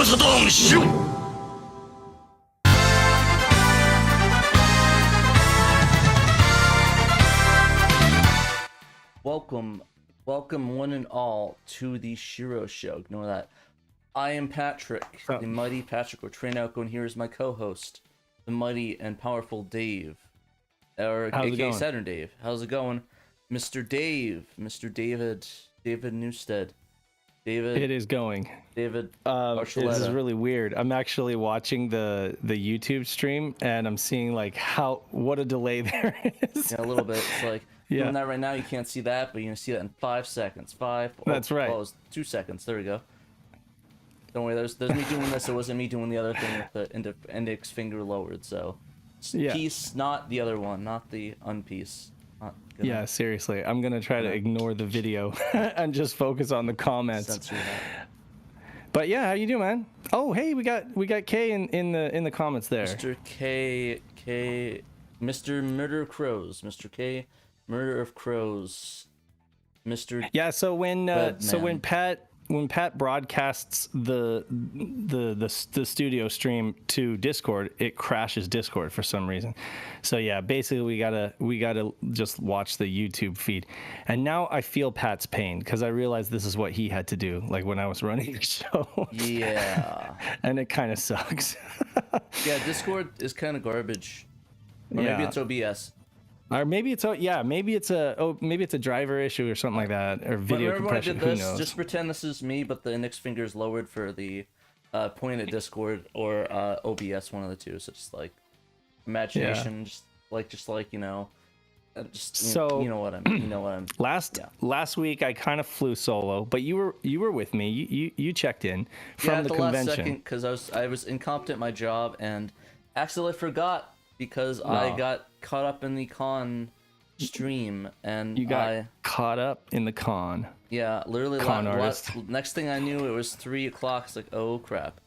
Saturn, Shiro! Welcome one and all to the Shiro Show. Know that I am Patrick, the mighty Patrick or TraynoCo, and here is my co-host, the mighty and powerful Dave, or aka SaturnDave. How's it going, Mr. Dave, Mr. David Newstead? David. It is going. David. This is really weird. I'm actually watching the YouTube stream, and I'm seeing like what a delay there is. Yeah, a little bit. It's like doing that right now. You can't see that, but you're gonna see that in 5 seconds. That's right. Oh, it was 2 seconds. There we go. Don't worry. There's me doing this. It wasn't me doing the other thing with the index finger lowered. So, piece, not the other one, not the unpiece. Yeah, seriously. I'm gonna try to ignore the video and just focus on the comments. Censor that. But yeah, how you doing, man? Oh, hey, we got K in the comments there. Mr. K, Mr. Murder of Crows, Mr. K, Murder of Crows, Mr. Yeah. So when Pat broadcasts the studio stream to Discord, it crashes Discord for some reason. So yeah, basically we gotta just watch the YouTube feed. And now I feel Pat's pain because I realized this is what he had to do, like when I was running the show. Yeah. And it kind of sucks. Yeah, Discord is kind of garbage. Or maybe it's OBS. Or maybe it's a driver issue or something like that, or video compression. Who knows? Just pretend this is me, but the index finger is lowered for the point at Discord or OBS, one of the two. So just like imagination, just like you know what I mean. You know what I'm. Last week I kind of flew solo, but you were with me. You checked in from the convention. Last second because I was incompetent at my job and accidentally forgot. Because I got caught up in the con stream, and you got caught up in the con. Yeah, literally. Next thing I knew, it was 3 o'clock. It's like, oh crap.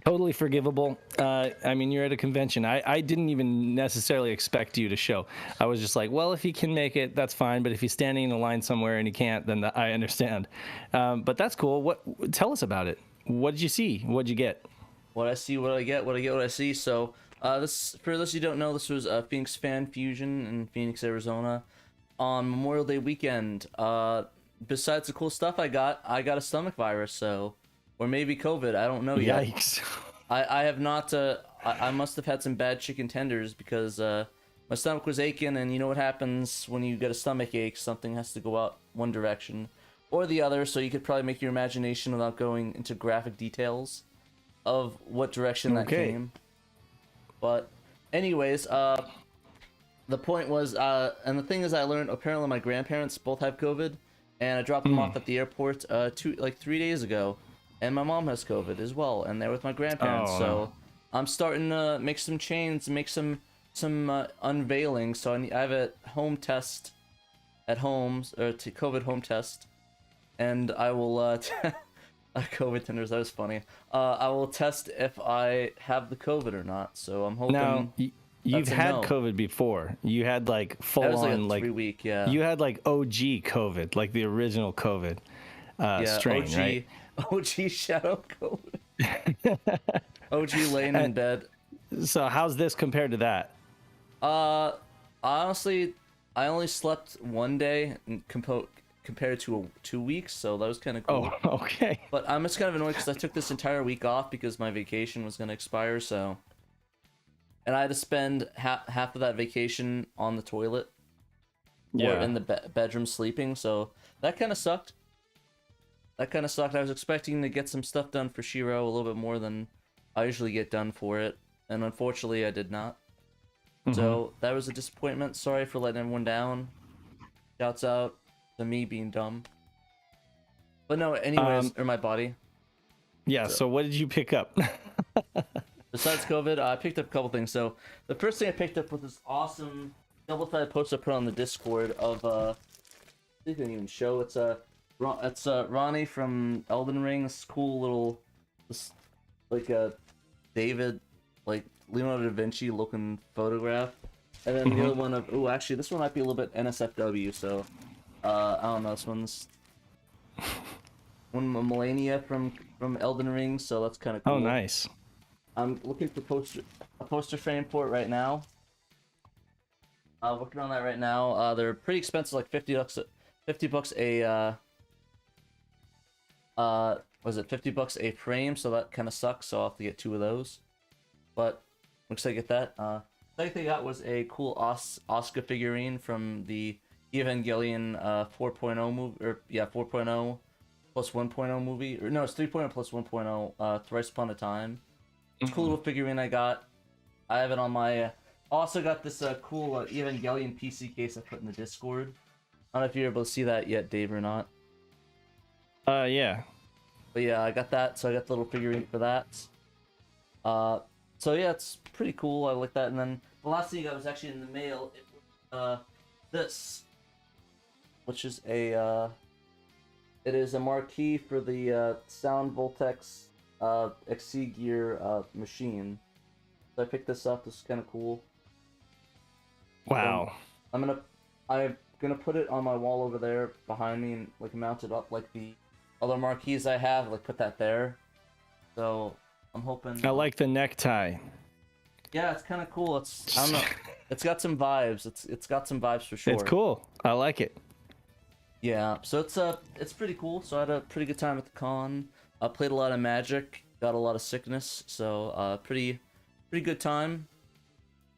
Totally forgivable. I mean, you're at a convention. I didn't even necessarily expect you to show. I was just like, well, if he can make it, that's fine. But if he's standing in a line somewhere and he can't, then I understand. But that's cool. Tell us about it. What did you see? What did you get? What I see, what I get, what I see. So, for those who don't know, this was Phoenix Fan Fusion in Phoenix, Arizona, on Memorial Day weekend. Besides the cool stuff I got a stomach virus, or maybe COVID. I don't know yet. Yikes! I have not. I must have had some bad chicken tenders because my stomach was aching, and you know what happens when you get a stomach ache? Something has to go out one direction or the other. So you could probably make your imagination without going into graphic details of what direction that came. But anyways, the point was, and the thing is, I learned apparently my grandparents both have COVID, and I dropped them off at the airport 3 days ago, and my mom has COVID as well, and they're with my grandparents. So I'm starting to make some change, make some unveiling. So I have a home test at home, or COVID home test, and I will COVID tenders, that was funny. I will test if I have the COVID or not. So I'm hoping. Now you've had COVID before. You had like full on like 3 week, yeah. You had like OG COVID, like the original COVID strain, OG, right? OG shadow COVID. OG laying in bed. So how's this compared to that? Honestly, I only slept one day compared to 2 weeks, so that was kind of cool. Oh, okay. But I'm just kind of annoyed because I took this entire week off because my vacation was going to expire, and I had to spend half of that vacation on the toilet or in the bedroom sleeping, so that kind of sucked. I was expecting to get some stuff done for Shiro, a little bit more than I usually get done for it, and unfortunately I did not. So that was a disappointment. Sorry for letting everyone down. Shouts out to me being dumb. But no, anyways, or my body. Yeah, so what did you pick up? Besides COVID, I picked up a couple things. So the first thing I picked up was this awesome double-sided post I put on the Discord of I think I didn't even show. It's Ronnie from Elden Ring. This cool little, like a David, like Leonardo da Vinci looking photograph. And then the other one of, actually this one might be a little bit NSFW, so I don't know, this one's one Melania from Elden Ring, so that's kind of cool. Oh, nice. I'm looking for a poster frame for it right now. Working on that right now. They're pretty expensive, like $50 a was it $50 a frame? So that kind of sucks. So I'll have to get 2 of those. But looks like I get that. Second thing I got was a cool Oscar figurine from the Evangelion 4.0 movie, or yeah, 4.0 plus 1.0 movie, or no, it's 3.0 plus 1.0. Thrice Upon a Time. It's a cool little figurine I got. I have it on my. Also got this cool Evangelion PC case I put in the Discord. I don't know if you're able to see that yet, Dave, or not. Yeah. But yeah, I got that, so I got the little figurine for that. So yeah, it's pretty cool. I like that. And then the last thing I got was actually in the mail. It was this, which is a it is a marquee for the Sound Voltex XC Gear machine. So I picked this up. This is kind of cool. Wow. I'm gonna put it on my wall over there behind me and like mount it up like the other marquees I have. Like put that there. So I'm hoping. I like the necktie. Yeah, it's kind of cool. I don't know. It's got some vibes. It's got some vibes for sure. It's cool. I like it. Yeah. So it's pretty cool. So I had a pretty good time at the con. I played a lot of Magic. Got a lot of sickness. So pretty good time.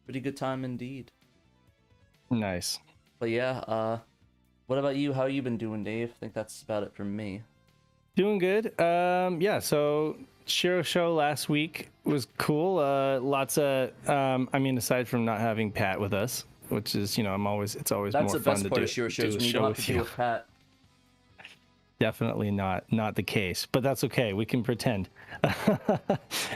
Pretty good time indeed. Nice. But yeah, what about you? How you been doing, Dave? I think that's about it from me. Doing good. Yeah, so Shiro show last week was cool. Lots of I mean, aside from not having Pat with us, which is, it's always That's more the fun best to part do, of Shiro shows do when a you show don't have with to deal you. with Pat. Definitely not the case, but that's okay. We can pretend.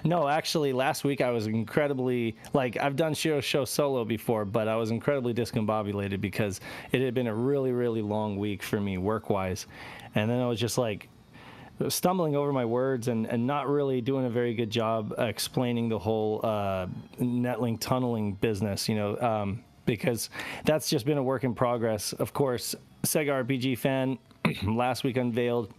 No, actually, last week I was incredibly, like, I've done Shiro show solo before, but I was incredibly discombobulated because it had been a really, really long week for me work-wise. And then I was just like stumbling over my words and not really doing a very good job explaining the whole Nettling Tunneling business, because that's just been a work in progress. Of course, Sega RPG Fan last week unveiled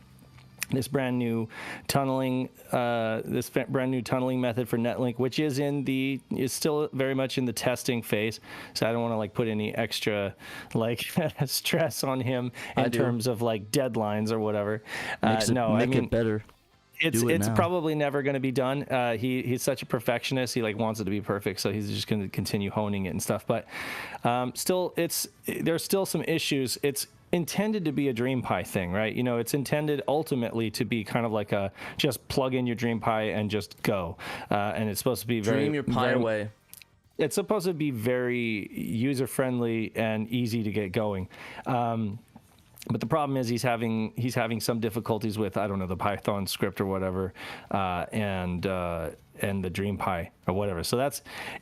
this brand new tunneling method for Netlink, which is still very much in the testing phase. So I don't want to like put any extra like stress on him in terms of like deadlines or whatever. Make it better. It's probably never going to be done. He's such a perfectionist. He like wants it to be perfect, so he's just going to continue honing it and stuff. But still, there's still some issues. It's intended to be a Dream Pi thing, right? It's intended ultimately to be kind of like a just plug in your Dream Pi and just go. And it's supposed to be Dream your Pi away. It's supposed to be very user friendly and easy to get going. But the problem is he's having some difficulties with, I don't know, the Python script or whatever, and the Dream Pi or whatever. So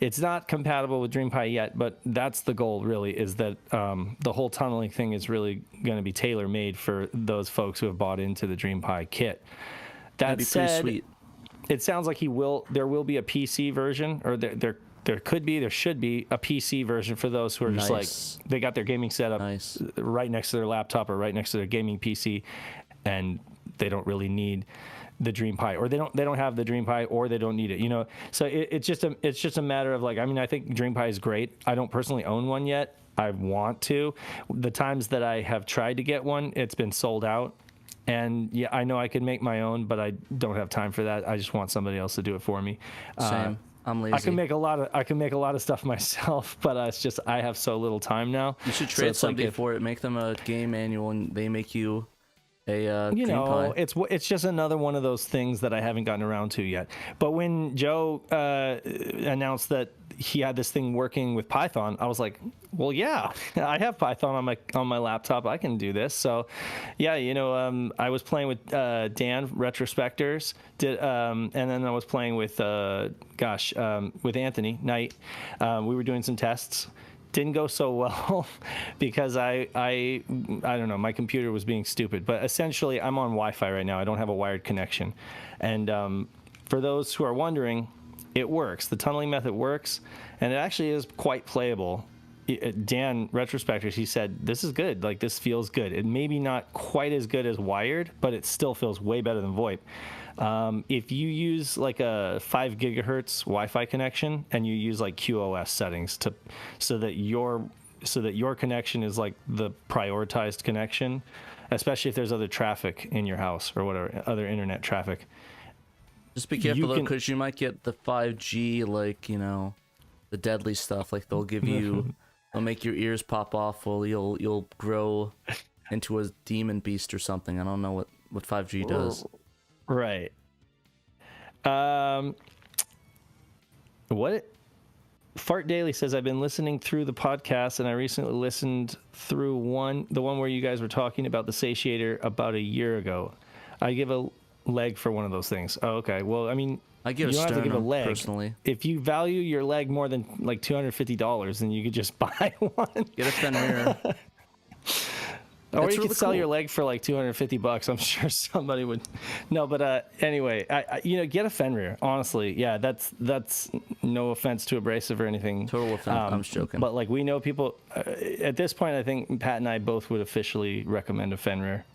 it's not compatible with Dream Pi yet, but that's the goal really, is that the whole tunneling thing is really going to be tailor made for those folks who have bought into the Dream Pi kit. That said, pretty sweet. It sounds like there will be a PC version, or there should be a PC version for those who are just like, they got their gaming setup right next to their laptop or right next to their gaming PC, and they don't really need the Dream Pi, or they don't have the Dream Pi, or they don't need it. So it's just a matter of like, I mean, I think Dream Pi is great. I don't personally own one yet. I want to. The times that I have tried to get one, it's been sold out. And yeah, I know I could make my own, but I don't have time for that. I just want somebody else to do it for me. Same. I'm lazy. I can make a lot of stuff myself, but it's just I have so little time now. You should trade somebody for it. Make them a game manual, and they make you a Dream Pi. It's just another one of those things that I haven't gotten around to yet. But when Joe announced that he had this thing working with Python, I was like, well, yeah, I have Python on my laptop. I can do this. So, yeah, I was playing with Dan Retrospectors, and then I was playing with with Anthony Knight. We were doing some tests. Didn't go so well because I don't know, my computer was being stupid. But essentially, I'm on Wi-Fi right now. I don't have a wired connection, and for those who are wondering, it works. The tunneling method works, and it actually is quite playable. Dan Retrospectors, he said, this is good. Like, this feels good. It may be not quite as good as wired, but it still feels way better than VoIP. If you use like a 5 gigahertz Wi-Fi connection and you use like QoS settings so that your connection is like the prioritized connection, especially if there's other traffic in your house or whatever, other internet traffic. Just be careful though, because you might get the 5G, like, you know, the deadly stuff. Like they'll give you, they'll make your ears pop off. Well, you'll grow into a demon beast or something. I don't know what 5G does. Right. What? Fart Daily says, I've been listening through the podcast, and I recently listened through the one where you guys were talking about the satiator about a year ago. I give a leg for one of those things. Oh, okay. Well, I mean, I give you don't have to give a leg personally. If you value your leg more than like $250, then you could just buy one. Get a Fenrir. Or you could sell your leg for like $250. I'm sure somebody would. No, but anyway, get a Fenrir. Honestly, yeah, that's no offense to Abrasive or anything. Total offense. I'm just joking. But like we know people. At this point, I think Pat and I both would officially recommend a Fenrir.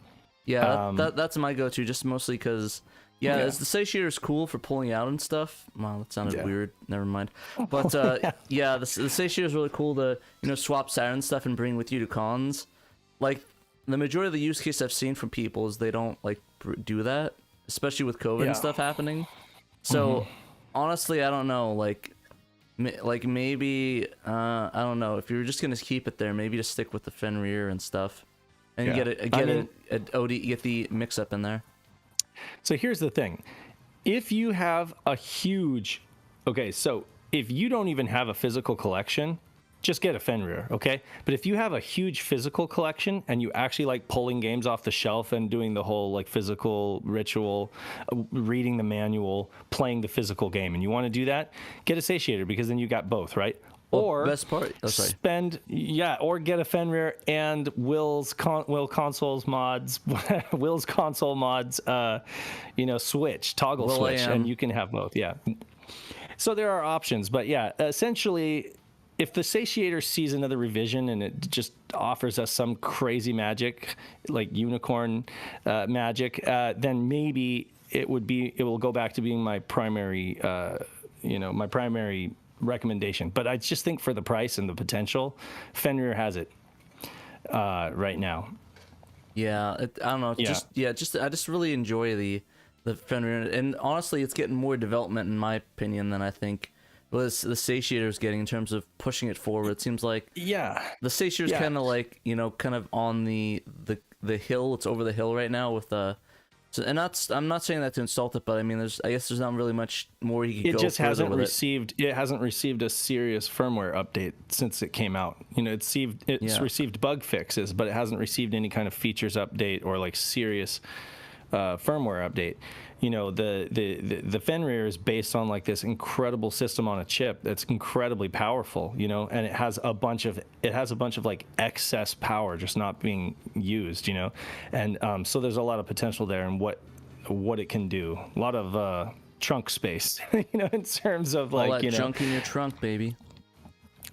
Yeah, that's my go-to, just mostly because. Yeah, the satiator is cool for pulling out and stuff. Wow, that sounded weird. Never mind. But the satiator is really cool to swap Saturn stuff and bring with you to cons. Like. The majority of the use case I've seen from people is they don't like do that, especially with COVID and stuff happening. So honestly, I don't know. Like maybe I don't know, if you're just gonna keep it there, maybe just stick with the Fenrir and stuff, and get the mix up in there. So here's the thing: if you have a huge, so if you don't even have a physical collection, just get a Fenrir, okay? But if you have a huge physical collection and you actually like pulling games off the shelf and doing the whole like physical ritual, reading the manual, playing the physical game, and you want to do that, get a satiator, because then you got both, right? Or best part, or get a Fenrir and Will's consoles mods, Will's console mods, switch, toggle switch, and you can have both, yeah. So there are options, but yeah, essentially, if the satiator sees another revision and it just offers us some crazy magic, like unicorn magic, then maybe it will go back to being my primary, my primary recommendation. But I just think for the price and the potential, Fenrir has it right now. Yeah, I don't know. I just really enjoy the Fenrir, and honestly, it's getting more development in my opinion than I think. Well, the satiator is getting in terms of pushing it forward. It seems like the satiator is kind of like kind of on the hill. It's over the hill right now with and I'm not saying that to insult it, but I mean I guess there's not really much more you can go. It just hasn't received a serious firmware update since it came out. It's received bug fixes, but it hasn't received any kind of features update or like serious firmware update. The Fenrir is based on like this incredible system on a chip that's incredibly powerful, and it has a bunch of like excess power just not being used, and so there's a lot of potential there and what it can do. A lot of trunk space, in terms of like all that junk in your trunk, baby.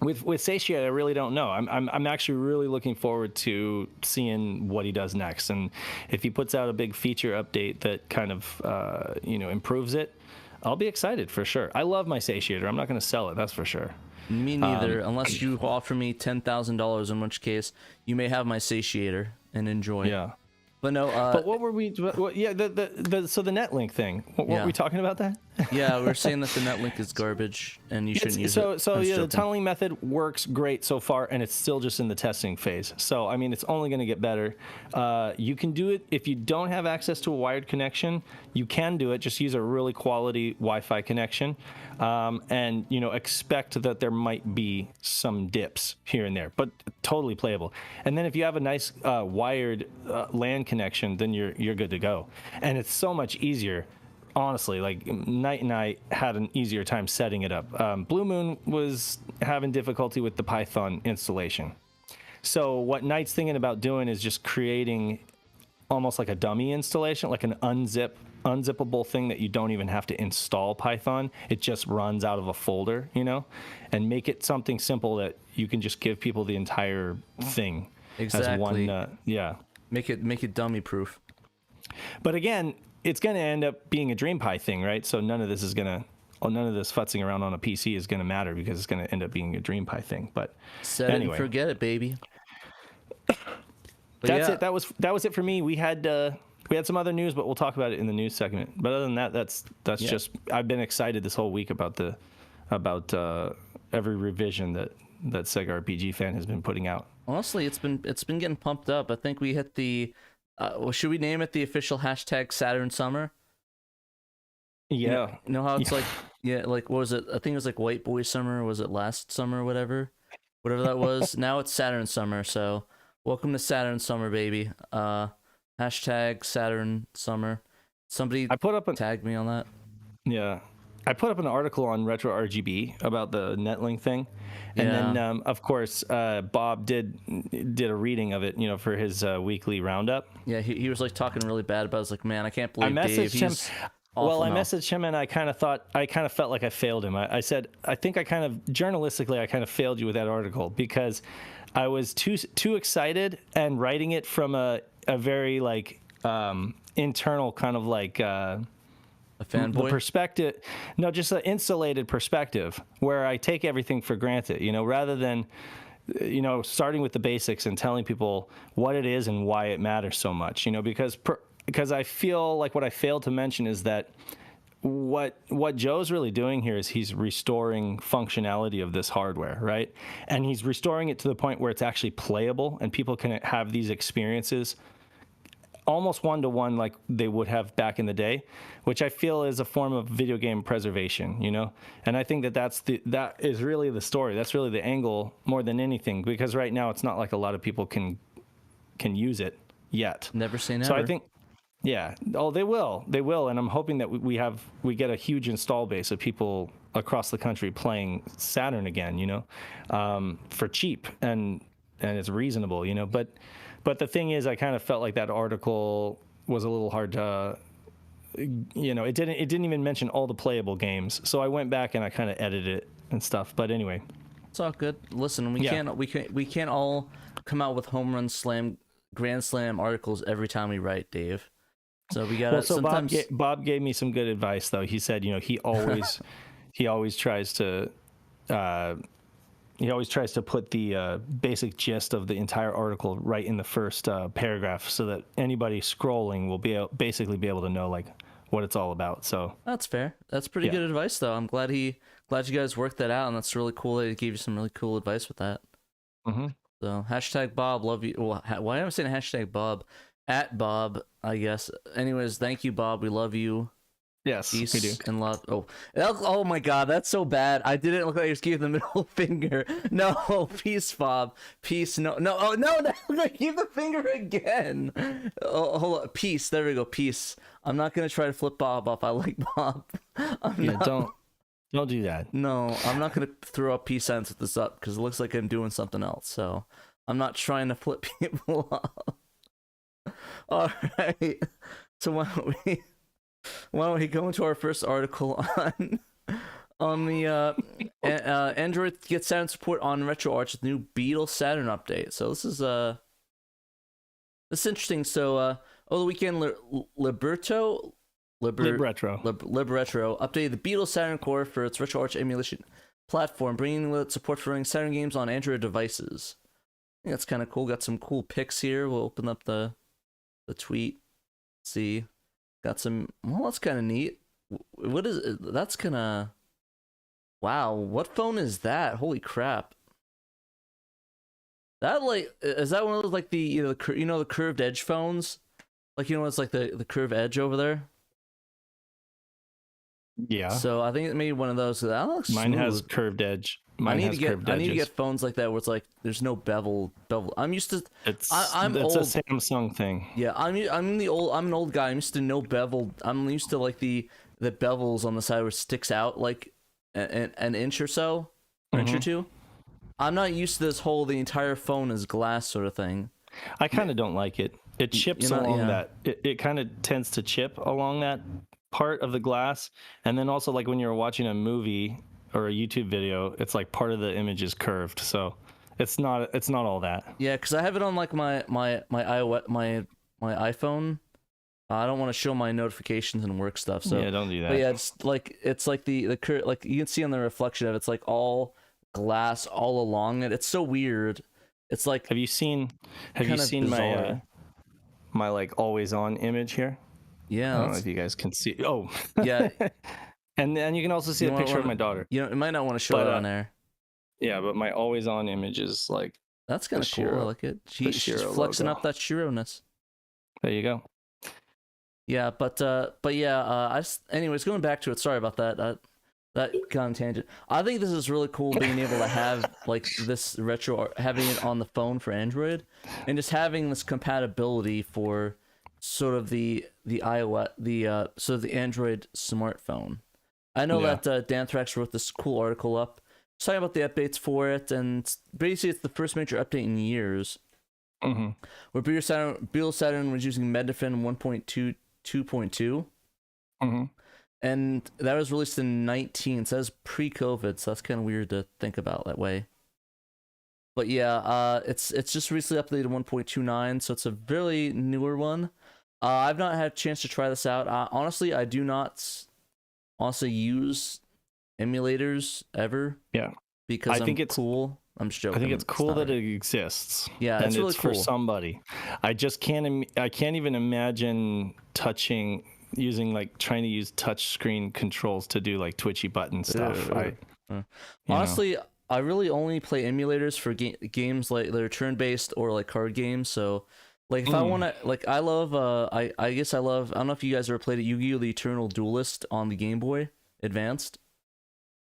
With Satiate, I really don't know. I'm actually really looking forward to seeing what he does next, and if he puts out a big feature update that kind of improves it, I'll be excited for sure. I love my Satiator. I'm not going to sell it, that's for sure. Me neither, unless you offer me $10,000, in which case you may have my Satiator and enjoy. Yeah. But no. But what were we? So the Nettling thing. What were we talking about that? Yeah, we were saying that the Netlink is garbage and you shouldn't use it. So the tunneling method works great so far, and it's still just in the testing phase. So I mean, it's only going to get better. You can do it if you don't have access to a wired connection. You can do it. Just use a really quality Wi-Fi connection, and expect that there might be some dips here and there, but totally playable. And then if you have a nice wired LAN connection, then you're good to go. And it's so much easier. Honestly, like Knight and I had an easier time setting it up. Blue Moon was having difficulty with the Python installation. So what Knight's thinking about doing is just creating almost like a dummy installation, like an unzip unzippable thing that you don't even have to install Python. It just runs out of a folder, and make it something simple that you can just give people the entire thing exactly. as one. Make it dummy proof. But again, it's going to end up being a DreamPy thing, right? So none of this futzing around on a PC is going to matter because it's going to end up being a DreamPy thing. But set it and forget it, baby. That's it. That was it for me. We had some other news, but we'll talk about it in the news segment. But other than that, that's just, I've been excited this whole week about every revision that Sega RPG Fan has been putting out. Honestly, it's been getting pumped up. I think we hit the should we name it the official hashtag Saturn Summer? Yeah. You know how it's like, like, what was it? I think it was like White Boy Summer. Was it last summer or whatever that was? Now it's Saturn Summer. So welcome to Saturn Summer, baby. Hashtag Saturn Summer. Somebody tagged me on that. Yeah. I put up an article on Retro RGB about the Nettling thing. And then, of course, Bob did a reading of it, for his weekly roundup. Yeah, he was like talking really bad about it. I was like, man, I can't believe Dave. He's Well, I messaged him and I kind of felt like I failed him. I said, I think journalistically, I kind of failed you with that article because I was too excited and writing it from a very like internal kind of like a fanboy perspective. No, just an insulated perspective where I take everything for granted, rather than, starting with the basics and telling people what it is and why it matters so much, because I feel like what I failed to mention is that what Joe's really doing here is he's restoring functionality of this hardware, right? And he's restoring it to the point where it's actually playable and people can have these experiences almost one-to-one like they would have back in the day, which I feel is a form of video game preservation, And I think that is really the story. That's really the angle more than anything, because right now it's not like a lot of people can use it yet. Never say never. So I think, yeah. Oh, they will, and I'm hoping that we get a huge install base of people across the country playing Saturn again, for cheap and it's reasonable, But the thing is, I kind of felt like that article was a little hard to, it didn't even mention all the playable games. So I went back and I kind of edited it and stuff. But anyway, it's all good. Listen, we can't all come out with home run grand slam articles every time we write, Dave. So we gotta. Sometimes Bob gave me some good advice though. He said, he always tries to. He always tries to put the basic gist of the entire article right in the first paragraph, so that anybody scrolling will basically be able to know like what it's all about. So that's fair. That's pretty good advice, though. I'm glad you guys worked that out, and that's really cool that he gave you some really cool advice with that. Mm-hmm. So hashtag Bob, love you. Well, why am I saying hashtag Bob? At Bob, I guess. Anyways, thank you, Bob. We love you. Yes, peace we do. And love. Oh my God, that's so bad. I didn't look like I just gave the middle finger. No, peace, Bob. Peace. No. Oh no, give the finger again. Oh, hold on. Peace. There we go. Peace. I'm not gonna try to flip Bob off. I like Bob. Don't do that. No, I'm not gonna throw up peace signs with this up because it looks like I'm doing something else. So I'm not trying to flip people off. All right. So why don't we go into our first article on the Android gets Saturn support on RetroArch with new Beetle Saturn update. So this is interesting. So over the weekend, Libretro updated the Beetle Saturn core for its RetroArch emulation platform, bringing with support for running Saturn games on Android devices. I think that's kind of cool. Got some cool pics here. We'll open up the tweet. See. Got some. Well, that's kind of neat. What is? That's gonna. Wow, what phone is that? Holy crap! That is that one of those like the curved edge phones? Like it's like the curved edge over there. Yeah. So I think it made one of those. That looks Mine smooth. has curved edge. I need to get phones like that where it's like there's no bevel. I'm used to. It's old. A Samsung thing. Yeah, I'm an old guy. I'm used to no bevel. I'm used to like the bevels on the side where it sticks out like an inch or so, inch or two. I'm not used to this whole the entire phone is glass sort of thing. I kind of don't like it. It chips along that. It kind of tends to chip along that part of the glass, and then also like when you're watching a movie or a YouTube video, it's like part of the image is curved, so it's not all that. Yeah, because I have it on like my iPhone. I don't want to show my notifications and work stuff. So yeah, don't do that. But yeah, it's like the like you can see on the reflection of it's like all glass all along it. It's so weird. It's like have you seen bizarre. my like always on image here? Yeah, I don't know if you guys can see. Oh, yeah. And then you can also see a picture of my daughter. You know, it might not want to show it on there. Yeah, but my always on image is like that's kind of cool. I like it. She's flexing up that Shiro-ness. There you go. Yeah, but yeah. Anyways, going back to it. Sorry about that. That kind of tangent. I think this is really cool being able to have like this retro, having it on the phone for Android, and just having this compatibility for sort of the iOS, sort of the Android smartphone. I know that Danthrax wrote this cool article up talking about the updates for it, and basically it's the first major update in years. Mm-hmm. Where Beetle Saturn was using Metafin 1.2.2.2. Mm-hmm. And that was released in 19, so that was pre-COVID, so that's kind of weird to think about that way. But yeah, it's just recently updated to 1.29, so it's a really newer one. I've not had a chance to try this out. Honestly, I do not use emulators ever. Yeah. Because I think it's cool. I'm just joking. I think it's cool that it exists. Yeah, and it's really cool for somebody. I can't even imagine using like trying to use touch screen controls to do like twitchy button stuff. Honestly, I really only play emulators for games like that are turn-based or like card games. So like if I want to, like I love I guess I don't know if you guys ever played it, Yu-Gi-Oh! The Eternal Duelist on the Game Boy Advanced.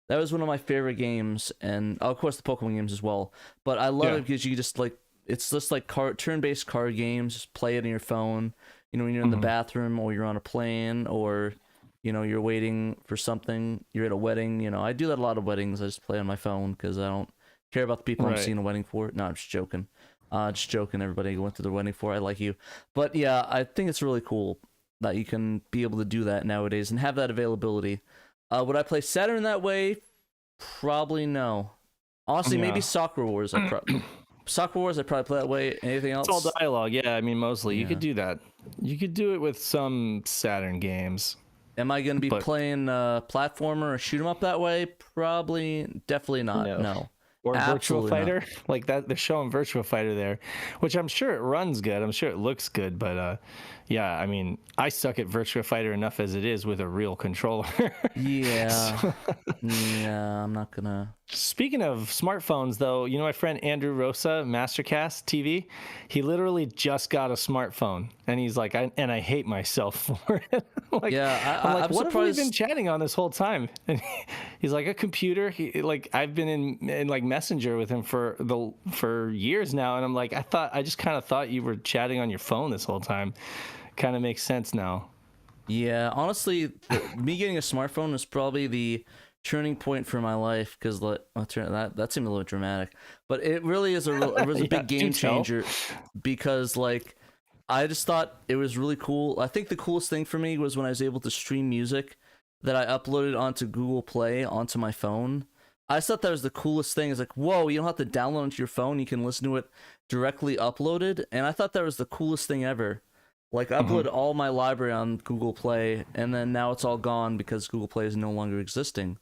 That was one of my favorite games, and of course the Pokemon games as well. But I love it because you just like it's just like turn-based card games. Just play it on your phone. You know, when you're in the bathroom or you're on a plane or, you know, you're waiting for something, you're at a wedding. You know, I do that a lot of weddings. I just play on my phone because I don't care about the people I'm seeing a wedding for. No, I'm just joking. Just joking. Everybody went to the wedding for. I like you. But yeah, I think it's really cool that you can be able to do that nowadays and have that availability. Would I play Saturn that way? Probably no. Honestly, maybe Soccer Wars. Soccer Wars, I'd probably play that way. Anything else? It's all dialogue. Yeah, I mean, mostly. You could do that. You could do it with some Saturn games. Am I going to be playing platformer or shoot 'em up that way? Probably, definitely not. No. Or Virtua Fighter, like that. They're showing Virtua Fighter there, which I'm sure it runs good. I'm sure it looks good, but yeah, I mean, I suck at Virtua Fighter enough as it is with a real controller. Yeah, yeah, I'm not gonna. Speaking of smartphones, though, you know my friend Andrew Rosa, Mastercast TV, he literally just got a smartphone, and he's like, I hate myself for it. Like, yeah, I'm like, I'm what surprised... have we been chatting on this whole time? And he's like, a computer. I've been in like Messenger with him for years now, and I'm like, I just kind of thought you were chatting on your phone this whole time. Kind of makes sense now. Yeah, honestly, me getting a smartphone is probably the turning point for my life because that seemed a little dramatic, but it really is it was a big game changer because like I just thought it was really cool. I think the coolest thing for me was when I was able to stream music that I uploaded onto Google Play onto my phone. I just thought that was the coolest thing. It's like, whoa, you don't have to download it onto your phone. You can listen to it directly uploaded, and I thought that was the coolest thing ever. Like, I uploaded all my library on Google Play, and then now it's all gone because Google Play is no longer existing.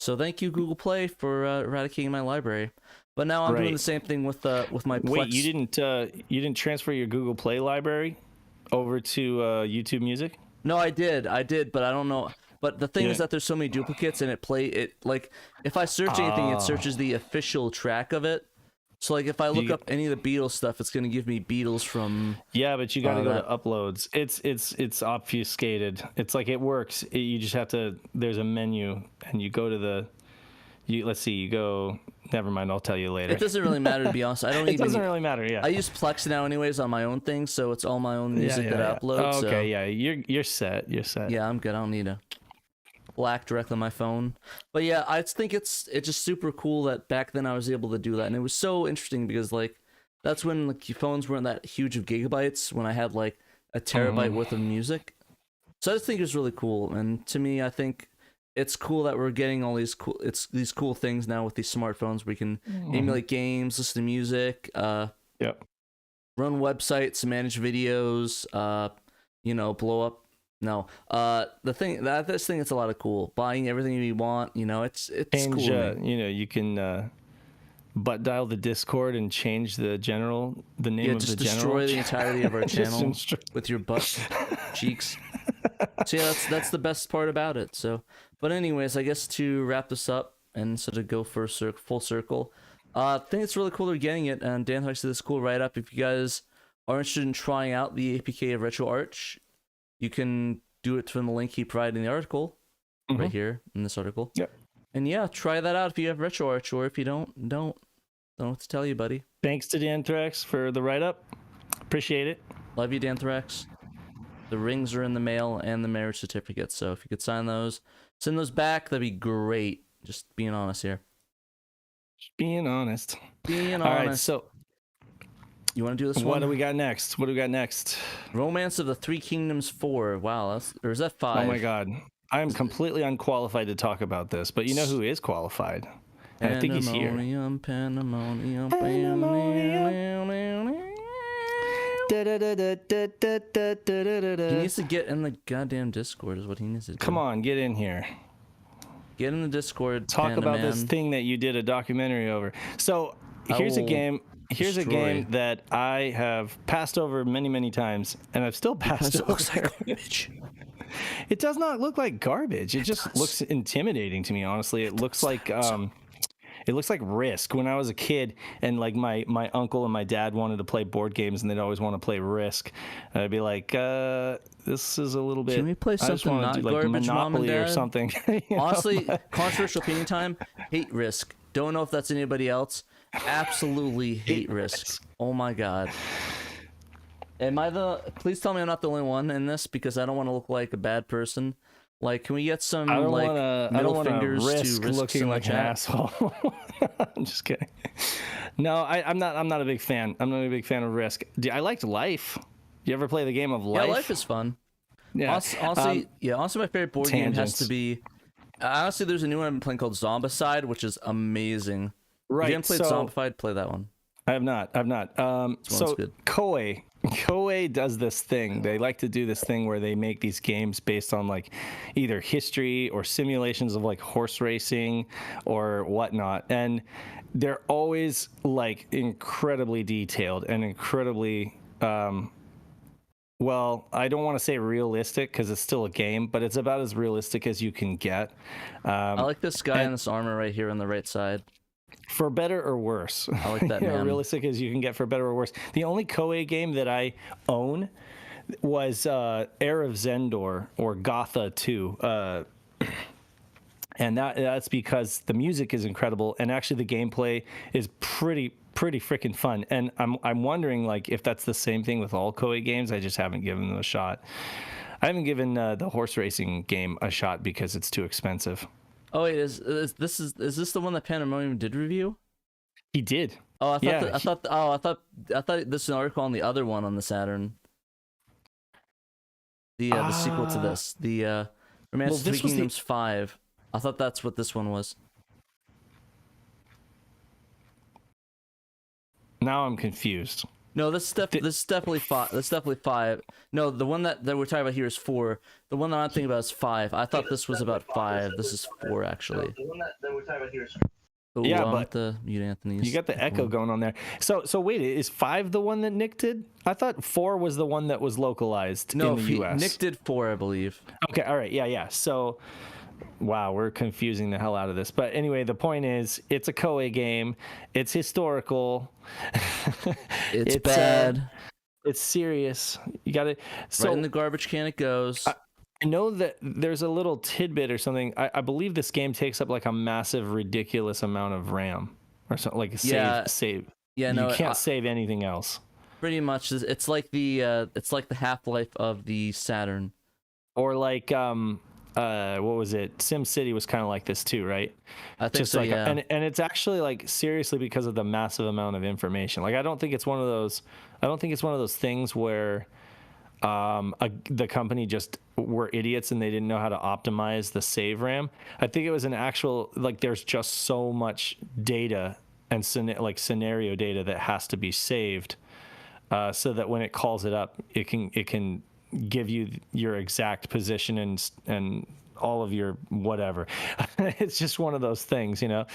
So thank you, Google Play, for eradicating my library. But now I'm doing the same thing with my Plex. Wait, you didn't transfer your Google Play library over to YouTube Music? No, I did, but I don't know. But the thing is that there's so many duplicates, and like if I search anything, it searches the official track of it. So like if I look up any of the Beatles stuff, it's gonna give me Beatles from. Yeah, but you gotta go to uploads. It's obfuscated. It's like it works. You just have to. There's a menu, and you go to the. Let's see. You go. Never mind. I'll tell you later. It doesn't really matter, to be honest. It doesn't really matter. Yeah. I use Plex now, anyways, on my own thing, so it's all my own music that I upload. Oh, okay. Yeah. You're set. You're set. Yeah, I'm good. I don't need to black directly on my phone. But yeah, I think it's just super cool that back then I was able to do that, and it was so interesting because like That's when like your phones weren't that huge of gigabytes. When I had like a terabyte worth of music, so I just think it's really cool. And to me, I think it's cool that we're getting all these cool things now with these smartphones. We can emulate games, listen to music, run websites, manage videos, blow up. No, this thing it's a lot of cool. Buying everything you want, it's change, cool. You can butt dial the Discord and change the name of the general. Just destroy the entirety of our channel with your butt cheeks. So yeah, that's the best part about it. So, but anyways, I guess to wrap this up and sort of go for a full circle, I think it's really cool they're getting it. And Dan Hux did this cool write up. If you guys are interested in trying out the APK of RetroArch, you can do it from the link he provided in the article, right here in this article. Yep. And yeah, try that out if you have RetroArch, or if you don't know what to tell you, buddy. Thanks to Danthrax for the write up. Appreciate it. Love you, Danthrax. The rings are in the mail and the marriage certificates, so if you could send those back, that'd be great. Just being honest here. Just being honest. All right, so you want to do this one? What do we got next? Romance of the Three Kingdoms 4. Wow, or is that 5? Oh my god. I am completely unqualified to talk about this, but you know who is qualified? And I think he's here. Pandemonium. He needs to get in the goddamn Discord is what he needs to do. Come on, get in here. Get in the Discord. Talk about this thing that you did a documentary over. So here's a game that I have passed over many, many times, and I've still passed over. It looks like garbage. It does not look like garbage. It just looks intimidating to me, honestly. It looks like Risk. When I was a kid and like my uncle and my dad wanted to play board games and they'd always want to play Risk, and I'd be like, this is a little bit. Can we play something not do, garbage, like Monopoly or something? Honestly, controversial opinion time. Hate Risk. Don't know if that's anybody else. Absolutely hate Risk. Oh my god. Please tell me I'm not the only one in this, because I don't want to look like a bad person. Like, can we get some middle fingers risk to looking like an asshole? I'm just kidding. No, I'm not a big fan. I'm not a big fan of Risk. I liked Life. You ever play the game of Life? Yeah, Life is fun. Yeah. Honestly, my favorite board game has to be. Honestly, there's a new one I've been playing called Zombicide, which is amazing. Right. If you haven't played Zombified, play that one. I have not. So good. Koei does this thing. They like to do this thing where they make these games based on like either history or simulations of like horse racing or whatnot, and they're always like incredibly detailed and incredibly well, I don't want to say realistic because it's still a game, but it's about as realistic as you can get. I like this guy in this armor right here on the right side. For better or worse. I like that, man. Realistic as you can get, for better or worse. The only Koei game that I own was Heir of Zendor, or Gotha 2. And that's because the music is incredible, and actually the gameplay is pretty freaking fun. And I'm wondering like if that's the same thing with all Koei games. I just haven't given them a shot. I haven't given the horse racing game a shot because it's too expensive. Oh wait, is this the one that Pandemonium did review? He did. Oh, I thought this was an article on the other one on the Saturn. The sequel to this, the Romance of Three Kingdoms 5. I thought that's what this one was. Now I'm confused. No, this is definitely 5. That's definitely 5. No, the one that we're talking about here is 4. The one that I'm thinking about is 5. I thought this was about 5. This is 4 actually. The one that we're talking about here is. Ooh, yeah, but the mute Anthony's. You got the echo going on there. So wait, is 5 the one that Nick did? I thought 4 was the one that was localized in the US. Nick did 4, I believe. Okay, all right, yeah. So, wow, we're confusing the hell out of this. But anyway, the point is, it's a Koei game. It's historical. It's bad. It's serious. You got it. So right in the garbage can it goes. I know that there's a little tidbit or something. I believe this game takes up like a massive, ridiculous amount of RAM or something, like a save. Yeah, no, you can't save anything else. Pretty much, it's like the half-life of the Saturn. Or like what was it? Sim City was kind of like this too, right? I think Just so, like, yeah. and it's actually like seriously because of the massive amount of information. Like I don't think it's one of those things where the company just were idiots and they didn't know how to optimize the save RAM. I think it was an actual, like, there's just so much data and scenario data that has to be saved, so that when it calls it up, it can give you your exact position and all of your whatever. It's just one of those things, you know.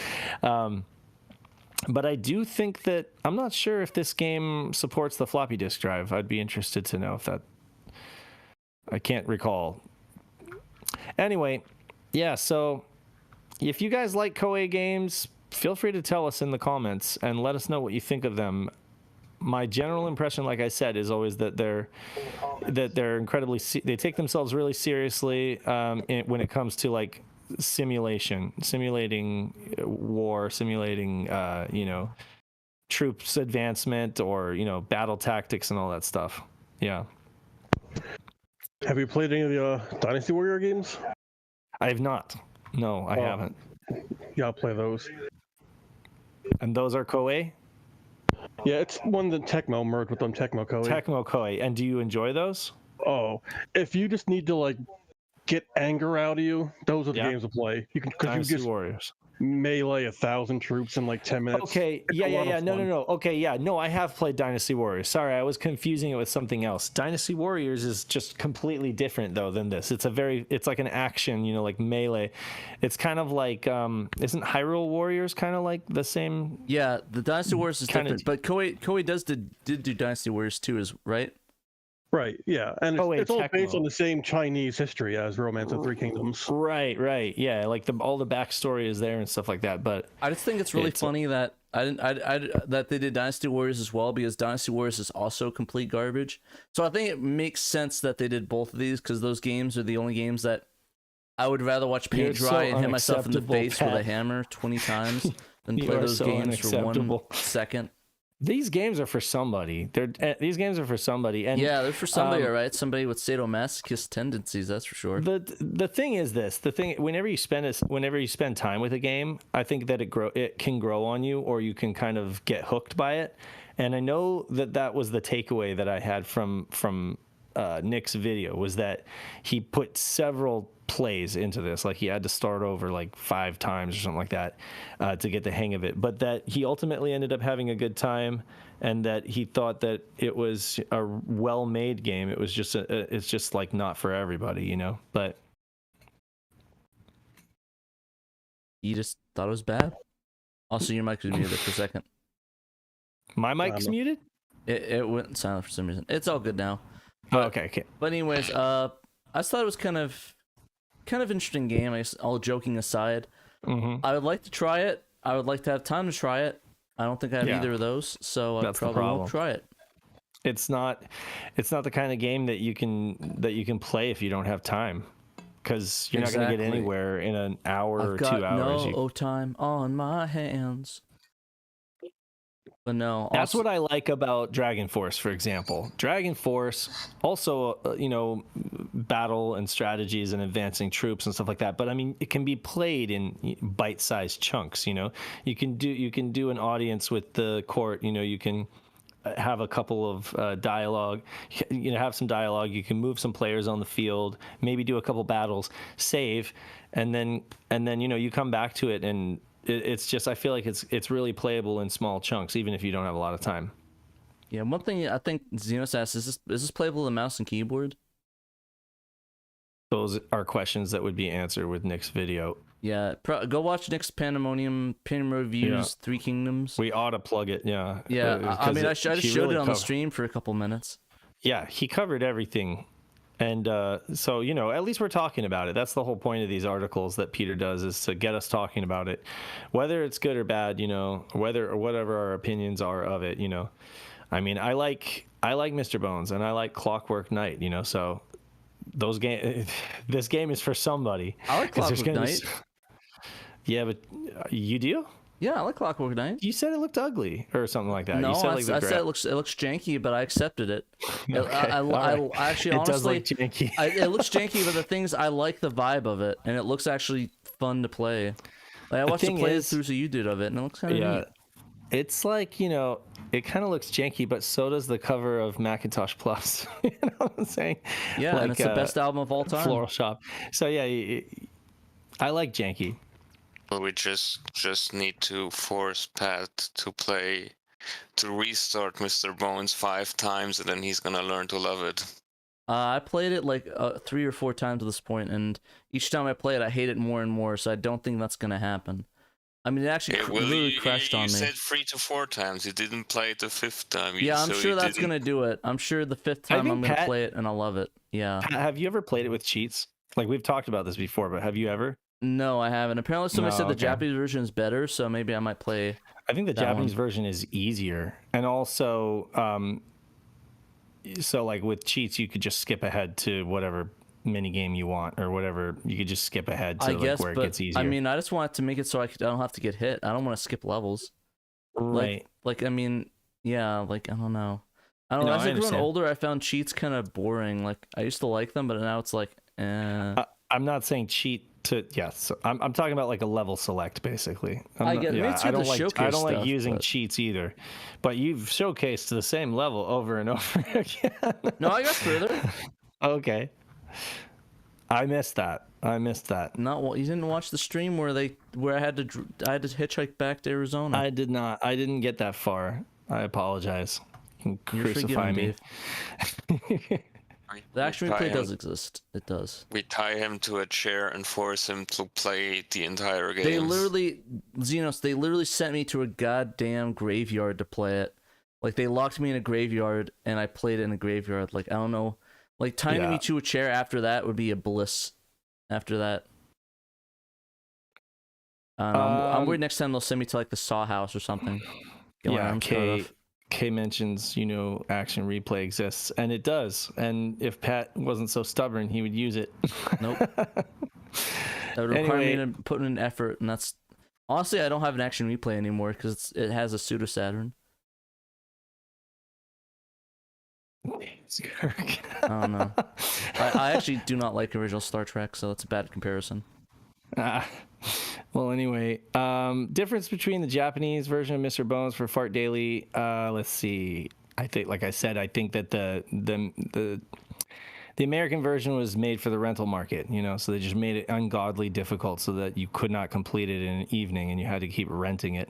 But I do think that I'm not sure if this game supports the floppy disk drive. I'd be interested to know if that. I can't recall. Anyway, yeah, so if you guys like Koei games, feel free to tell us in the comments and let us know what you think of them. My general impression, like I said, is always that they're incredibly, they take themselves really seriously when it comes to like simulating war, simulating troops advancement, or battle tactics and all that stuff. Yeah. Have you played any of the Dynasty Warrior games? I have not. No, I haven't. Yeah, I'll play those. And those are Koei? Yeah, it's one that Tecmo merged with them, Tecmo Koei. Tecmo Koei. And do you enjoy those? Oh, if you just need to like get anger out of you, those are the games to play. You can, because you just Warriors. melee 1,000 troops in like 10 minutes. Okay, yeah. No. Okay, yeah. No, I have played Dynasty Warriors. Sorry, I was confusing it with something else. Dynasty Warriors is just completely different though than this. It's like an action, like melee. It's kind of like isn't Hyrule Warriors kind of like the same? Yeah, the Dynasty Warriors is different, but Koei did do Dynasty Warriors too, right? Right, yeah, and it's all based on the same Chinese history as Romance of Three Kingdoms. Right, yeah, like all the backstory is there and stuff like that. But I just think it's really funny that that they did Dynasty Warriors as well, because Dynasty Warriors is also complete garbage. So I think it makes sense that they did both of these, because those games are the only games that I would rather watch paint dry and hit myself in the face with a hammer 20 times than play those games for 1 second. These games are for somebody. These games are for somebody, and yeah, they're for somebody, all right. Somebody with sadomasochist tendencies, that's for sure. The thing is this: whenever you spend time with a game, I think that it can grow on you, or you can kind of get hooked by it. And I know that was the takeaway that I had from Nick's video, was that he put several plays into this. Like he had to start over like 5 times or something like that to get the hang of it, but that he ultimately ended up having a good time, and that he thought that it was a well-made game. It was just it's just like not for everybody, but you just thought it was bad. Also, your mic was muted for a second. My mic's muted? It went silent for some reason. It's all good now. Okay. But anyways, I just thought it was kind of interesting game. I guess, all joking aside, I would like to try it. I would like to have time to try it. I don't think I have either of those, so I probably won't try it. It's not the kind of game that you can play if you don't have time, because you're not going to get anywhere in an hour or 2 hours. No time on my hands. But no, that's what I like about Dragon Force, for example. Dragon Force also, battle and strategies and advancing troops and stuff like that. But I mean, it can be played in bite-sized chunks. You can do an audience with the court. You can have a couple of dialogue. Have some dialogue. You can move some players on the field. Maybe do a couple battles, save, and then you come back to it, and it's just, I feel like it's really playable in small chunks, even if you don't have a lot of time. Yeah, one thing I think Xenos asked, is this playable with mouse and keyboard? Those are questions that would be answered with Nick's video. Yeah, go watch Nick's Pandemonium Reviews, Three Kingdoms. We ought to plug it, yeah. Yeah, I mean, I just showed it on the stream for a couple minutes. Yeah, he covered everything. And so, at least we're talking about it. That's the whole point of these articles that Peter does, is to get us talking about it, whether it's good or bad, whatever our opinions are of it, I mean, I like Mr. Bones and I like Clockwork Knight, so this game is for somebody. I like Clockwork Knight. Yeah, but you do? Yeah, I like Clockwork Knight. You said it looked ugly or something like that. No, you said, I said it looks janky, but I accepted it. Okay. I actually, it honestly, does look janky. it looks janky, but the things I like the vibe of it, and it looks actually fun to play. Like I watched the playthroughs that you did of it, and it looks kind of neat. It's like, it kind of looks janky, but so does the cover of Macintosh Plus. You know what I'm saying? Yeah, and it's the best album of all time. Floral Shop. So yeah, I like janky. Well, we just need to force Pat to restart Mr. Bones 5 times, and then he's gonna learn to love it. I played it like 3 or 4 times at this point, and each time I play it, I hate it more and more. So I don't think that's gonna happen. I mean, it actually really crashed on me. You said 3 to 4 times. You didn't play it the 5th time. I'm sure that's gonna do it. I'm sure the 5th time I'm gonna play it and I'll love it. Yeah. Pat, have you ever played it with cheats? Like we've talked about this before, but have you ever? No, I haven't. Apparently, somebody said the Japanese version is better, so maybe I might play. I think the Japanese version is easier, and also, so like with cheats, you could just skip ahead to whatever mini game you want, or whatever. You could just skip ahead to where it gets easier. I mean, I just want to make it so I don't have to get hit. I don't want to skip levels. Right. Like I mean, yeah. Like I don't know. I don't know. As I grew older, I found cheats kind of boring. Like I used to like them, but now it's like, I'm not saying cheat. So I'm talking about like a level select basically. I don't like using cheats either, but you've showcased the same level over and over again. No, I got further. Okay, I missed that. You didn't watch the stream where I had to hitchhike back to Arizona. I did not. I didn't get that far. I apologize. You can crucify me. The action replay does exist. It does. We tie him to a chair and force him to play the entire game. They literally sent me to a goddamn graveyard to play it. Like they locked me in a graveyard and I played it in a graveyard. Like I don't know. Like tying me to a chair after that would be a bliss. After that. I'm worried next time they'll send me to like the Saw House or something. Kay mentions, action replay exists, and it does. And if Pat wasn't so stubborn, he would use it. Nope. That would require me to put in an effort, and that's honestly, I don't have an action replay anymore because it has a Sega Saturn. I don't know. I actually do not like original Star Trek, so that's a bad comparison. Well, anyway, difference between the Japanese version of Mr. Bones for Fart Daily. Let's see. I think, like I said, I think that the American version was made for the rental market. So they just made it ungodly difficult so that you could not complete it in an evening and you had to keep renting it.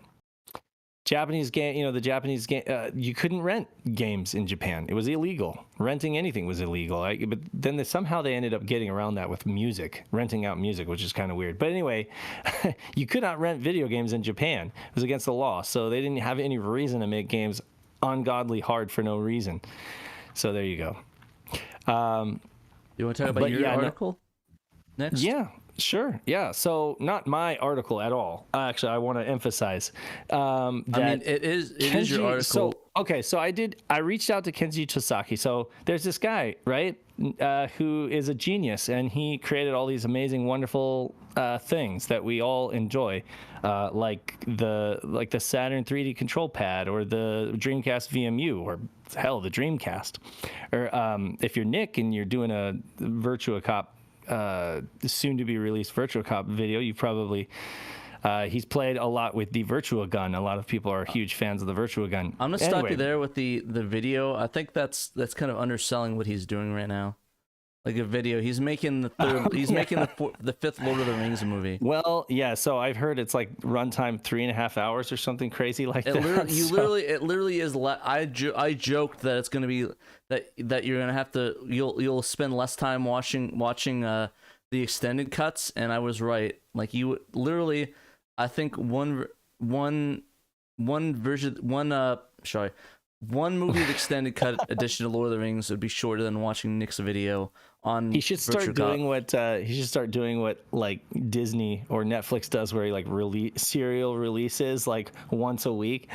Japanese game, the Japanese game, you couldn't rent games in Japan. It was illegal. Renting anything was illegal. But then somehow they ended up getting around that with music, renting out music, which is kind of weird. But anyway, you could not rent video games in Japan. It was against the law. So they didn't have any reason to make games ungodly hard for no reason. So there you go. You want to talk about your article next? Yeah. Sure. Yeah. So not my article at all. Actually, I want to emphasize that it is your article. So I reached out to Kenji Tosaki. So there's this guy, right, who is a genius, and he created all these amazing, wonderful things that we all enjoy, like the Saturn 3D control pad, or the Dreamcast VMU, or hell, the Dreamcast. Or if you're Nick and you're doing a Virtua Cop, soon to be released Virtua Cop video, you probably he's played a lot with the Virtua Gun. A lot of people are huge fans of the Virtua Gun. I'm gonna stop you there with the video. I think that's kind of underselling what he's doing right now. Like a video, he's making the third. He's making the fifth Lord of the Rings movie. Well, yeah. So I've heard it's like runtime 3.5 hours or something crazy like that. It literally is. I joked that it's gonna be that you're gonna have to. You'll spend less time watching the extended cuts, and I was right. Like you literally, I think one movie of extended cut edition of Lord of the Rings would be shorter than watching Nick's video on. He should start doing what like Disney or Netflix does, where he like serial releases like once a week.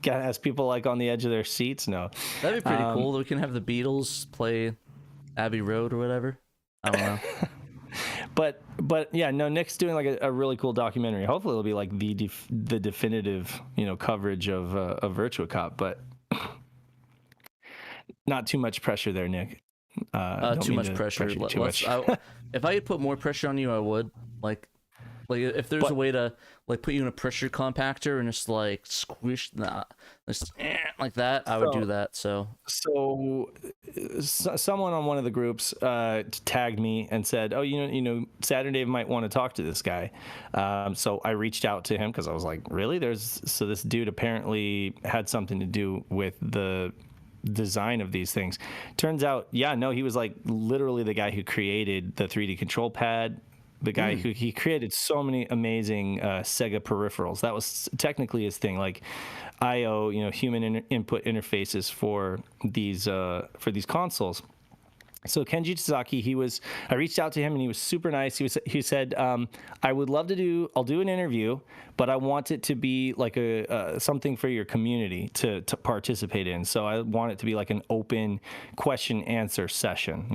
Has people like on the edge of their seats. No, that'd be pretty cool. We can have the Beatles play Abbey Road or whatever. I don't know. but yeah, no, Nick's doing like a really cool documentary. Hopefully it'll be like the definitive, coverage of Virtua Cop, but not too much pressure there, Nick. Too much pressure. Too much. If I could put more pressure on you, I would. Like if there's a way to like put you in a pressure compactor and just like squish like that, I would do that. So someone on one of the groups tagged me and said, "Oh, SaturnDave might want to talk to this guy." So I reached out to him because I was like, "Really? So this dude apparently had something to do with the design of these things." Turns out, he was like literally the guy who created the 3D control pad. The guy who he created so many amazing Sega peripherals. That was technically his thing, like I/O, human input interfaces for these consoles. So Kenji Tazaki, I reached out to him and he was super nice. He said, I would love I'll do an interview, but I want it to be like something for your community to participate in. So I want it to be like an open question answer session,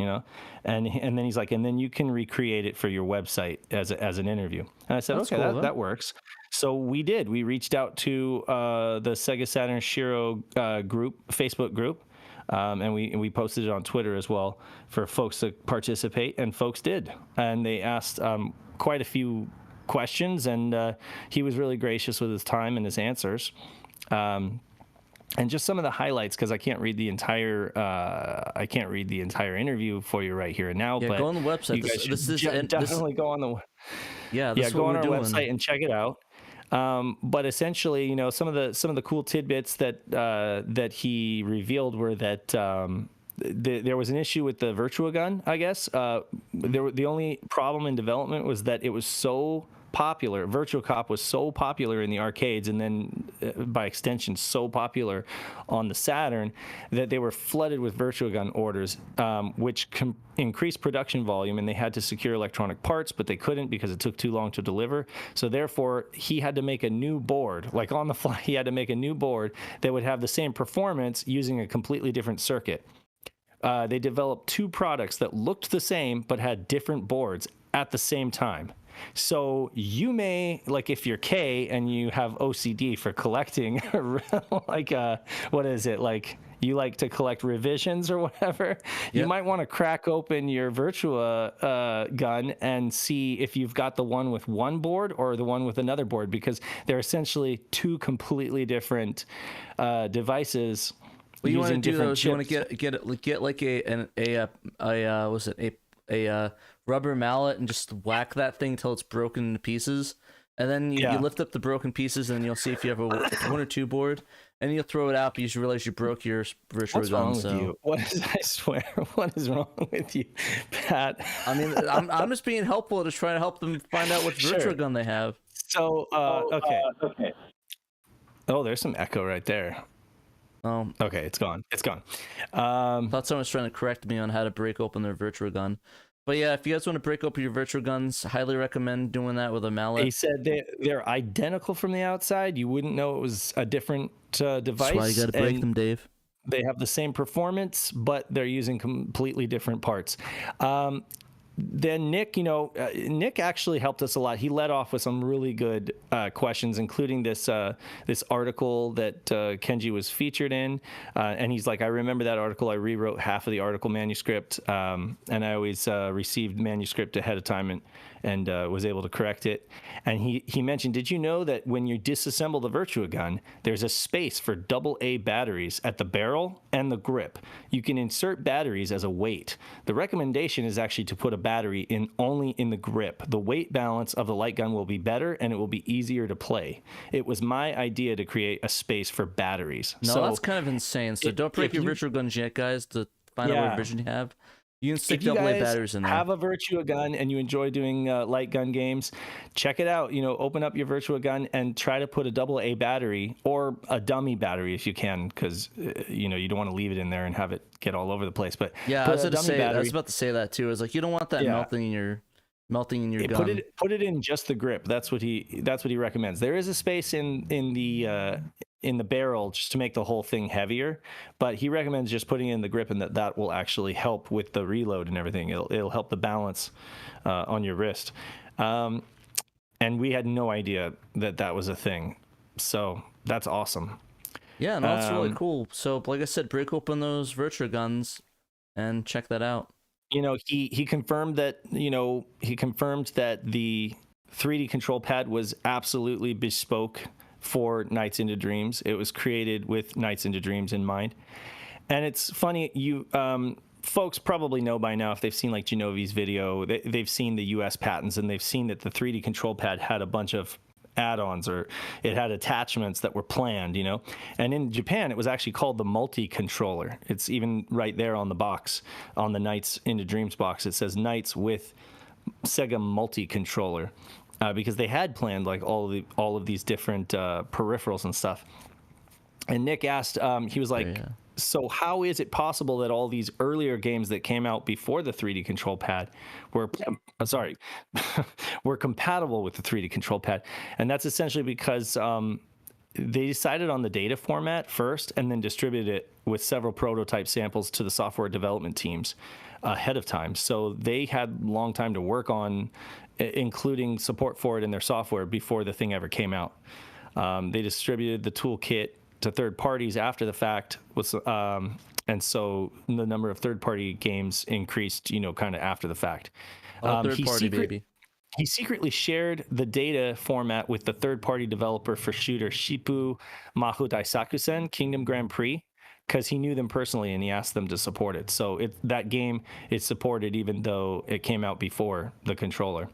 and then he's like, and then you can recreate it for your website as an interview. And I said, That's okay, cool, that works. So we did. We reached out to the Sega Saturn Shiro Facebook group. And we posted it on Twitter as well for folks to participate, and folks did. And they asked quite a few questions, and he was really gracious with his time and his answers. And just some of the highlights, because I can't read the entire interview for you right here and now. Yeah, but go on the website. Definitely go on the go on our website and check it out. But essentially, some of the cool tidbits that he revealed were that there was an issue with the Virtua Gun, I guess. The only problem in development was that it was so popular. Virtua Cop was so popular in the arcades, and then by extension so popular on the Saturn, that they were flooded with Virtua Gun orders, which increased production volume, and they had to secure electronic parts, but they couldn't because it took too long to deliver. So therefore, he had to make a new board, like on the fly. He had to make a new board that would have the same performance using a completely different circuit. They developed two products that looked the same but had different boards at the same time. So you may, like, if you're K and you have OCD for collecting, like, what is it? Like, you like to collect revisions or whatever, you might want to crack open your Virtua Gun and see if you've got the one with one board or the one with another board, because they're essentially two completely different devices. What you want to do though is you want to get like a rubber mallet and just whack that thing till it's broken into pieces, and then you lift up the broken pieces, and you'll see if you have a 1 or 2 board, and you'll throw it out, but you realize you broke your Virtua Gun. What's wrong with you? I swear, what is wrong with you, Pat? I mean, I'm just being helpful, just trying to help them find out which Virtua Gun they have. So okay. Oh, there's some echo right there. Oh, okay, it's gone. I thought someone was trying to correct me on how to break open their Virtua Gun. But yeah, if you guys want to break open your Virtua Guns, highly recommend doing that with a mallet. He said they're identical from the outside. You wouldn't know it was a different device. That's why you got to break them, Dave. They have the same performance, but they're using completely different parts. Then Nick, Nick actually helped us a lot. He led off with some really good questions, including this article that Kenji was featured in. And he's like, I remember that article. I rewrote half of the article manuscript, and I always received manuscript ahead of time and was able to correct it. And he mentioned, did you know that when you disassemble the Virtua Gun, there's a space for AA batteries at the barrel and the grip? You can insert batteries as a weight. The recommendation is actually to put a battery only in the grip. The weight balance of the light gun will be better, and it will be easier to play. It was my idea to create a space for batteries. No, that's kind of insane. So don't break your Virtua Guns yet, guys, to find out what version you have. You can stick AA batteries in there. Have a Virtua Gun and you enjoy doing light gun games, check it out. Open up your Virtua Gun and try to put a AA battery or a dummy battery if you can, because you don't want to leave it in there and have it get all over the place. But yeah, I was about to say that too. It's like you don't want that melting in your gun. Put it in just the grip. That's what he recommends. There is a space in the in the barrel just to make the whole thing heavier, but he recommends just putting in the grip, and that will actually help with the reload and everything. It'll help the balance on your wrist. And we had no idea that was a thing, so that's awesome. Yeah, no, that's really cool. So, like I said, break open those Virtua guns and check that out. He confirmed that the 3D control pad was absolutely bespoke for Nights into Dreams. It was created with Nights into Dreams in mind. And it's funny, folks probably know by now, if they've seen like Genovi's video, they've seen the US patents, and they've seen that the 3D control pad had a bunch of add-ons, or it had attachments that were planned, and in Japan it was actually called the multi-controller. It's even right there on the box, on the Nights into Dreams box. It says Nights with Sega multi-controller, because they had planned like all of these different peripherals and stuff. And Nick asked, he was like, so how is it possible that all these earlier games that came out before the 3D control pad were compatible with the 3D control pad? And that's essentially because they decided on the data format first, and then distributed it with several prototype samples to the software development teams ahead of time. So they had a long time to work on including support for it in their software before the thing ever came out. They distributed the toolkit to third parties after the fact, and so the number of third-party games increased, kind of after the fact. Baby. He secretly shared the data format with the third-party developer for shooter Shippu Mahu Daisakusen Kingdom Grand Prix, because he knew them personally and he asked them to support it. So that game is supported even though it came out before the controller.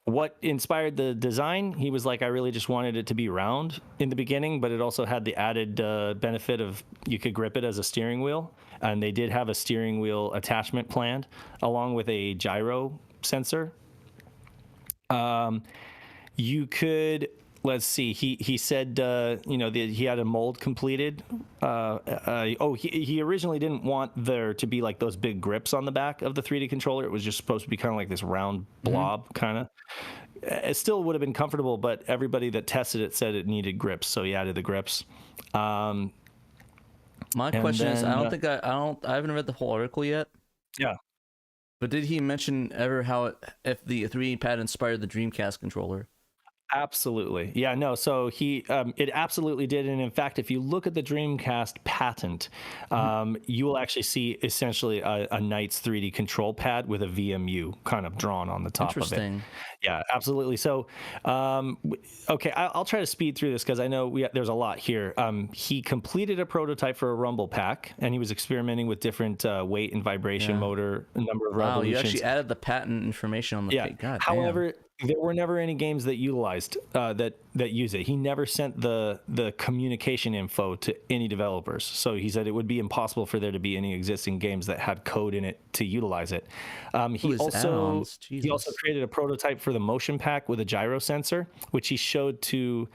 What inspired the design? He was like, I really just wanted it to be round in the beginning, but it also had the added benefit of you could grip it as a steering wheel. And they did have a steering wheel attachment planned along with a gyro sensor. You could, let's see, he said, he had a mold completed. He originally didn't want there to be like those big grips on the back of the 3D controller. It was just supposed to be kind of like this round blob kind of. It still would have been comfortable, but everybody that tested it said it needed grips, so he added the grips. My question is, I haven't read the whole article yet. Yeah. But did he mention ever if the 3D pad inspired the Dreamcast controller? Absolutely. Yeah, no. So it absolutely did. And in fact, if you look at the Dreamcast patent, you will actually see essentially a Nights 3D control pad with a VMU kind of drawn on the top of it. Yeah, absolutely. So, okay, I'll try to speed through this because I know there's a lot here. He completed a prototype for a rumble pack, and he was experimenting with different weight and vibration motor, a number of revolutions. You actually added the patent information on the page. God, however, there were never any games that utilized that use it. He never sent the communication info to any developers. So he said it would be impossible for there to be any existing games that had code in it to utilize it. He also created a prototype for the motion pack with a gyro sensor, which he showed to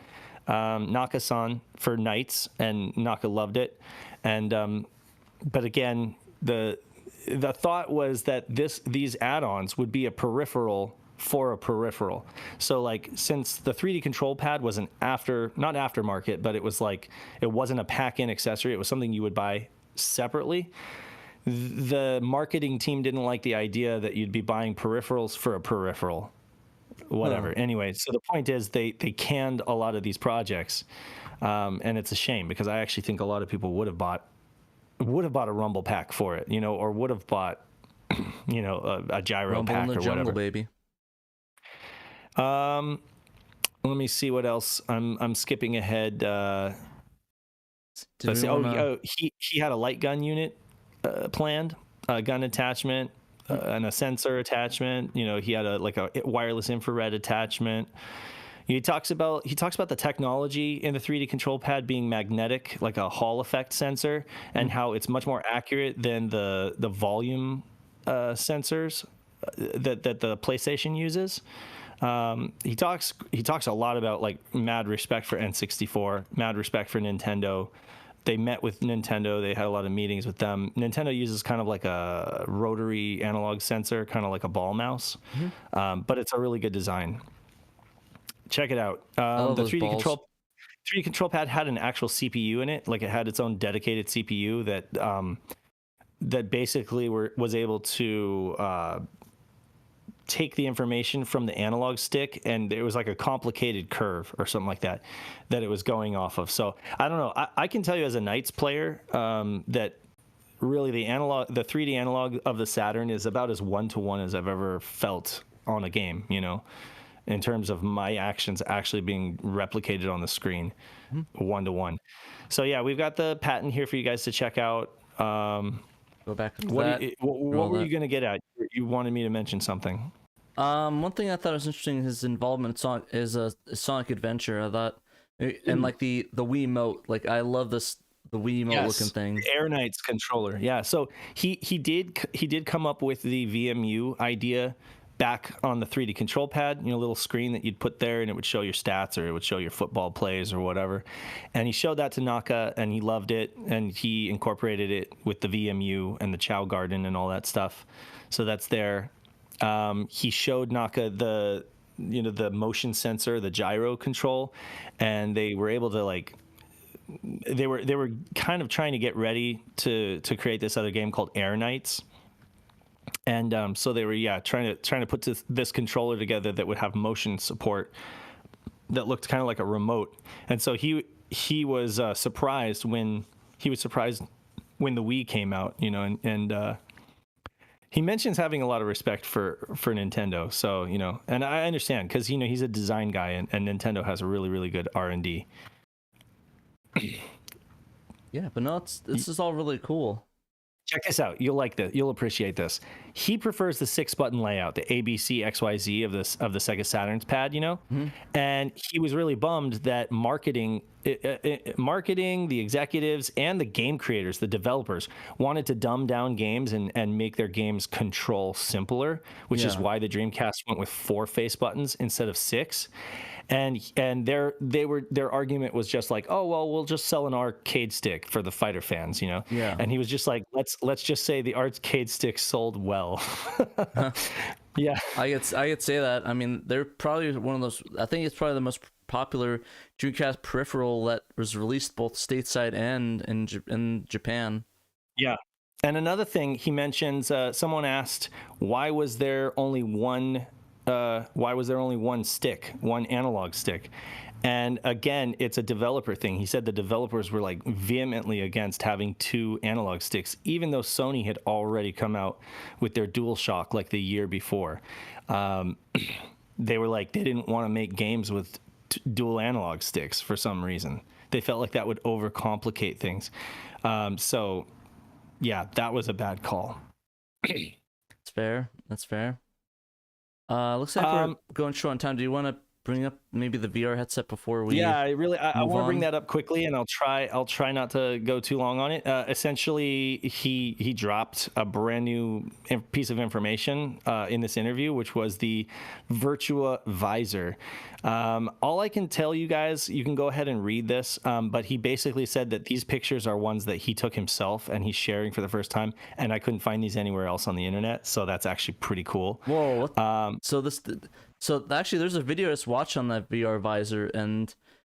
Naka-san for Nights, and Naka loved it. And but again, the thought was that these add-ons would be a peripheral for a peripheral. So like, since the 3D control pad was not aftermarket, but it was like, it wasn't a pack-in accessory, it was something you would buy separately. The marketing team didn't like the idea that you'd be buying peripherals for a peripheral, whatever. Anyway, so the point is they canned a lot of these projects, and it's a shame because I actually think a lot of people would have bought a rumble pack for it, or would have bought a gyro rumble pack in the or jungle, whatever. Baby. Let me see what else. I'm skipping ahead. He had a light gun unit planned, a gun attachment, and a sensor attachment. He had a wireless infrared attachment. He talks about the technology in the 3D control pad being magnetic, like a Hall effect sensor, and how it's much more accurate than the volume sensors that the PlayStation uses. He talks a lot about like mad respect for N64, mad respect for Nintendo. They met with Nintendo. They had a lot of meetings with them. Nintendo uses kind of like a rotary analog sensor, kind of like a ball mouse, but it's a really good design. Check it out. The 3D 3D control pad had an actual CPU in it. Like it had its own dedicated CPU that basically was able to take the information from the analog stick, and it was like a complicated curve or something like that it was going off of. So I don't know. I can tell you as a Knights player that really the 3D analog of the Saturn is about as 1-to-1 as I've ever felt on a game, you know, in terms of my actions actually being replicated on the screen, 1-to-1. So yeah, we've got the patent here for you guys to check out. Go back to what that. What were you going to get at? You wanted me to mention something. One thing I thought was interesting, his involvement is a Sonic Adventure. I thought, and like the Wiimote, like I love the Wiimote looking thing. The Air Knights controller. Yeah. So he did come up with the VMU idea back on the 3D control pad, you know, little screen that you'd put there and it would show your stats or it would show your football plays or whatever. And he showed that to Naka and he loved it, and he incorporated it with the VMU and the Chow Garden and all that stuff. So that's there. He showed Naka the motion sensor, the gyro control, and they were able to they were kind of trying to get ready to create this other game called Air Knights. And so they were trying to put this controller together that would have motion support that looked kind of like a remote. And so he was surprised when the Wii came out, you know, and he mentions having a lot of respect for Nintendo. So, you know, and I understand because, you know, he's a design guy and Nintendo has a really, really good R&D. Yeah, but no, this is all really cool. Check this out. You'll like this. You'll appreciate this. He prefers the 6-button layout, the A, B, C, X, Y, Z of the Sega Saturn's pad, you know? Mm-hmm. And he was really bummed that marketing, the executives, and the game creators, the developers, wanted to dumb down games and make their games control simpler, which is why the Dreamcast went with 4 face buttons instead of 6. And their argument was just like, oh well, we'll just sell an arcade stick for the fighter fans, you know. Yeah. And he was just like, let's just say the arcade stick sold well. Yeah. I could say that. I mean, they're probably one of those. I think it's probably the most popular Dreamcast peripheral that was released both stateside and in Japan. Yeah. And another thing he mentions, someone asked, why was there only one stick, one analog stick? And again, it's a developer thing. He said the developers were like vehemently against having 2 analog sticks, even though Sony had already come out with their DualShock like the year before. They were like, they didn't want to make games with dual analog sticks for some reason. They felt like that would overcomplicate things. So yeah, that was a bad call. That's fair. Looks like we're going short on time. Do you want to bring up maybe the VR headset before we? Yeah, I want to bring that up quickly, and I'll try not to go too long on it. Essentially, he dropped a brand new piece of information in this interview, which was the Virtua Visor. All I can tell you guys, you can go ahead and read this, but he basically said that these pictures are ones that he took himself and he's sharing for the first time, and I couldn't find these anywhere else on the internet, so that's actually pretty cool. Whoa! So actually, there's a video I just watched on that VR visor, and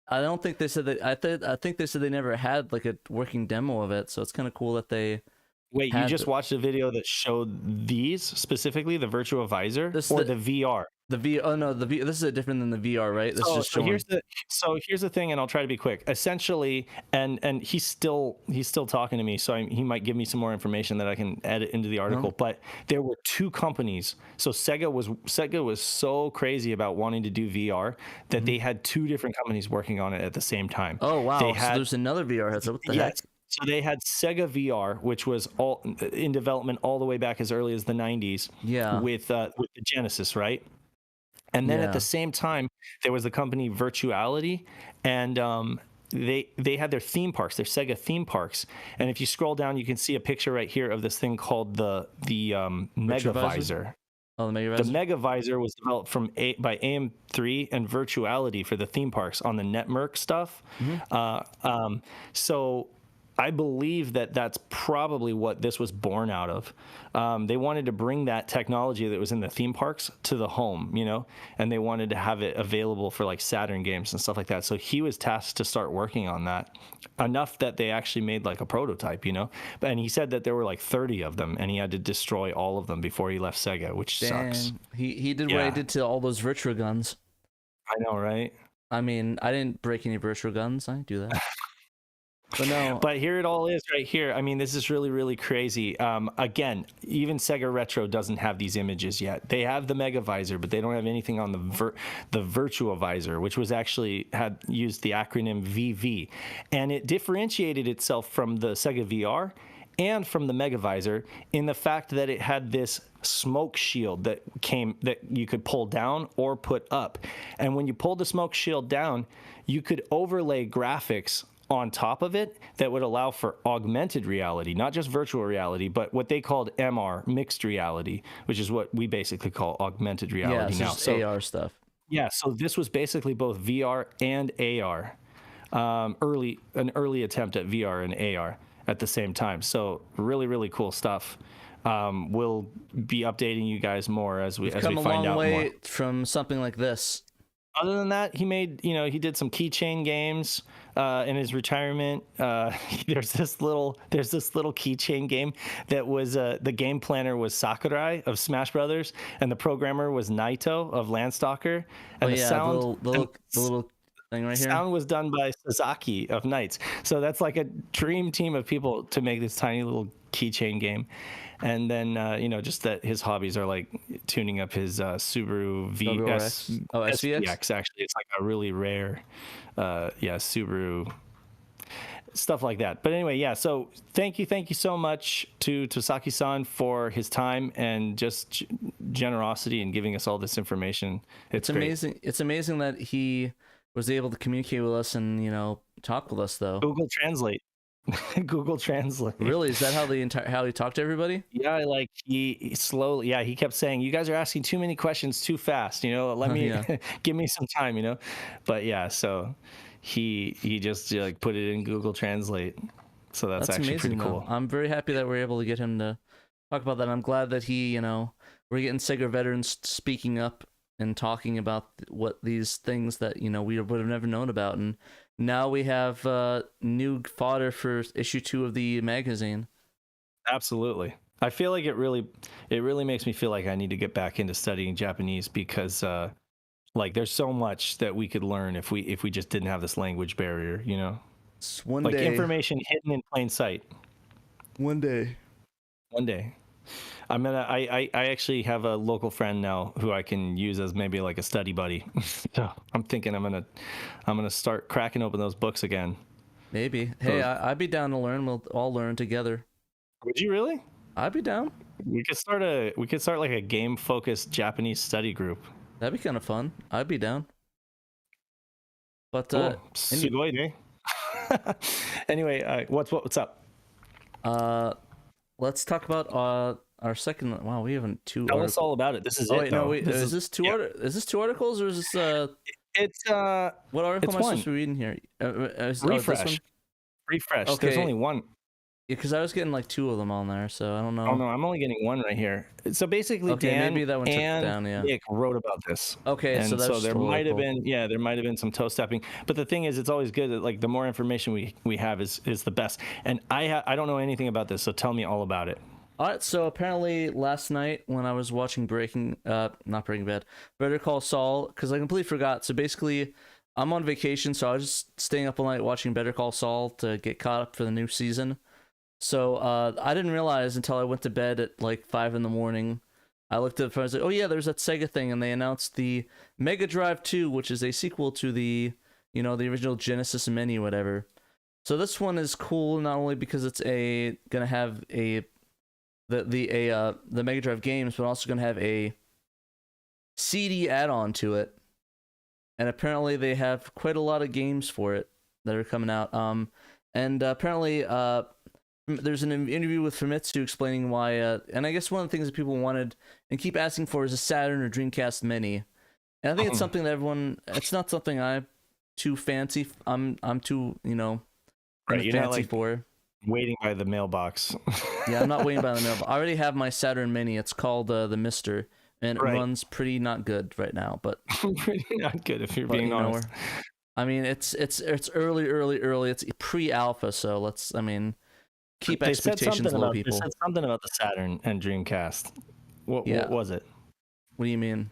I don't think they said that. I think they said they never had like a working demo of it. So it's kind of cool that they. Wait, you just watched a video that showed these specifically, the Virtua Visor, the VR? This is different than the VR, right? This is just showing. Here's the thing, and I'll try to be quick. Essentially, and he's still talking to me, so he might give me some more information that I can edit into the article. But there were 2 companies. So Sega was so crazy about wanting to do VR that they had 2 different companies working on it at the same time. Oh wow! So there's another VR headset. What the heck? So they had Sega VR, which was all in development all the way back as early as the 90s. Yeah. With the Genesis, right? And then at the same time, there was the company Virtuality, and they had their theme parks, their Sega theme parks. And if you scroll down, you can see a picture right here of this thing called the Mega Visor. Oh, the Mega Visor. The Mega Visor was developed by AM3 and Virtuality for the theme parks on the Netmerc stuff. Mm-hmm. So I believe that that's probably what this was born out of. They wanted to bring that technology that was in the theme parks to the home, you know, and they wanted to have it available for like Saturn games and stuff like that. So he was tasked to start working on that, enough that they actually made like a prototype, you know. And he said that there were like 30 of them, and he had to destroy all of them before he left Sega, which sucks. He did what he did to all those virtual guns. I know, right? I mean, I didn't break any virtual guns. I didn't do that. But no. But here it all is right here. I mean, this is really, really crazy. Again, even Sega Retro doesn't have these images yet. They have the Mega Visor, but they don't have anything on the Virtua Visor, which was actually had used the acronym VV. And it differentiated itself from the Sega VR and from the Mega Visor in the fact that it had this smoke shield that you could pull down or put up. And when you pulled the smoke shield down, you could overlay graphics on top of it that would allow for augmented reality, not just virtual reality, but what they called MR, mixed reality, which is what we basically call augmented reality now. So AR stuff. Yeah, so this was basically both VR and AR, an early attempt at VR and AR at the same time. So really, really cool stuff. We'll be updating you guys more as we find out more. Come a long way from something like this. Other than that, he did some keychain games in his retirement. There's this little keychain game that was the game planner was Sakurai of Smash Brothers, and the programmer was Naito of Landstalker. And the little thing right here. Sound was done by Sasaki of Knights. So that's like a dream team of people to make this tiny little keychain game. And then, just that his hobbies are like tuning up his Subaru SVX. Actually, it's like a really rare, Subaru, stuff like that. But anyway, yeah. So thank you so much to Sasaki-san for his time and just generosity and giving us all this information. It's amazing. It's amazing that he was able to communicate with us and talk with us though. Google Translate. Google Translate. Really? Is that how he talked to everybody? Yeah, like he slowly. Yeah, he kept saying, "You guys are asking too many questions too fast. Let me give me some time. But yeah, so he just like put it in Google Translate. So that's actually amazing, pretty cool. I'm very happy that we're able to get him to talk about that. I'm glad that he, we're getting Sega veterans speaking up and talking about what these things that we would have never known about. And now we have new fodder for issue 2 of the magazine. Absolutely. I feel like it really makes me feel like I need to get back into studying Japanese because there's so much that we could learn if we just didn't have this language barrier, One day. Information hidden in plain sight. One day. I actually have a local friend now who I can use as maybe like a study buddy. So I'm thinking I'm gonna start cracking open those books again. Maybe. Hey, I'd be down to learn. We'll all learn together. Would you really? I'd be down. We could start like a game focused Japanese study group. That'd be kind of fun. I'd be down. But cool. Sugoi, eh? Anyway, what's up? Let's talk about our second. Wow, we haven't two. Tell us all about it. This is it. Wait, no, wait. Is this two? Is this 2 articles or is this? It's What article am I supposed to be reading here? Refresh. Refresh. Okay. There's only one. Yeah, because I was getting like 2 of them on there, so I don't know. Oh no, I'm only getting one right here. So basically, Dan maybe that one and took down, yeah. Nick wrote about this. Okay, and so there might have been some toe stepping. But the thing is, it's always good that like the more information we have is the best. And I don't know anything about this, so tell me all about it. All right, so apparently last night when I was watching not Breaking Bad, Better Call Saul, because I completely forgot. So basically, I'm on vacation, so I was just staying up all night watching Better Call Saul to get caught up for the new season. So I didn't realize until I went to bed at like 5 a.m. I looked at the phone, I was like, oh yeah, there's that Sega thing, and they announced the Mega Drive 2, which is a sequel to the the original Genesis Mini, whatever. So this one is cool not only because it's gonna have the Mega Drive games, but also gonna have a CD add-on to it, and apparently they have quite a lot of games for it that are coming out. And apparently there's an interview with Famitsu explaining why, and I guess one of the things that people wanted and keep asking for is a Saturn or Dreamcast Mini, and I think it's something that it's not something I'm too fancy. I'm too fancy for. waiting by the mailbox. Yeah, I'm not waiting by the mailbox. I already have my Saturn Mini. It's called the Mister, and it runs pretty not good right now. But pretty not good if you're being honest. I mean, it's early. It's pre-alpha, so keep expectations low, people. They said something about the Saturn and Dreamcast. What was it? What do you mean?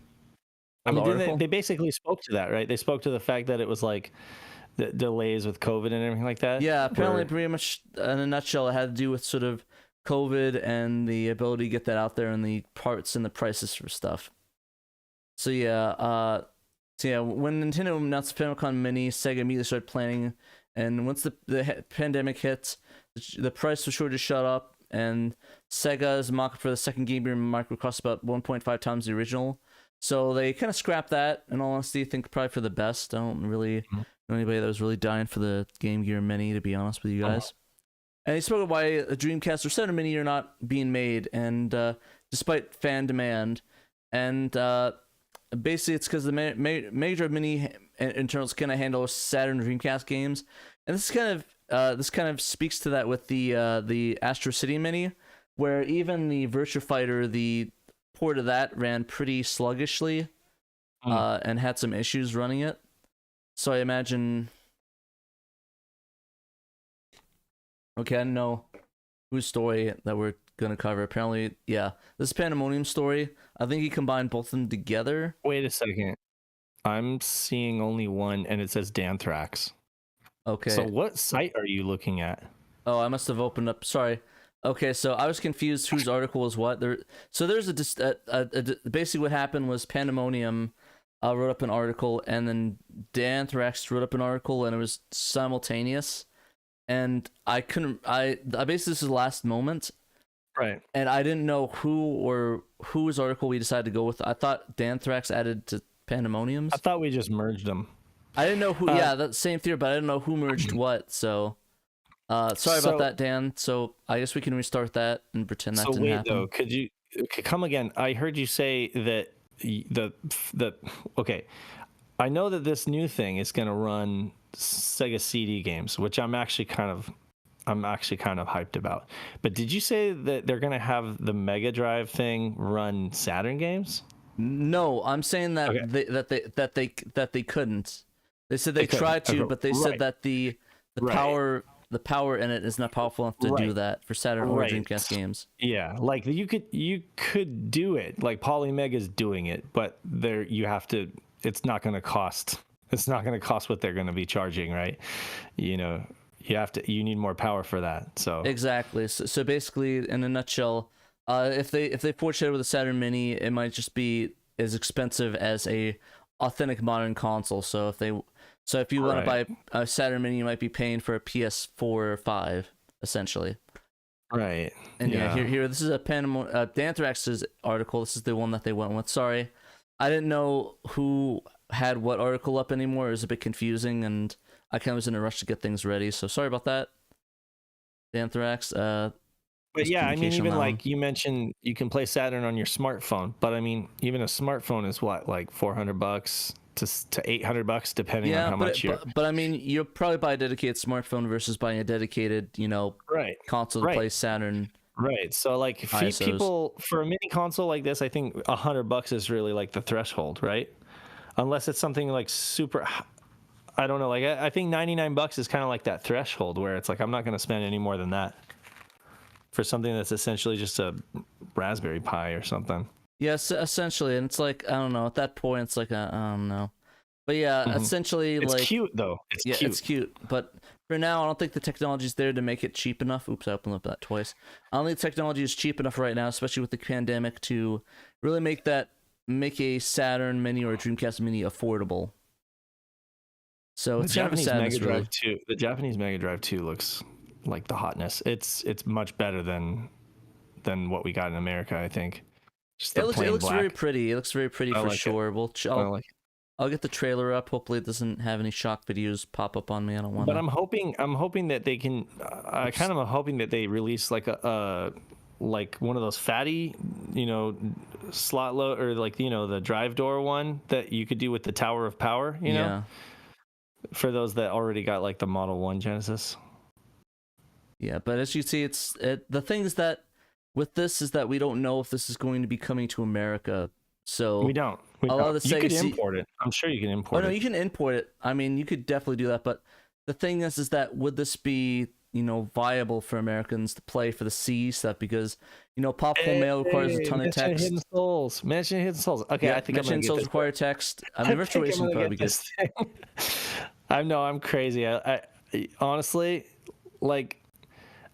I mean, they basically spoke to that, right? They spoke to the fact that it was like the delays with COVID and everything like that. Yeah, apparently, pretty much in a nutshell, it had to do with sort of COVID and the ability to get that out there and the parts and the prices for stuff. So yeah, when Nintendo announced the Famicom Mini, Sega immediately started planning, and once the pandemic hit, the price was sure to shut up, and Sega's market for the second Game Gear Micro cost about 1.5 times the original. So they kind of scrapped that. In all honesty, I think probably for the best. I don't really know anybody that was really dying for the Game Gear Mini, to be honest with you guys. And he spoke about why a Dreamcast or Saturn Mini are not being made, and despite fan demand, and basically it's because the Mega Drive Mini internals kind of handle Saturn Dreamcast games, and this kind of speaks to that with the Astro City Mini, where even the Virtua Fighter, the port of that ran pretty sluggishly, and had some issues running it. So I imagine. Okay, I don't know whose story that we're gonna cover. Apparently, yeah, this Pandemonium story. I think he combined both of them together. Wait a second, I'm seeing only one, and it says Danthrax. Okay. So what site are you looking at? Oh, I must have opened up. Sorry. Okay, so I was confused whose article was what. So there's basically what happened was Pandemonium wrote up an article, and then Danthrax wrote up an article, and it was simultaneous. And I basically, this is the last moment, right? And I didn't know whose article we decided to go with. I thought Danthrax added to Pandemonium's. I thought we just merged them. I didn't know who. Yeah, that same theory, but I didn't know who merged what. So, sorry about that, Dan. So I guess we can restart that and pretend that didn't happen. Though, could you come again? I heard you say that okay. I know that this new thing is going to run Sega CD games, which I'm actually kind of hyped about. But did you say that they're going to have the Mega Drive thing run Saturn games? No, I'm saying that they couldn't. They said they tried to, but they said that the power in it is not powerful enough to do that for Saturn or Dreamcast games. Yeah, like you could do it. Like Polymega's doing it, but you have to. It's not going to cost. It's not going to cost what they're going to be charging, right? You know, you need more power for that. So exactly. So basically, in a nutshell, if they forge ahead with a Saturn Mini, it might just be as expensive as a authentic modern console. So if you want to buy a Saturn Mini, you might be paying for a PS4 or 5, essentially. Right. And here, this is a Danthrax's article. This is the one that they went with. Sorry, I didn't know who had what article up anymore. It was a bit confusing, and I kind of was in a rush to get things ready. So sorry about that, Danthrax. But yeah, I mean, even like you mentioned, you can play Saturn on your smartphone. But I mean, even a smartphone is what, like $400 to $800, depending on how much you're. But I mean, you'll probably buy a dedicated smartphone versus buying a dedicated, console to play Saturn. Right. So like people for a mini console like this, I think $100 is really like the threshold, right? Unless it's something like super, I don't know. Like I think $99 is kind of like that threshold where it's like I'm not going to spend any more than that for something that's essentially just a Raspberry Pi or something. Yes, essentially, and it's like I don't know. At that point, it's like I don't know. But yeah, essentially, it's like cute though. It's cute. But for now, I don't think the technology's there to make it cheap enough. Oops, I opened up that twice. I don't think the technology is cheap enough right now, especially with the pandemic, to really make a Saturn Mini or a Dreamcast Mini affordable. So it's kind of a sadness, Mega Drive 2. The Japanese Mega Drive 2 looks like the hotness. It's much better than what we got in America, I think. It looks very pretty. It looks very pretty for sure. I'll get the trailer up. Hopefully, it doesn't have any shock videos pop up on me. I don't want. But I'm hoping that they can. I kind of am hoping that they release like like one of those fatty, slot load, or like the drive door one that you could do with the Tower of Power. For those that already got like the Model 1 Genesis. Yeah, but as you see, the thing is that with this is that we don't know if this is going to be coming to America. So we don't. A lot of the you could import it. I'm sure you can import it. Oh no, you can import it. I mean, you could definitely do that. But the thing is that would this be viable for Americans to play for the CE stuff? Because Popful Mail requires a ton of text. Mention Hidden Souls. Okay, yeah, I think Mention Souls require text. I mean, Virtual Racing would probably be good. I'm crazy. I honestly, like,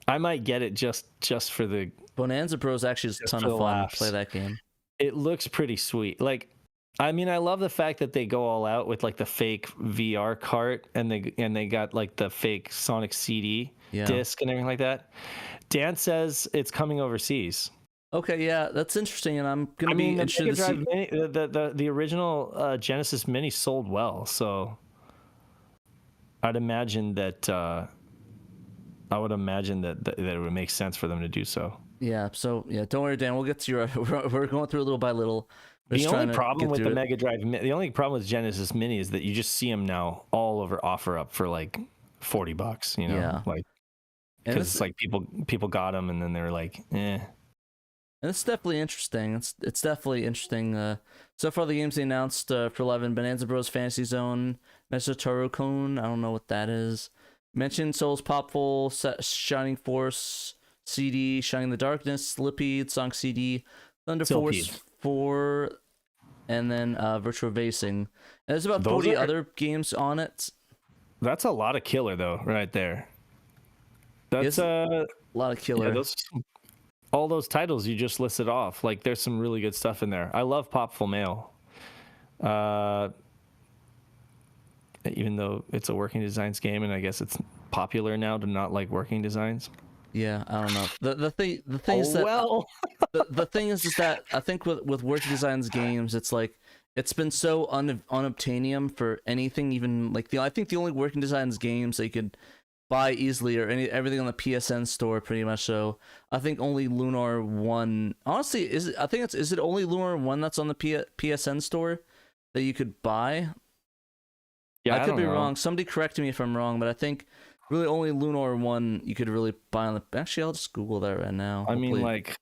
I might get it just for the Bonanza Bros. Actually is a ton of fun to play that game. It looks pretty sweet. Like, I mean, I love the fact that they go all out with like the fake VR cart and they got like the fake Sonic CD disc and everything like that. Dan says it's coming overseas. Okay, yeah, that's interesting, and I'm gonna be interested to see. The original Genesis Mini sold well, so I'd imagine that it would make sense for them to do so. Yeah. So yeah, don't worry, Dan. We'll get to your. We're going through little by little. The only problem with the Mega Drive, the only problem with Genesis Mini is that you just see them now all over OfferUp for like $40. Like because it's like people got them and then they're like, eh. And it's definitely interesting. It's definitely interesting. So far, the games they announced for 11: Bonanza Bros. Fantasy Zone, Mesotaro Cone. I don't know what that is. Mention Souls, Popful, Shining Force CD, Shining the Darkness, Lippy, Sonic CD, Thunder Force 4, and then Virtual Racing. And there's about 40 other games on it. That's a lot of killer, though, right there. That's a lot of killer. Yeah, all those titles you just listed off, like there's some really good stuff in there. I love Popful Mail. Even though it's a working designs game, and I guess it's popular now to not like working designs. Yeah, I don't know. The thing is that the thing is that I think with working designs games, it's like it's been so unobtainium for anything, even like I think the only working designs games that you could buy easily or everything on the PSN store pretty much. So I think only Lunar 1. Honestly, is it only Lunar 1 that's on the PSN store that you could buy? Yeah, I could be wrong. Somebody correct me if I'm wrong, but I think really only Lunar 1 you could really buy on the. Actually, I'll just Google that right now. I mean, like,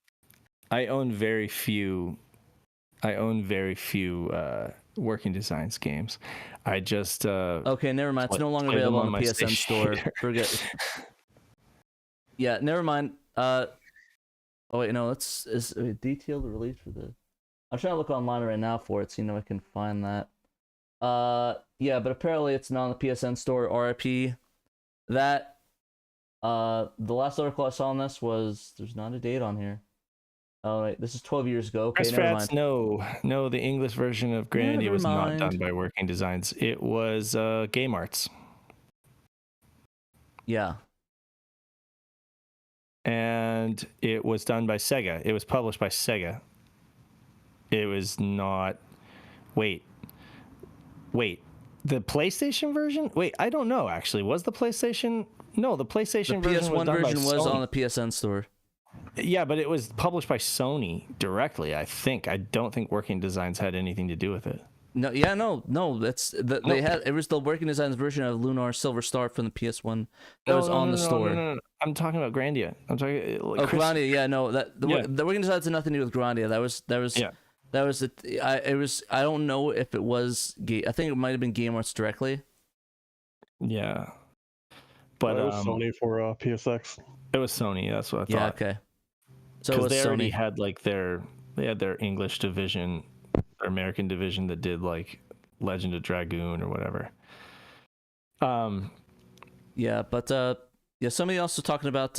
I own very few working designs games. I just okay, never mind. It's no longer available on the PSN store. Forget. Yeah, never mind. Oh wait, no. Is a detailed release for the. I'm trying to look online right now for it, so I can find that. Yeah, but apparently it's not on the PSN store. RIP. That the last article I saw on this was there's not a date on here. Oh wait, this is 12 years ago. Okay, never mind. No, the English version of Grandia was not done by Working Designs. It was Game Arts. Yeah. And it was done by Sega. It was published by Sega. It was not. Wait. The PlayStation version? Wait, I don't know. Actually, was the PlayStation? No, the PlayStation version was done by Sony. The PS1 version was on the PSN store. Yeah, but it was published by Sony directly. I think. I don't think Working Designs had anything to do with it. No. Yeah. No. That's they had. It was the Working Designs version of Lunar Silver Star from the PS1 that was on the store. No. I'm talking about Grandia. I'm talking. Grandia. Yeah. No. The Working Designs had nothing to do with Grandia. That was. Yeah. That was it. It was. I don't know if it was. I think it might have been Game Arts directly. Yeah. But it was Sony for PSX. It was Sony. That's what I thought. Yeah. Okay. So because they already had like their English division, or American division that did like Legend of Dragoon or whatever. Yeah, but yeah. Somebody also talking about.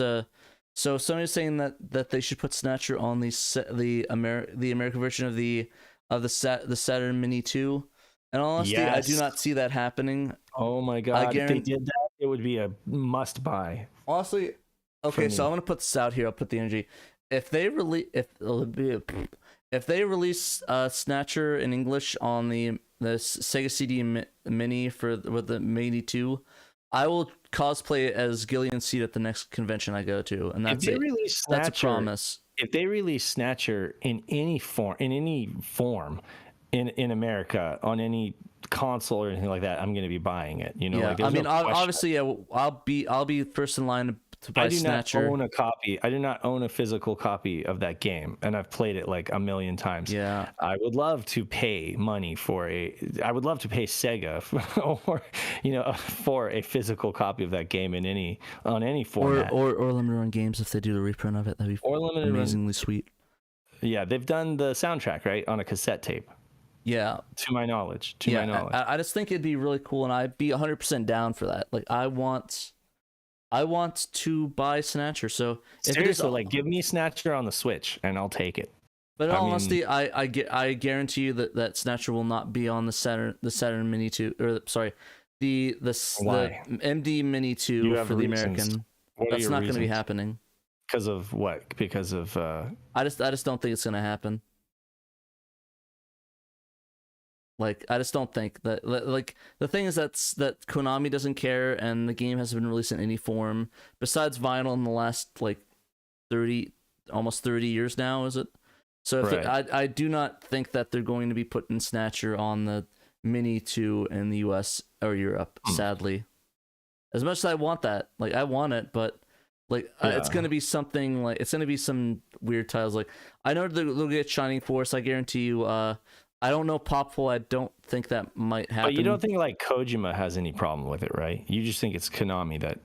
So somebody's saying that they should put Snatcher on the American version of the Saturn Mini 2. And honestly, yes. I do not see that happening. Oh my god! If they did that, it would be a must buy. Honestly, okay. So I'm gonna put this out here. I'll put the energy. If they release Snatcher in English on the Sega CD Mini with the Mini 2, I will cosplay it as Gillian Seed at the next convention I go to, and that's it. That's a promise. If they release Snatcher in any form in America on any console or anything like that, I'm going to be buying it. Yeah, like, I mean, obviously, I'll be first in line to buy Snatcher. Own a copy. I do not own a physical copy of that game, and I've played it like a million times. Yeah, I would love to pay money I would love to pay Sega for a physical copy of that game on any format. Or limited run games if they do the reprint of it. That'd be amazingly sweet. Yeah, they've done the soundtrack right on a cassette tape. Yeah, to my knowledge. I just think it'd be really cool, and I'd be 100% down for that. Like, I want to buy Snatcher. So seriously, like, give me Snatcher on the Switch, and I'll take it. But in all honesty, I guarantee you that Snatcher will not be on the Saturn Mini 2, or sorry, the MD Mini 2 for the American. That's not going to be happening. Because of what? Because of I just don't think it's going to happen. Like, I just don't think that, like, the thing is that Konami doesn't care, and the game hasn't been released in any form besides vinyl in the last, like, almost 30 years now, is it? So I do not think that they're going to be putting Snatcher on the Mini 2 in the US or Europe, sadly. As much as I want that, like, I want it, but, like, it's going to be something, like, it's going to be some weird titles. Like, I know they'll get Shining Force, I guarantee you. I don't know Popful. I don't think that might happen. But you don't think, like, Kojima has any problem with it, right? You just think it's Konami that...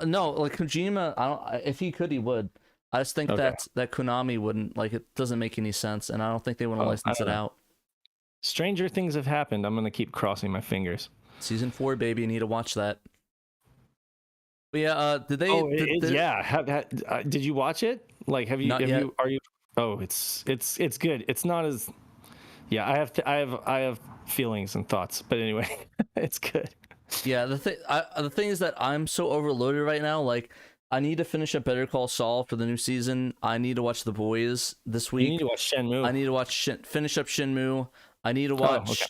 No, like, Kojima, if he could, he would. I just think that Konami wouldn't. Like, it doesn't make any sense, and I don't think they want to license it out. Stranger things have happened. I'm going to keep crossing my fingers. Season 4, baby. You need to watch that. But yeah, did they... Did you watch it? Like, have you... Not yet. Oh, it's good. It's not as... Yeah, I have feelings and thoughts, but anyway, it's good. Yeah, the thing is that I'm so overloaded right now. Like, I need to finish up Better Call Saul for the new season. I need to watch The Boys this week. You need to watch Shenmue. I need to finish up Shenmue. I need to watch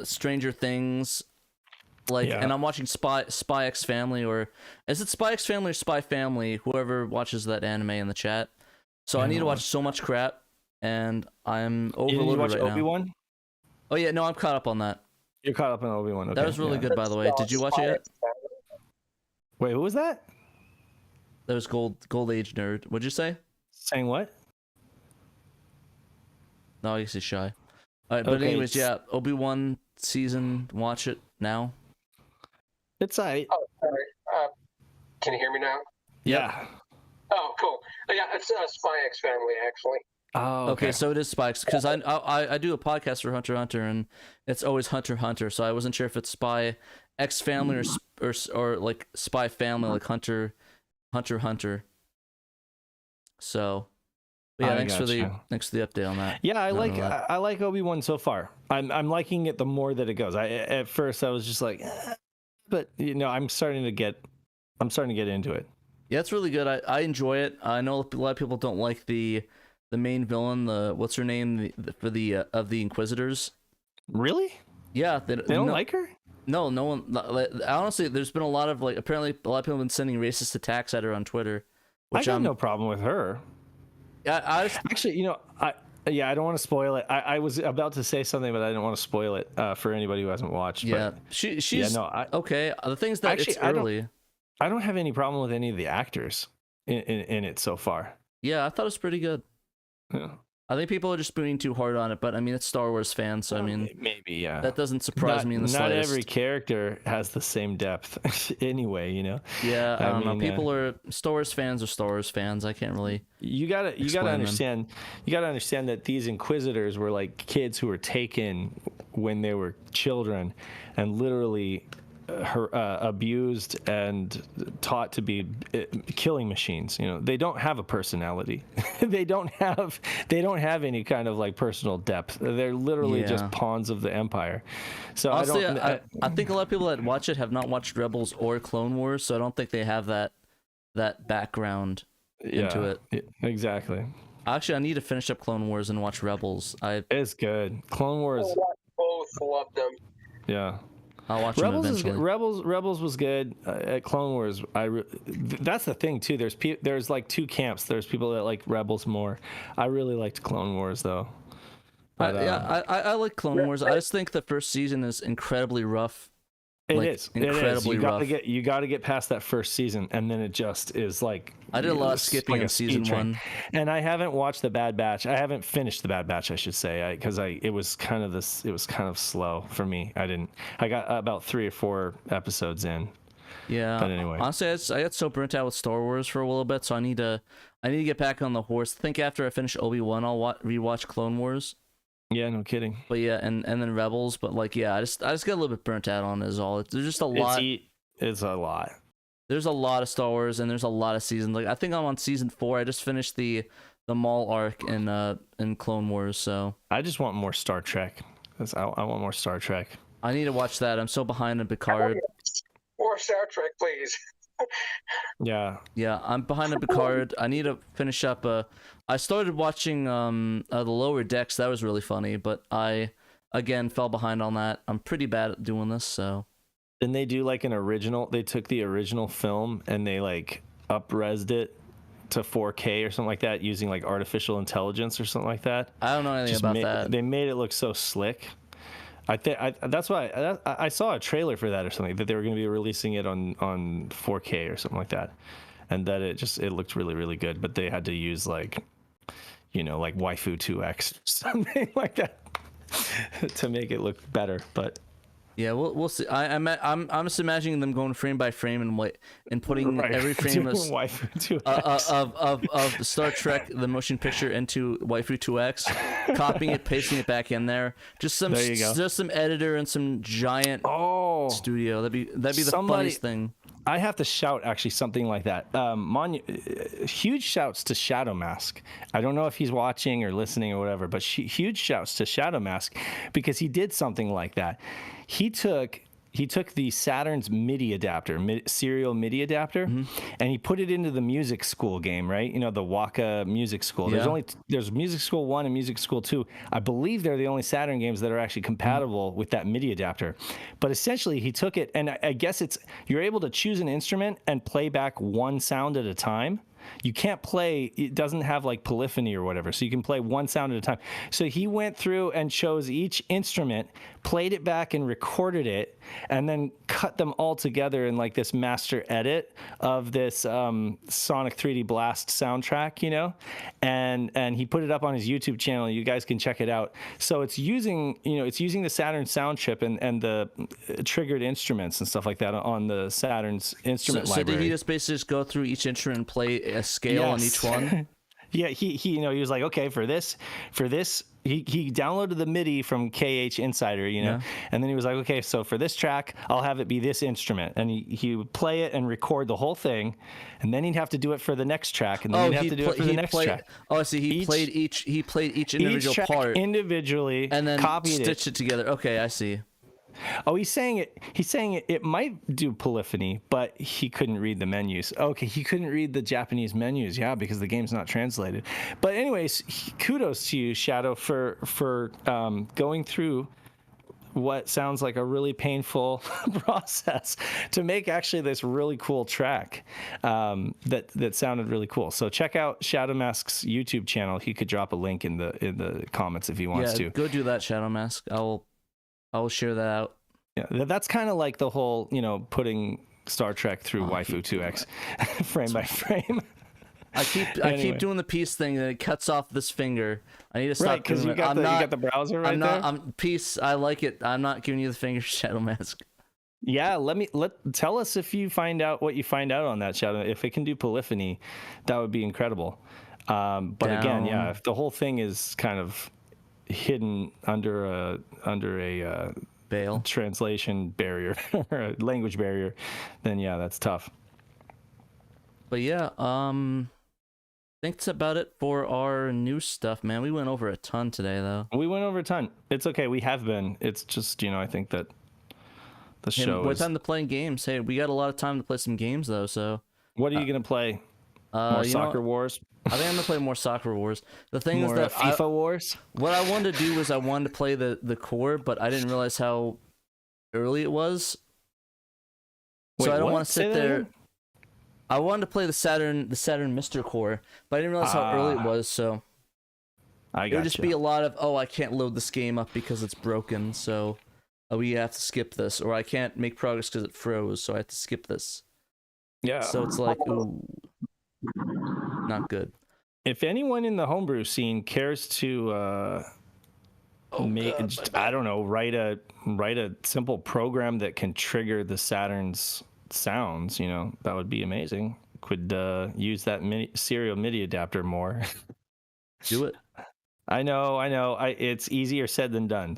Stranger Things. Like, and I'm watching Spy X Family, or is it Spy X Family or Spy Family? Whoever watches that anime in the chat. So I need to watch so much crap. And I'm overloaded right now. Obi-Wan? Oh yeah, no, I'm caught up on that. You're caught up on Obi-Wan. Okay. That was really good, by the way. Did you watch it yet? Wait, who was that? That was Gold Age Nerd. What'd you say? Saying what? No, I guess he's shy. All right, but anyways, yeah, Obi-Wan season. Watch it now. It's alright. Oh, sorry. Can you hear me now? Yeah. Oh, cool. Yeah, it's Spy X Family, actually. Oh, okay. So it is Spikes, because I do a podcast for Hunter x Hunter, and it's always Hunter x Hunter. So I wasn't sure if it's Spy X Family or like Spy Family, like Hunter x Hunter. So, yeah, thanks for the update on that. Yeah, I like Obi-Wan so far. I'm liking it the more that it goes. At first I was just like, but you know, I'm starting to get into it. Yeah, it's really good. I enjoy it. I know a lot of people don't like the main villain, what's her name, of the Inquisitors. Really? Yeah, they don't like her. No one. Honestly, there's been a lot of, like, apparently a lot of people have been sending racist attacks at her on Twitter. I got no problem with her. I actually, you know, I don't want to spoil it. I was about to say something, but I didn't want to spoil it for anybody who hasn't watched. Yeah, but she's okay. The thing is that actually, it's early. I don't have any problem with any of the actors in it so far. Yeah, I thought it was pretty good. Yeah. I think people are just being too hard on it, but I mean, it's Star Wars fans, so I mean, maybe, yeah. That doesn't surprise me in the slightest. Not every character has the same depth, anyway, you know. Yeah, I don't know. People are Star Wars fans or Star Wars fans. I can't really. You gotta understand. You gotta understand that these Inquisitors were like kids who were taken when they were children, and literally abused and taught to be killing machines. You know, they don't have a personality. they don't have any kind of like personal depth. They're literally just pawns of the Empire. So honestly, I think a lot of people that watch it have not watched Rebels or Clone Wars, so I don't think they have that background into it. Exactly. Actually, I need to finish up Clone Wars and watch Rebels. It's good. Clone Wars. Both love them. Yeah. I'll watch them eventually. Rebels was good. At Clone Wars, that's the thing too. There's like two camps. There's people that like Rebels more. I really liked Clone Wars though. But, I like Clone Wars. I just think the first season is incredibly rough, incredibly rough. You got to get past that first season, and then it just is like. I did a lot of skipping in season 1, and I haven't watched the Bad Batch. I haven't finished the Bad Batch, I should say, because it was kind of slow for me. I got about 3 or 4 episodes in. Yeah. But anyway, honestly, I got so burnt out with Star Wars for a little bit, so I need to get back on the horse. I think after I finish Obi-Wan, I'll rewatch Clone Wars. Yeah, no kidding. But yeah, and then Rebels. But like, yeah, I just got a little bit burnt out on it is all. There's just a lot. It's a lot. There's a lot of Star Wars, and there's a lot of seasons. Like I think I'm on season 4. I just finished the Maul arc in Clone Wars. So I just want more Star Trek. I want more Star Trek. I need to watch that. I'm so behind on Picard. More Star Trek, please. Yeah, I'm behind on Picard. I need to finish up. I started watching the Lower Decks. That was really funny, but I again fell behind on that. I'm pretty bad at doing this, so. Didn't they do like an original? They took the original film and they like up-resed it to 4K or something like that using like artificial intelligence or something like that. I don't know anything about that. They made it look so slick. That's why I saw a trailer for that or something, that they were going to be releasing it on 4K or something like that, and that it looked really, really good. But they had to use like Waifu 2X or something like that to make it look better. But yeah, we'll see. I'm just imagining them going frame by frame and putting every frame of Star Trek the motion picture into Waifu 2X, copying it, pasting it back in there. Just some editor and some giant studio. That'd be the funniest thing. I have to shout actually something like that. Huge shouts to Shadow Mask. I don't know if he's watching or listening or whatever, but huge shouts to Shadow Mask because he did something like that. He took the Saturn's MIDI adapter, serial MIDI adapter, and he put it into the music school game, right? You know, the Waka Music School. Yeah. There's Music School 1 and Music School 2. I believe they're the only Saturn games that are actually compatible with that MIDI adapter. But essentially, he took it, and I guess you're able to choose an instrument and play back one sound at a time. You can't play, it doesn't have like polyphony or whatever, so you can play one sound at a time. So he went through and chose each instrument, played it back and recorded it, and then cut them all together in like this master edit of this Sonic 3D Blast soundtrack, you know? And he put it up on his YouTube channel. You guys can check it out. So it's using the Saturn sound chip and the triggered instruments and stuff like that on the Saturn's instrument library. So did he just basically just go through each instrument and play a scale on each one? Yeah, he was like, okay, for this he downloaded the MIDI from KH Insider, and then he was like, okay, so for this track I'll have it be this instrument, and he would play it and record the whole thing, and then he'd have to do it for the next track, and then he'd have to do it for the next track. Oh, I see. He played each individual part individually, and then copied stitched it together. Okay, I see. Oh, he's saying it might do polyphony, but he couldn't read the menus. Okay, he couldn't read the Japanese menus, because the game's not translated. But anyways, kudos to you, Shadow, for going through what sounds like a really painful process to make actually this really cool track that sounded really cool. So check out Shadow Mask's YouTube channel. He could drop a link in the comments if he wants to. Go do that, Shadow Mask. I will share that out. Yeah, that's kind of like the whole, putting Star Trek through Waifu 2X frame by frame. I keep doing the peace thing and it cuts off this finger. I need to stop. Right, because you got the browser right there. Peace. I like it. I'm not giving you the finger, Shadow Mask. Yeah, tell us if you find out what you find out on that, Shadow. If it can do polyphony, that would be incredible. But again, if the whole thing is kind of hidden under a veil, translation barrier or a language barrier, then that's tough. But I think that's about it for our new stuff, man. We went over a ton today, though. We went over a ton. It's okay. We have been. It's just I think that the show. What time to play games? Hey, we got a lot of time to play some games, though. So what are you gonna play? More Soccer Wars? I think I'm gonna play more Soccer Wars. The thing is that FIFA Wars. What I wanted to do was I wanted to play the core, but I didn't realize how early it was. So I don't want to sit there. Again? I wanted to play the Saturn Mr. Core, but I didn't realize how early it was. So it would just be a lot of I can't load this game up because it's broken. So we have to skip this, or I can't make progress because it froze, so I have to skip this. Yeah. So it's like, ooh, not good. If anyone in the homebrew scene cares to I don't know, write a simple program that can trigger the Saturn's sounds, you know, that would be amazing. Could use that serial MIDI adapter more. Do it. I know. It's easier said than done.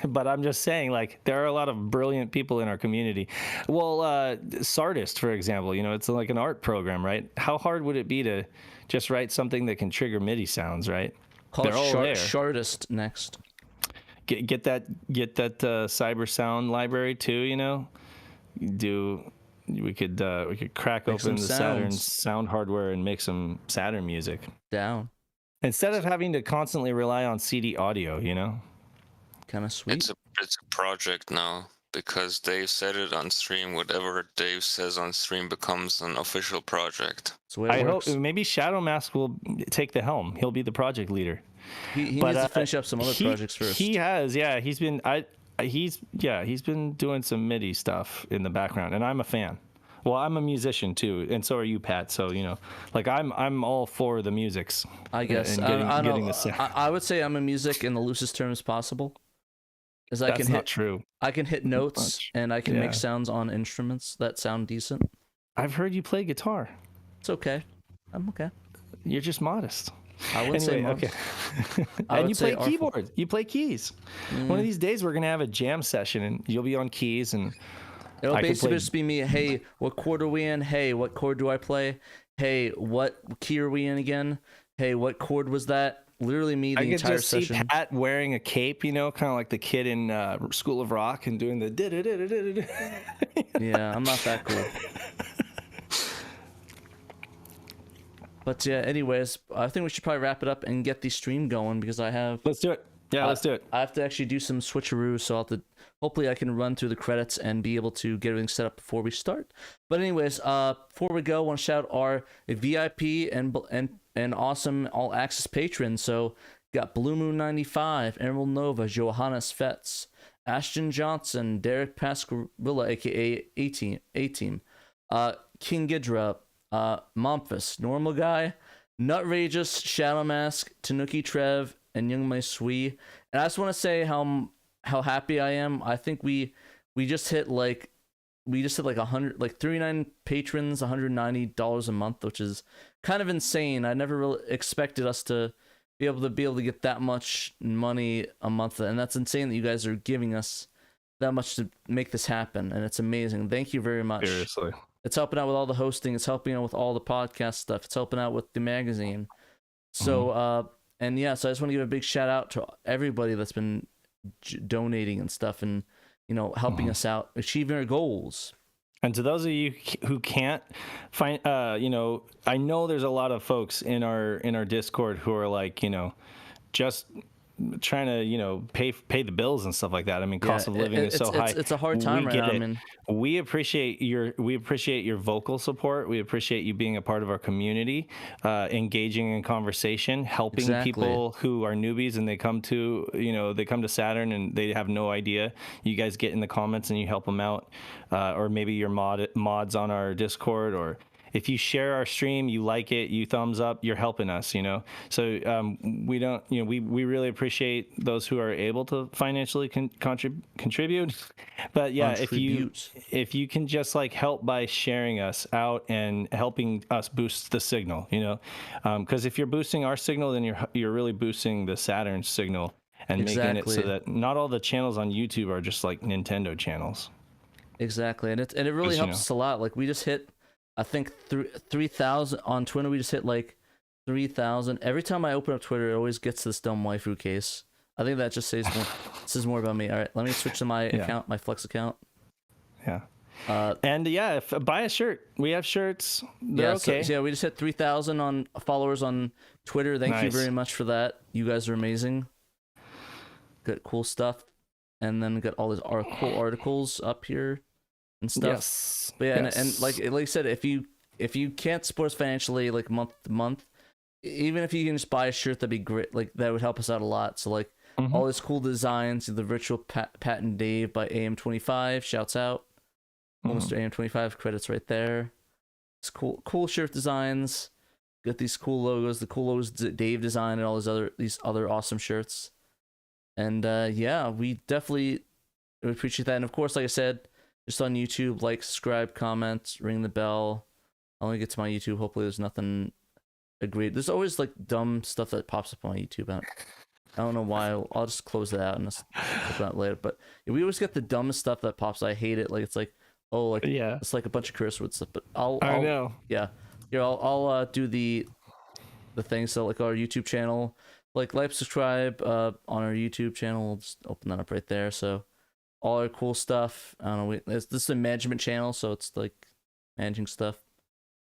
But I'm just saying, like, there are a lot of brilliant people in our community. Well, Sardist, for example, you know, it's like an art program, right? How hard would it be to just write something that can trigger MIDI sound, right? Call it Shardist next. Get that cyber sound library too, you know? We could crack open the Saturn sound hardware and make some Saturn music. Down. Instead of having to constantly rely on CD audio, you know? Kind of sweet. It's a project now, because Dave said it on stream. Whatever Dave says on stream becomes an official project. I hope maybe Shadow Mask will take the helm. He'll be the project leader. He needs to finish up some other projects first. He has, yeah. He's been doing some MIDI stuff in the background, and I'm a fan. Well, I'm a musician too, and so are you, Pat. So, you know, like I'm all for the musics. I guess. I would say I'm a music in the loosest terms possible. That's not true. I can hit notes and I can make sounds on instruments that sound decent. I've heard you play guitar. It's okay. I'm okay. You're just modest. I would say modest. Okay. And you play keyboard. You play keys. One of these days we're gonna have a jam session, and you'll be on keys, and it'll basically just be me. Hey, what chord are we in? Hey, what chord do I play? Hey, what key are we in again? Hey, what chord was that? Literally me the entire session. I could just see Pat wearing a cape, you know, kind of like the kid in School of Rock, and doing the Yeah, I'm not that cool. But yeah, anyways, I think we should probably wrap it up and get the stream going, because I have... Let's do it. Yeah, let's do it. I have to actually do some switcheroos, so I'll have to... Hopefully I can run through the credits and be able to get everything set up before we start. But anyways, before we go, I want to shout our VIP and awesome all access patrons. So got Blue Moon 95, Emerald Nova, Johannes Fetz, Ashton Johnson, Derek Pasquarilla, aka A-Team, King Ghidra, Momphis, Normal Guy, Nutrageous, Shadow Mask, Tanuki Trev, and Young Mai Sui. And I just want to say how happy I am. I think we just hit like 100, like 39 patrons, $190 a month, which is kind of insane. I never really expected us to be able to get that much money a month, and that's insane that you guys are giving us that much to make this happen, and it's amazing. Thank you very much. Seriously. It's helping out with all the hosting. It's helping out with all the podcast stuff. It's helping out with the magazine. So, and yeah, so I just want to give a big shout out to everybody that's been donating and stuff, and, you know, helping us out, achieving our goals. And to those of you who can't find, you know, I know there's a lot of folks in our Discord who are like, you know, just trying to, you know, pay the bills and stuff like that. I mean, cost of living is so high. It's a hard time right now. I mean, we appreciate your vocal support. We appreciate you being a part of our community, engaging in conversation, helping people who are newbies, and they come to Saturn and they have no idea. You guys get in the comments and you help them out, or maybe you're mods on our Discord, or if you share our stream, you like it, you thumbs up, you're helping us, you know. So we really appreciate those who are able to financially contribute. But yeah, if you can just like help by sharing us out and helping us boost the signal, you know, because if you're boosting our signal, then you're really boosting the Saturn signal and making it so that not all the channels on YouTube are just like Nintendo channels. Exactly, and it really helps us a lot. Like we just hit, I think 3,000 on Twitter. We just hit like 3,000. Every time I open up Twitter, it always gets this dumb waifu case. I think that just says more about me. All right, let me switch to my account, my Flex account. Yeah. And yeah, buy a shirt. We have shirts. They're okay. So we just hit 3,000 on followers on Twitter. Thank you very much for that. You guys are amazing. Good, cool stuff. And then got all these cool articles up here and stuff. Yes. But yeah, and like I said, if you can't support us financially, like month to month, even if you can just buy a shirt, that'd be great. Like that would help us out a lot. So like all his cool designs. The virtual patent Dave by AM25. Shouts out. Mr. AM25 credits right there. It's cool shirt designs. Got these cool logos. The cool logos that Dave designed and all these other awesome shirts. And yeah, we definitely appreciate that. And of course, like I said, just on YouTube, like, subscribe, comment, ring the bell. I'll only get to my YouTube. Hopefully there's nothing agreed. There's always like dumb stuff that pops up on my YouTube. I don't know why. I'll just close that out and just open that later. But yeah, we always get the dumbest stuff that pops. I hate it. Like, it's like, oh, like, yeah, it's like a bunch of curse words stuff. But I know. Yeah. Here, I'll do the thing. So like our YouTube channel, like subscribe on our YouTube channel. We'll just open that up right there. So all our cool stuff. I don't know. This is a management channel, so it's like managing stuff.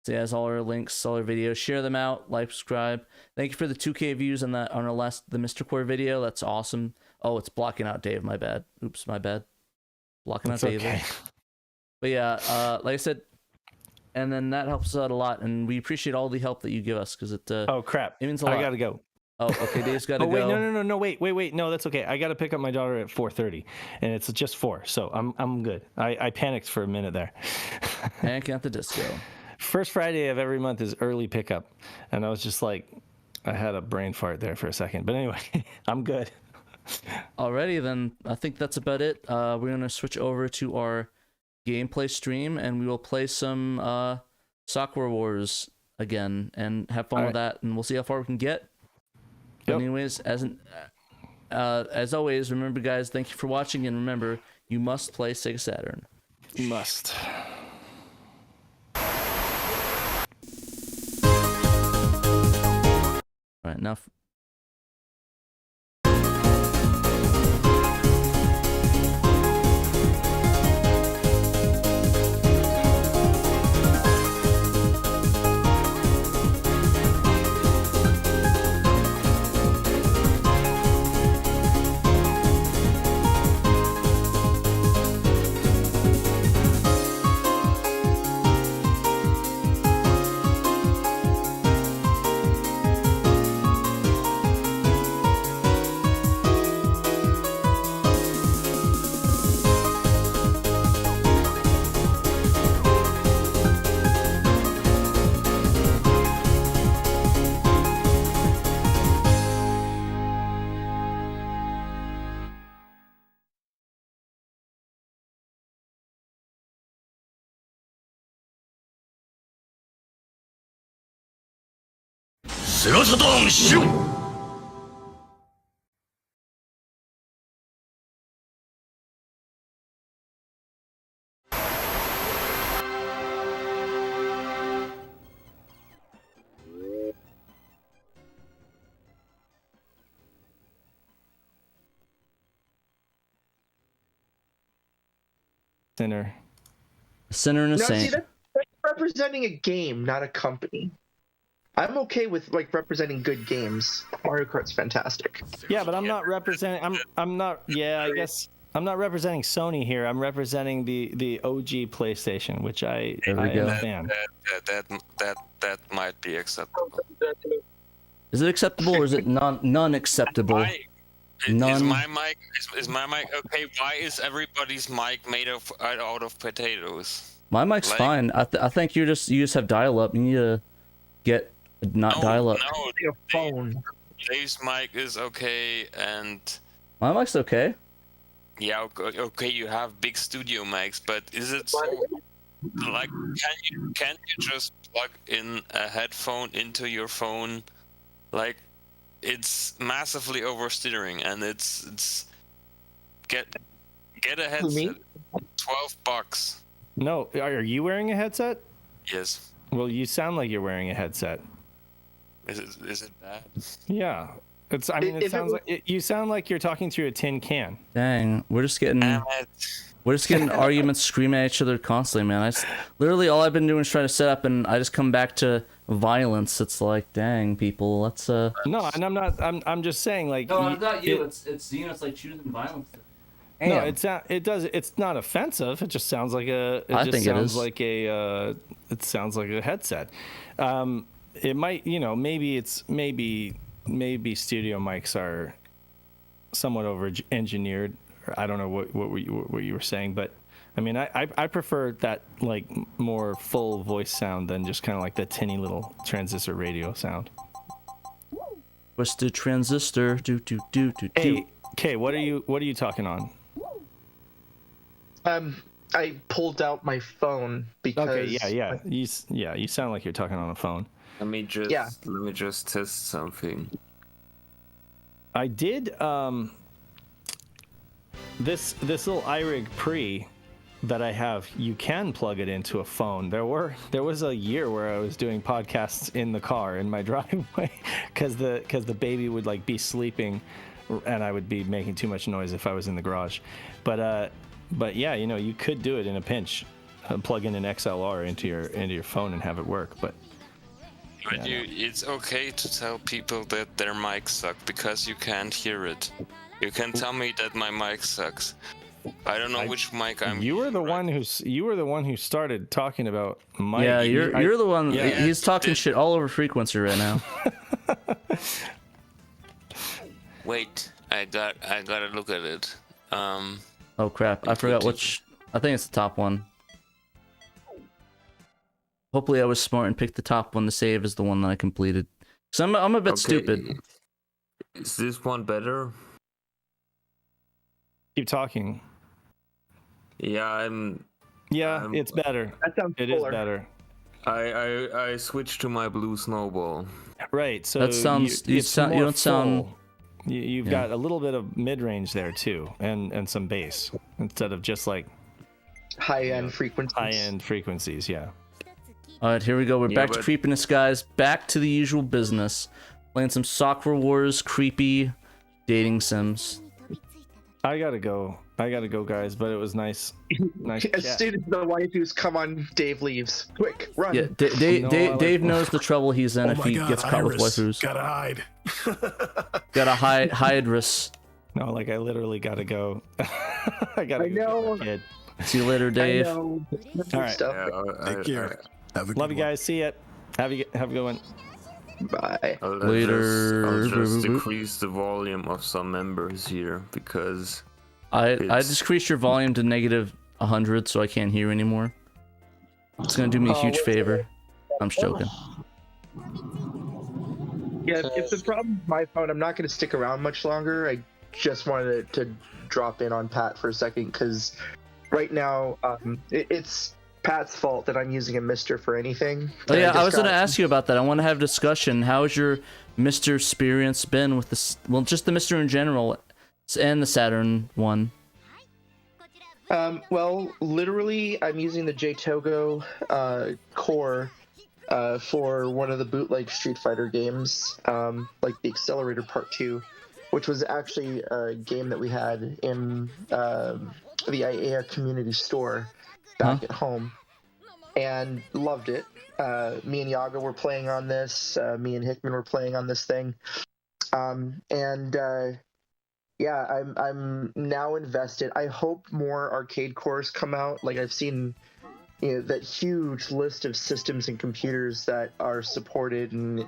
So yeah, has all our links, all our videos. Share them out. Like, subscribe. Thank you for the 2K views on the Mr. Core video. That's awesome. Oh, it's blocking out Dave. My bad. Oops, my bad. Blocking out Dave. Okay. But yeah, like I said, and then that helps us out a lot, and we appreciate all the help that you give us because it. Oh crap! It means a lot. I gotta go. Oh, okay. Dave's gotta go. Wait, no, wait. No, that's okay. I gotta pick up my daughter at 4:30, and it's just 4, so I'm good. I panicked for a minute there. Panicking at the disco. First Friday of every month is early pickup, and I was just like, I had a brain fart there for a second, but anyway, I'm good. Alrighty, then I think that's about it. We're gonna switch over to our gameplay stream, and we will play some Sakura Wars again and have fun with that, and we'll see how far we can get. Yep. Anyways, as always, remember, guys, thank you for watching, and remember, you must play Sega Saturn. You must. All right, now. Sega Saturn, Shiro! Sinner and a saint. See, that's representing a game, not a company. I'm okay with like representing good games. Mario Kart's fantastic. Yeah, but I'm not representing. I'm not. Yeah, I guess I'm not representing Sony here. I'm representing the OG PlayStation, which I am a fan. That might be acceptable. Is it acceptable or is it non-acceptable? Is my mic okay? Why is everybody's mic made out of potatoes? My mic's fine. I think you just have dial-up. You need to get dial-up. No, your phone. Dave's mic is okay, and my mic's okay. Yeah, okay. You have big studio mics, but is it so? Like, can't you just plug in a headphone into your phone? Like, it's massively oversteering, and it's get a headset. $12. No, are you wearing a headset? Yes. Well, you sound like you're wearing a headset. Is it bad? Yeah. It sounds like you sound like you're talking through a tin can. Dang, we're just getting arguments, screaming at each other constantly, man. Literally all I've been doing is trying to set up, and I just come back to violence. It's like, dang, people, let's No, and I'm just saying, like. No, not you. It's you know, it's like choosing violence. Damn. No, it's not offensive. It just sounds like a. It sounds like a headset. It might, maybe studio mics are somewhat over engineered. I don't know what you were saying, but I mean, I prefer that like more full voice sound than just kind of like the tinny little transistor radio sound. What's the transistor? Do. Hey, Kay, what are you talking on? I pulled out my phone because. Okay, you sound like you're talking on a phone. Let me just test something. I did this little iRig Pre that I have. You can plug it into a phone. There was a year where I was doing podcasts in the car in my driveway because the baby would like be sleeping, and I would be making too much noise if I was in the garage. But yeah, you know, you could do it in a pinch, plug in an XLR into your phone and have it work. But it's okay to tell people that their mic sucks because you can't hear it. You can tell me that my mic sucks. I don't know which mic I'm. You were the one who started talking about mic. Yeah, you're the one. Yeah. He's talking shit all over Frequency right now. Wait, I gotta look at it. Oh crap! I forgot which. I think it's the top one. Hopefully, I was smart and picked the top one to save as the one that I completed. So I'm a bit stupid. Is this one better? Keep talking. Yeah, it's better. That sounds It fuller. is better. I switched to my blue snowball. Right. So that sounds. You don't sound. You've got a little bit of mid-range there too, and some bass instead of just like high-end frequencies. Yeah. All right, here we go. We're back to creepiness, guys. Back to the usual business. Playing some Soccer Wars, creepy dating sims. I gotta go, guys. But it was nice. As soon as the waifus come on, Dave leaves. Quick, run. Yeah, Dave knows the trouble he's in if he gets caught with waifus. Gotta hide. Gotta hide risks. No, like I literally gotta go. I gotta go get my kid. See you later, Dave. All right. Take care. Have a good Love you guys. See ya. Have a good one. Bye. Later. I'll just decrease the volume of some members here because I decreased your volume to negative 100 so I can't hear anymore. It's gonna do me a huge favor. I'm just joking. Yeah, if the problem is my phone, I'm not going to stick around much longer. I just wanted to drop in on Pat for a second because right now it's Pat's fault that I'm using a Mister for anything. Oh yeah, I was going to ask you about that. I want to have a discussion. How has your Mister experience been with this? Well, just the Mister in general and the Saturn one. Well, literally, I'm using the JTogo core for one of the bootleg Street Fighter games, like the Accelerator Part 2, which was actually a game that we had in the IAEA community store back at home, and loved it. Me and Yaga were playing on this, me and Hickman were playing on this thing, yeah, I'm now invested. I hope more arcade cores come out. Like I've seen, that huge list of systems and computers that are supported, and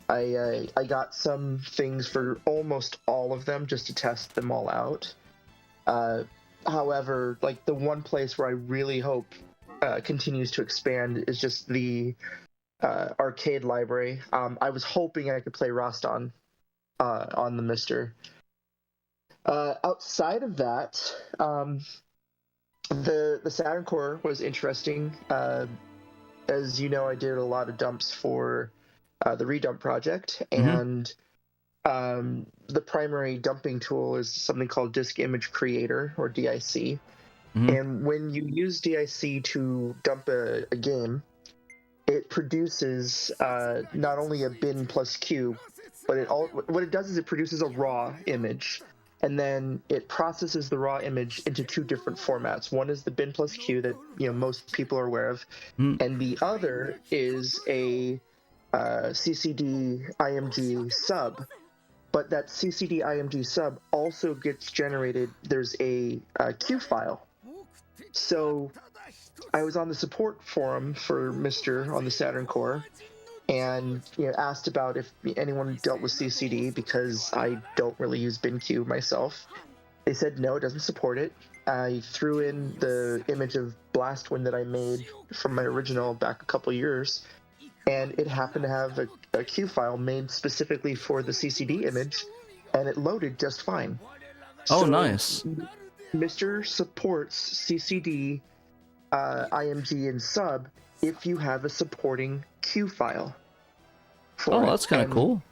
I got some things for almost all of them just to test them all out. However, like the one place where I really hope continues to expand is just the arcade library. I was hoping I could play Roston on the Mister. Outside of that, the Saturn core was interesting. As you know, I did a lot of dumps for the redump project, and the primary dumping tool is something called Disk Image Creator, or DIC. And when you use DIC to dump a game, it produces not only a bin plus Q, but what it does is it produces a raw image. And then it processes the raw image into two different formats. One is the bin plus Q that most people are aware of, and the other is a CCD IMG sub. But that CCD IMG sub also gets generated. There's a Q file. So I was on the support forum for Mister on the Saturn core, and asked about if anyone dealt with CCD because I don't really use BinQ myself. They said no, it doesn't support it. I threw in the image of Blastwind that I made from my original back a couple years, and it happened to have a Q file made specifically for the CCD image, and it loaded just fine. Oh, so, nice. Mr. supports CCD, IMG, and sub if you have a supporting Q file. Oh, that's kind of cool.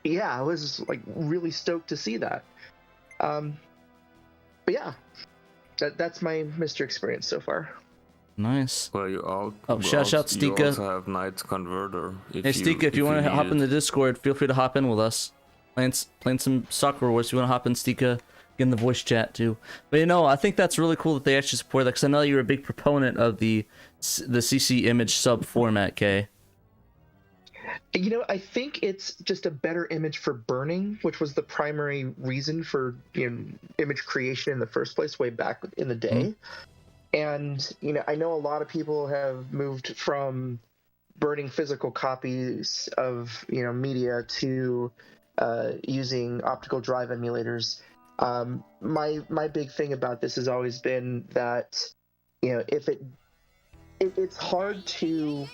Yeah, I was like really stoked to see that. But yeah, that's my Mr. experience so far. Nice. Well, you all. Shout out Stika. You also have Night Converter. Hey Stika, if you want to hop in the Discord, feel free to hop in with us. Playing some Soccer Wars. If you want to hop in, Stika, get in the voice chat too. But I think that's really cool that they actually support that, because I know you're a big proponent of the CC image sub format, Kay. I think it's just a better image for burning, which was the primary reason for image creation in the first place way back in the day. And I know a lot of people have moved from burning physical copies of media to using optical drive emulators. My big thing about this has always been that if it's hard to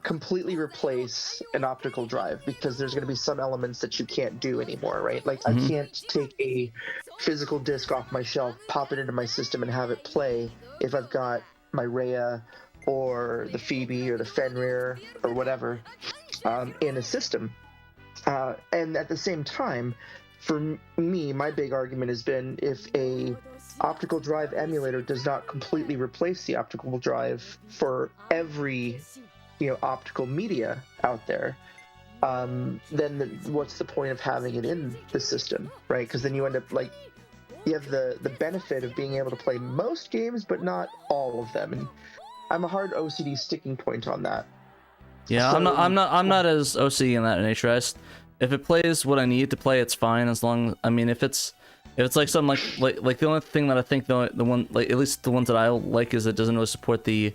completely replace an optical drive, because there's going to be some elements that you can't do anymore, right? Like I can't take a physical disc off my shelf, pop it into my system, and have it play if I've got my Rhea or the Phoebe or the Fenrir or whatever in a system. And at the same time, for me, my big argument has been, if a optical drive emulator does not completely replace the optical drive for every optical media out there, then what's the point of having it in the system, right? Because then you end up you have the benefit of being able to play most games, but not all of them. And I'm a hard OCD sticking point on that. Yeah, so, I'm not as OCD in that nature. If it plays what I need to play, it's fine. As long, if it's like something like the only thing that I think the one, like at least the ones that I like, is it doesn't really support the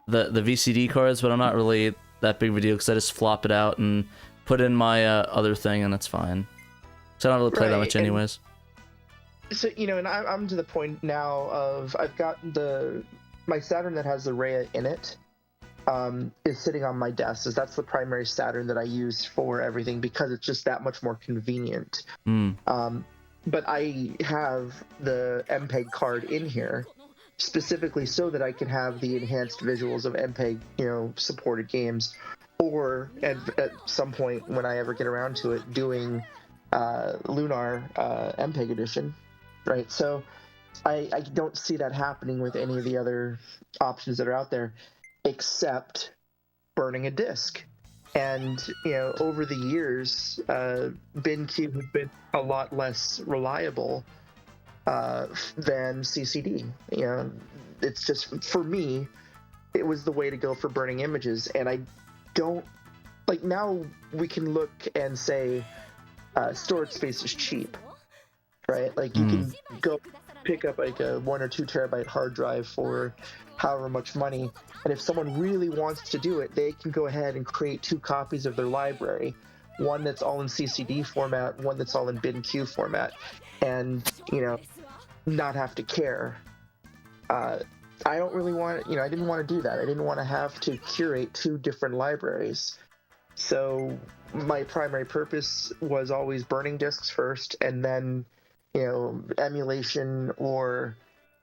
VCD cards, but I'm not really that big of a deal, because I just flop it out and put in my other thing, and that's fine. So I don't really play that much anyways. So and I'm to the point now of I've got my Saturn that has the Rhea in it is sitting on my desk. That's the primary Saturn that I use for everything, because it's just that much more convenient. But I have the MPEG card in here specifically so that I can have the enhanced visuals of MPEG, supported games, or at some point when I ever get around to it, doing Lunar MPEG edition, right? So I don't see that happening with any of the other options that are out there, except burning a disc. And over the years, BinQ has been a lot less reliable than CCD. It's just, for me, it was the way to go for burning images. And I don't now we can look and say storage space is cheap, right? Like you can go pick up like a 1 or 2 terabyte hard drive for however much money, and if someone really wants to do it, they can go ahead and create 2 copies of their library, one that's all in CCD format, one that's all in BinQ format, and not have to care. I don't really want I didn't want to do that. I didn't want to have to curate 2 different libraries. So my primary purpose was always burning discs first, and then emulation or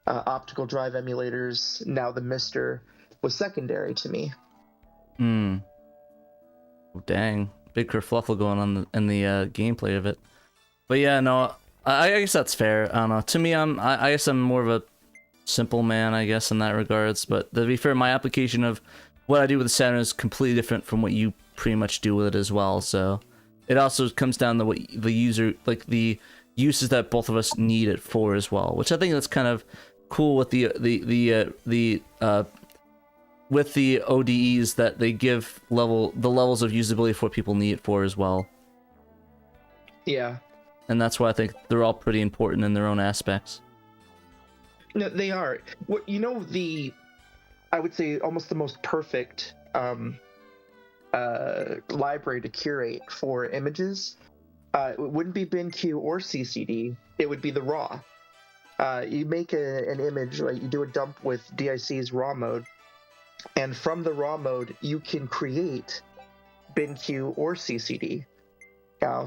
optical drive emulators, now the Mister, was secondary to me. Dang, big kerfluffle going on in the gameplay of it. But yeah, no, I guess that's fair. I don't know. To me, I guess I'm more of a simple man, I guess, in that regards. But to be fair, my application of what I do with the Saturn is completely different from what you pretty much do with it as well. So it also comes down to what the user, like the uses that both of us need it for as well, which I think that's kind of cool with the ODEs, that they give the levels of usability for what people need it for as well. Yeah. And that's why I think they're all pretty important in their own aspects. No, they are. I would say almost the most perfect library to curate for images, it wouldn't be BinQ or CCD. It would be the RAW. You make an image, right? You do a dump with DIC's RAW mode, and from the RAW mode, you can create BinQ or CCD.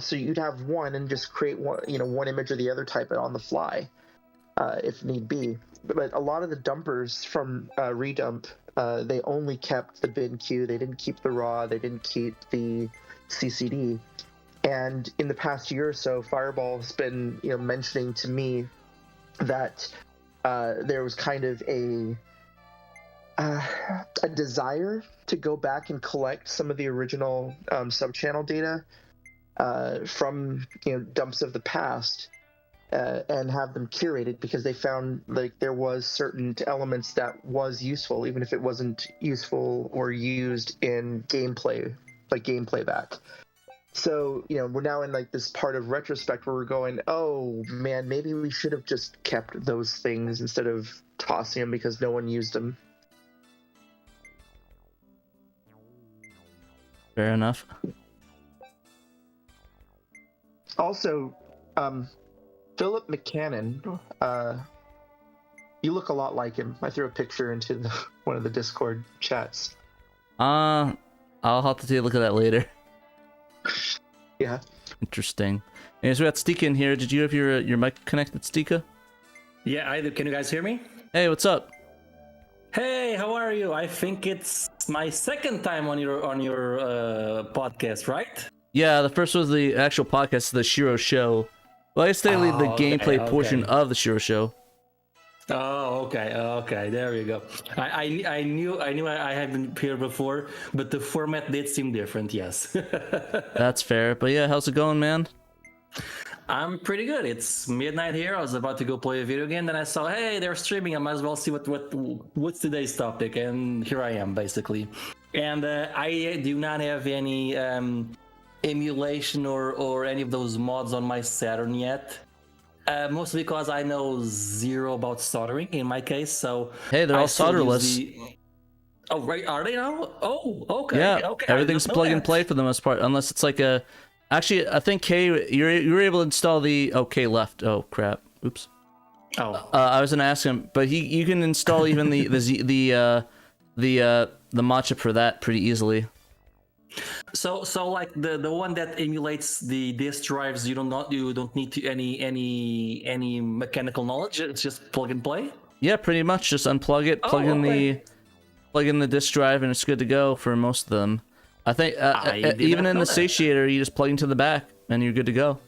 So you'd have one and just create one image or the other, type it on the fly, if need be. But a lot of the dumpers from Redump, they only kept the BinQ. They didn't keep the RAW. They didn't keep the CCD. And in the past year or so, Fireball's been mentioning to me that there was kind of a desire to go back and collect some of the original sub-channel data from dumps of the past and have them curated, because they found like there was certain elements that was useful, even if it wasn't useful or used in gameplay, like gameplay back. So, we're now in like this part of retrospect where we're going, oh man, maybe we should have just kept those things instead of tossing them because no one used them. Fair enough. Also, Philip McCannon, you look a lot like him. I threw a picture into one of the Discord chats. I'll have to take a look at that later. Yeah. Interesting. Anyways, we got Stika in here. Did you have your mic connected, Stika? Yeah, I do. Can you guys hear me? Hey, what's up? Hey, how are you? I think it's my second time on your podcast, right? Yeah, the first was the actual podcast, the Shiro show. Well, I guess they lead the gameplay portion of the Shiro show. Oh, okay, there you go. I knew I had been here before, but the format did seem different. Yes. That's fair. But yeah, how's it going, man? I'm pretty good. It's midnight here. I was about to go play a video game, then I saw, hey, they're streaming. I might as well see what's today's topic, and here I am, basically. And I do not have any emulation or any of those mods on my Saturn yet. Mostly because I know zero about soldering in my case, so... Hey, they're all solderless. Oh, right, are they now? Oh, okay. Yeah, okay. Everything's plug and play for the most part, unless it's like a... Actually, I think Kay, you were able to install the... Oh, Kay left. Oh, crap. Oops. Oh. I was gonna ask him, but you can install even the mod chip for that pretty easily. So like the one that emulates the disk drives, you don't need to any mechanical knowledge. It's just plug and play. Yeah, pretty much. Just unplug it, plug in the disk drive, and it's good to go for most of them. I think even in the satiator, you just plug into the back, and you're good to go.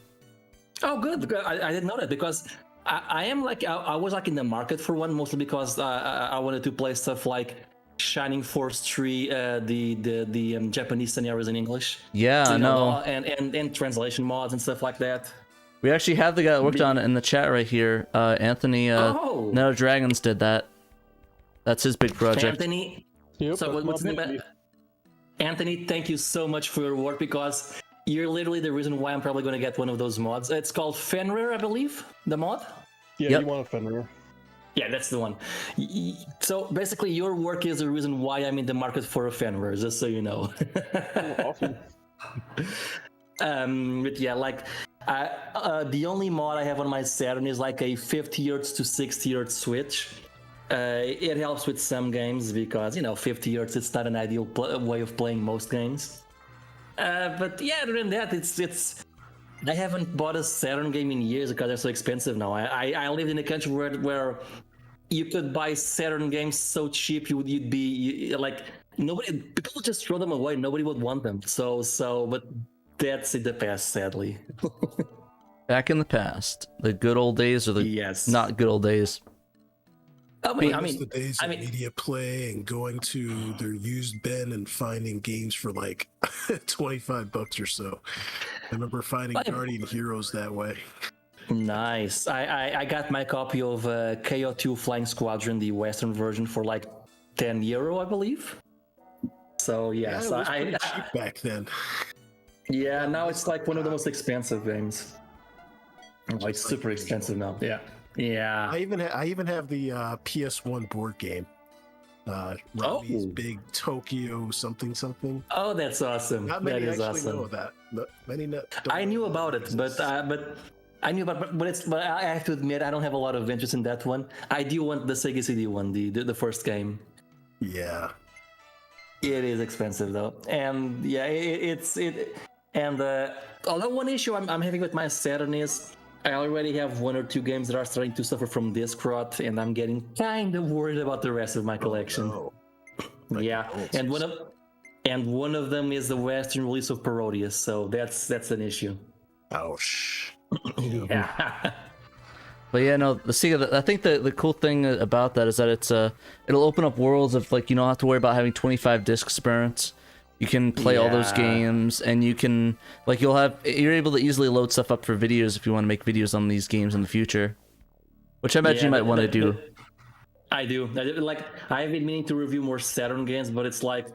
Oh, good. I didn't know that, because I am like I was like in the market for one, mostly because I wanted to play stuff like Shining Force 3, the Japanese scenarios in English. Yeah, I know. And translation mods and stuff like that. We actually have the guy that worked on it in the chat right here. Anthony No Dragons did that. That's his big project. Anthony. Yep, So what's his name? Anthony, thank you so much for your work, because you're literally the reason why I'm probably going to get one of those mods. It's called Fenrir, I believe, the mod. Yeah, Yep. You want a Fenrir. Yeah, that's the one. So basically, your work is the reason why I'm in the market for a Fenrir, just so you know. Awesome. But yeah, like the only mod I have on my Saturn is like a 50 Hz to 60 Hz switch. It helps with some games because 50 Hz it's not an ideal way of playing most games. But yeah, other than that, it's. I haven't bought a Saturn game in years because they're so expensive now. I lived in a country where you could buy Saturn games so cheap you'd be like nobody. People would just throw them away. Nobody would want them. But that's in the past, sadly. Back in the past, the good old days or the not good old days. I mean, the days of media play and going to their used bin and finding games for like $25 or so. I remember finding Guardian Heroes that way. Nice. I got my copy of KO2 Flying Squadron, the Western version, for like €10, I believe. So yeah, it was pretty cheap back then. Yeah, now it's like one of the most expensive games. Oh, it's super expensive now. Yeah. I even have the PS1 board game. Rami's Big Tokyo something. Oh, that's awesome. Not many that is actually awesome. know that. Many don't I knew know about it, but I knew about, but I have to admit I don't have a lot of interest in that one. I do want the Sega CD one, the first game. Yeah, it is expensive though, and yeah, although one issue I'm having with my Saturn is I already have 1 or 2 games that are starting to suffer from disc rot, and I'm getting kind of worried about the rest of my collection. Oh, no. Yeah, and one of them is the Western release of Parodius, so that's an issue. Ouch. Yeah. But yeah, no, the Sega. I think the cool thing about that is that it'll open up worlds of like you don't have to worry about having 25 disc spurts. You can play all those games, and you can you're able to easily load stuff up for videos if you want to make videos on these games in the future, which I imagine you might want to do. I do. Like I've been meaning to review more Saturn games, but it's like.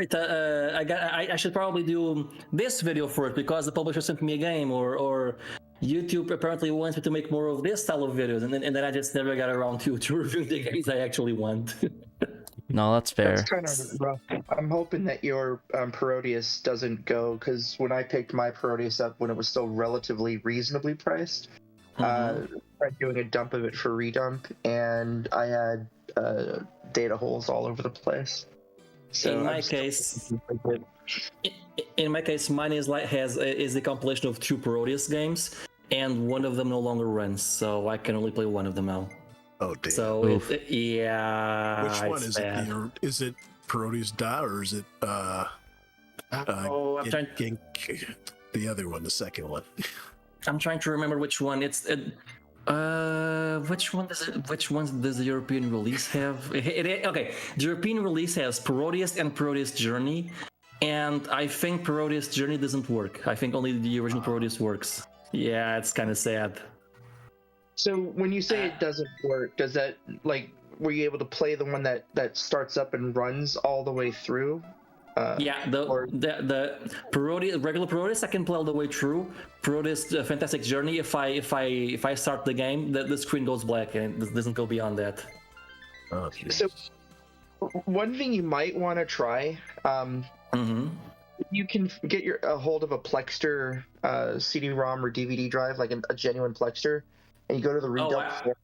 I should probably do this video first because the publisher sent me a game, or YouTube apparently wants me to make more of this style of videos, and then I just never got around to reviewing the games I actually want. No, that's fair. That's kind of rough. I'm hoping that your Parodius doesn't go, because when I picked my Parodius up when it was still relatively reasonably priced, I tried doing a dump of it for redump, and I had data holes all over the place. So in my case, mine is a compilation of 2 Parodius games, and one of them no longer runs, so I can only play one of them now. Oh damn! So yeah. Which one is it? Is it Parodius Da, or is it I'm trying. The other one, the second one. I'm trying to remember which one. It's which one does it? Which ones does the European release have? Okay, the European release has Parodius and Parodius Journey, and I think Parodius Journey doesn't work. I think only the original Parodius works. Yeah, it's kind of sad. So when you say it doesn't work, does that were you able to play the one that starts up and runs all the way through? The Parodius, regular Parodius, I can play all the way through. Parodius Fantastic Journey, if I start the game, the screen goes black and it doesn't go beyond that. Oh, so one thing you might want to try, you can get a hold of a Plexter CD-ROM or DVD drive, like a genuine Plexter, and you go to the redump floor.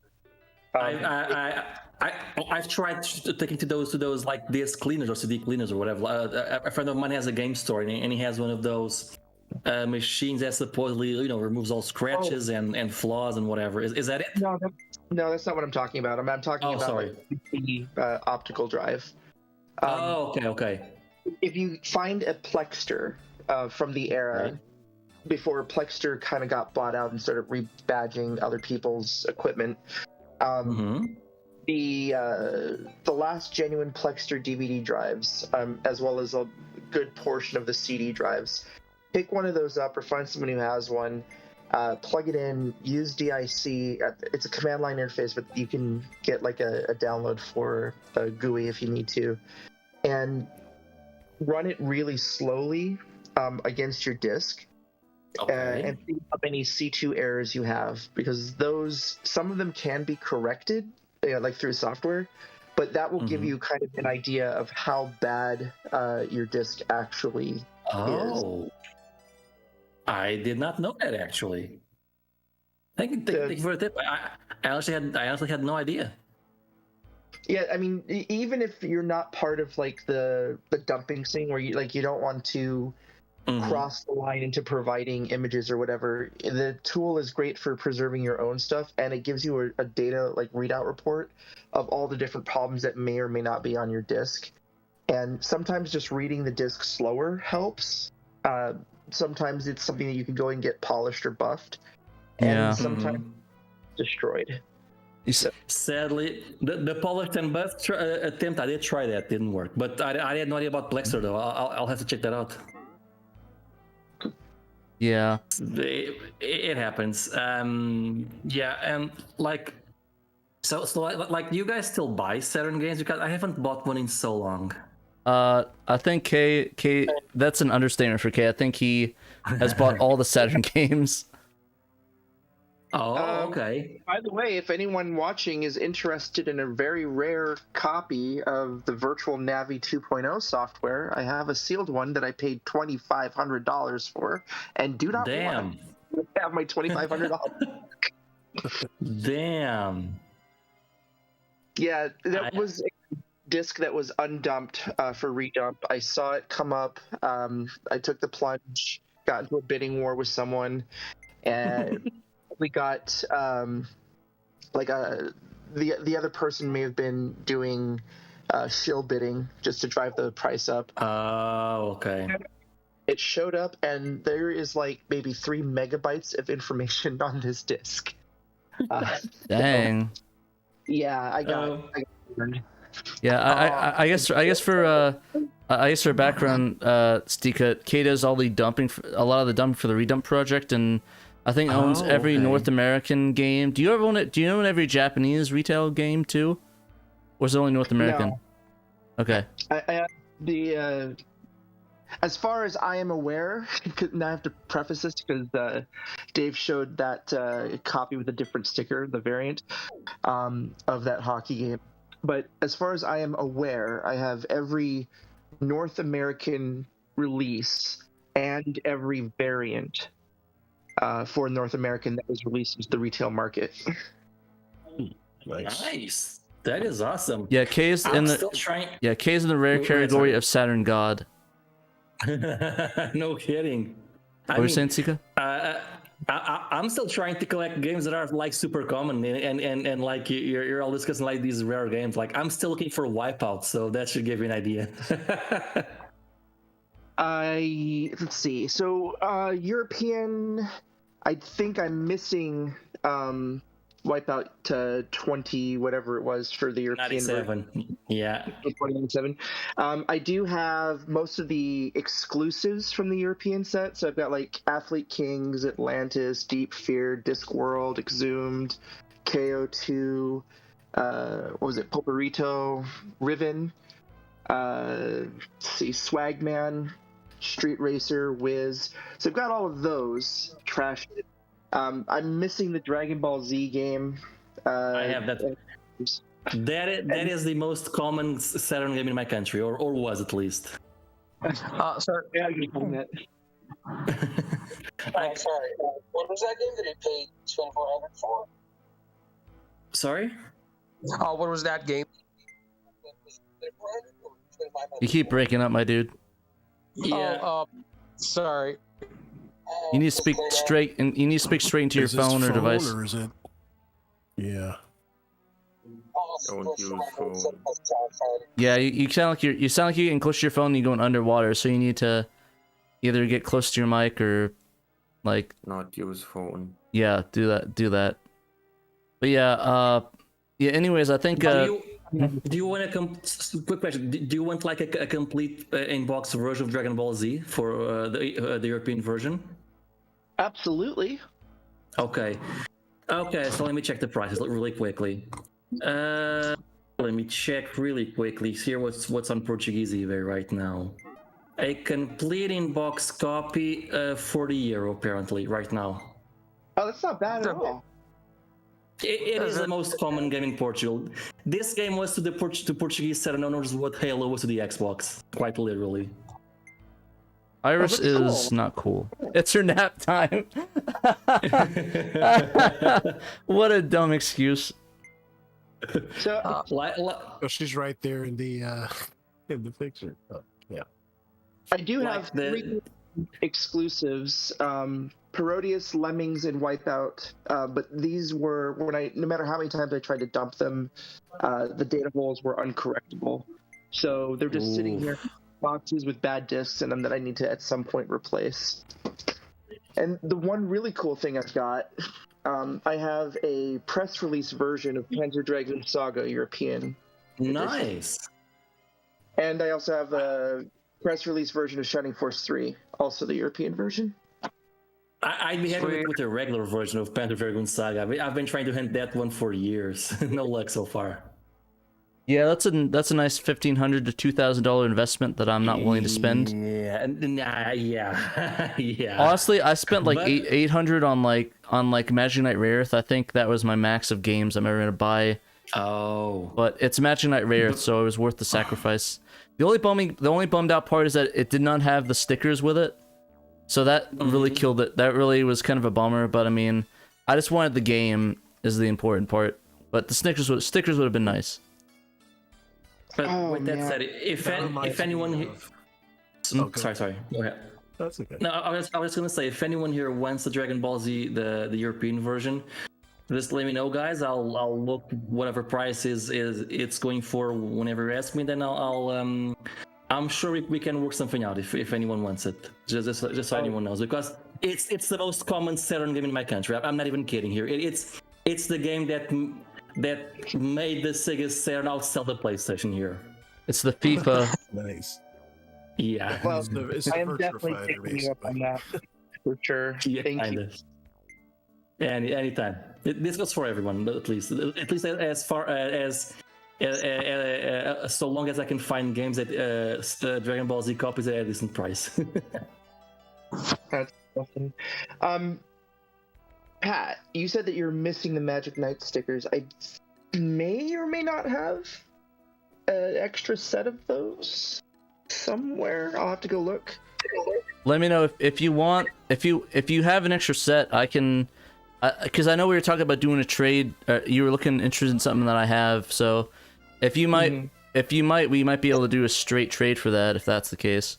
I've tried taking to those like disc cleaners or CD cleaners or whatever. A friend of mine has a game store, and he has one of those machines that supposedly removes all scratches and flaws and whatever. Is that it? No, that's not what I'm talking about. I'm talking about the optical drive. Okay. If you find a Plexter from the era before Plexter kind of got bought out and started rebadging other people's equipment. The last genuine Plexter DVD drives, as well as a good portion of the CD drives, pick one of those up or find someone who has one, plug it in, use DIC. It's a command line interface, but you can get like a download for a GUI if you need to, and run it really slowly against your disk. And see how many C2 errors you have, because some of them can be corrected, like through software, but that will give you kind of an idea of how bad your disk actually is. I did not know that actually. Thank you for the tip. I honestly had no idea. Yeah, I mean, even if you're not part of like the dumping thing where you don't want to cross the line into providing images or whatever, the tool is great for preserving your own stuff, and it gives you a data readout report of all the different problems that may or may not be on your disk. And sometimes just reading the disk slower helps. Sometimes it's something that you can go and get polished or buffed, and sometimes destroyed. Sadly, the polished and buffed attempt, I did try that, didn't work. But I had no idea about Plexter though. I'll have to check that out. Yeah, it happens. And so you guys still buy Saturn games? Because I haven't bought one in so long. I think K that's an understatement for K. I think he has bought all the Saturn games. Oh, okay. By the way, if anyone watching is interested in a very rare copy of the Virtual Navi 2.0 software, I have a sealed one that I paid $2,500 for, and do not want to have my $2,500. Damn. Yeah, that was a disc that was undumped for redump. I saw it come up. I took the plunge, got into a bidding war with someone, and we got the other person may have been doing shill bidding just to drive the price up. Oh, okay. It showed up, and there is like maybe 3 megabytes of information on this disc. Dang. Yeah, I got burned. Yeah, I guess for background, Stika, Kay does all the dumping, a lot of the dumping for the redump project, and I think owns every North American game. Do you ever own it? Do you own every Japanese retail game too, or is it only North American? No. Okay. As far as I am aware, and I have to preface this because Dave showed that copy with a different sticker, the variant of that hockey game. But as far as I am aware, I have every North American release and every variant for North American that was released into the retail market. Nice. That is awesome. Yeah, Kay's in the rare category of Saturn God. No kidding. What were you saying, Sika? I'm still trying to collect games that are like super common and like you're all discussing like these rare games. Like I'm still looking for Wipeout, so that should give you an idea. Let's see. So European, I think I'm missing Wipeout to 20 whatever it was for the European 97. Yeah. 2097. I do have most of the exclusives from the European set. So I've got like Athlete Kings, Atlantis, Deep Fear, Discworld, Exhumed, KO2, what was it, Poperito, Riven, let's see, Swagman, Street Racer, Wiz. So I've got all of those trashed. I'm missing the Dragon Ball Z game. I have that. That is the most common Saturn game in my country, or was at least. Sorry. Yeah, you can that. Sorry. What was that game that he paid $2,400 for? Sorry? What was that game? You keep breaking up, my dude. Yeah. Sorry. You need to speak straight, and you need to speak straight into your phone or device. Or is it? Yeah. Don't use phone. Yeah, you sound like you're getting close to your phone and you're going underwater. So you need to either get close to your mic or like not use phone. Yeah, do that. But yeah, Anyways, I think. Do you want quick question? Do you want like a complete in-box version of Dragon Ball Z for the European version? Absolutely. Okay. So let me check the prices really quickly. Let me check really quickly. Here, what's on Portuguese eBay right now? A complete in-box copy, €40 apparently right now. Oh, that's not bad at all. It is the most common game in Portugal. This game was to the Portuguese Saturn owners what Halo was to the Xbox, quite literally. Iris is cool. Not cool. It's her nap time. What a dumb excuse. So, she's right there in the picture. Oh, yeah. I do have 3 exclusives. Parodius, Lemmings, and Wipeout, but these were no matter how many times I tried to dump them, the data holes were uncorrectable. So they're just sitting here, boxes with bad discs in them that I need to at some point replace. And the one really cool thing I've got, I have a press release version of Panzer Dragoon Saga European. Nice. And I also have a press release version of Shining Force 3, also the European version. I'd be happy with the regular version of Panzer Dragoon Saga. I've been trying to hunt that one for years. No luck so far. Yeah, that's a nice $1,500 to $2,000 investment that I'm not willing to spend. Yeah, yeah. Honestly, I spent like 800 on Magic Knight Rareath. I think that was my max of games I'm ever gonna buy. Oh. But it's Magic Knight Rareath, so it was worth the sacrifice. The only bummed out part is that it did not have the stickers with it. So that really killed it. That really was kind of a bummer, but I mean, I just wanted the game is the important part. But the stickers would have been nice. But with that said, if anyone sorry, go ahead. That's okay. No, I was gonna say, if anyone here wants the Dragon Ball Z, the European version, just let me know, guys. I'll look whatever price it's going for whenever you ask me. Then I'm sure we can work something out if anyone wants it. Just so anyone knows, because it's the most common Saturn game in my country. I'm not even kidding here. It's the game that made the Sega Saturn outsell the PlayStation here. It's the FIFA. Nice. Yeah. Well, it's I am definitely taking you up on that for sure. Yeah, Thank kinda. you. Anytime. This goes for everyone, at least as far as so long as I can find games that Dragon Ball Z copies at a decent price. That's awesome. Pat, you said that you're missing the Magic Knight stickers. I may or may not have an extra set of those somewhere. I'll have to go look. Let me know if you want. If you have an extra set, I can. Because I know we were talking about doing a trade. You were interested in something that I have. So, if you might, we might be able to do a straight trade for that if that's the case.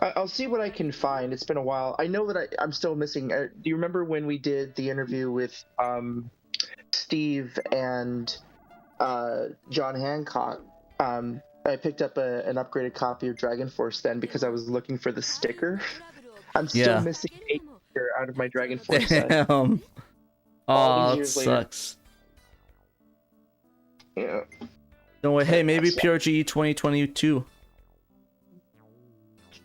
I'll see what I can find. It's been a while. I know that I'm still missing. Do you remember when we did the interview with Steve and John Hancock? I picked up an upgraded copy of Dragon Force then because I was looking for the sticker. I'm still missing 8 sticker out of my Dragon Force set. Damn. Oh, that sucks. Yeah. No way. Hey, maybe PRGE 2022.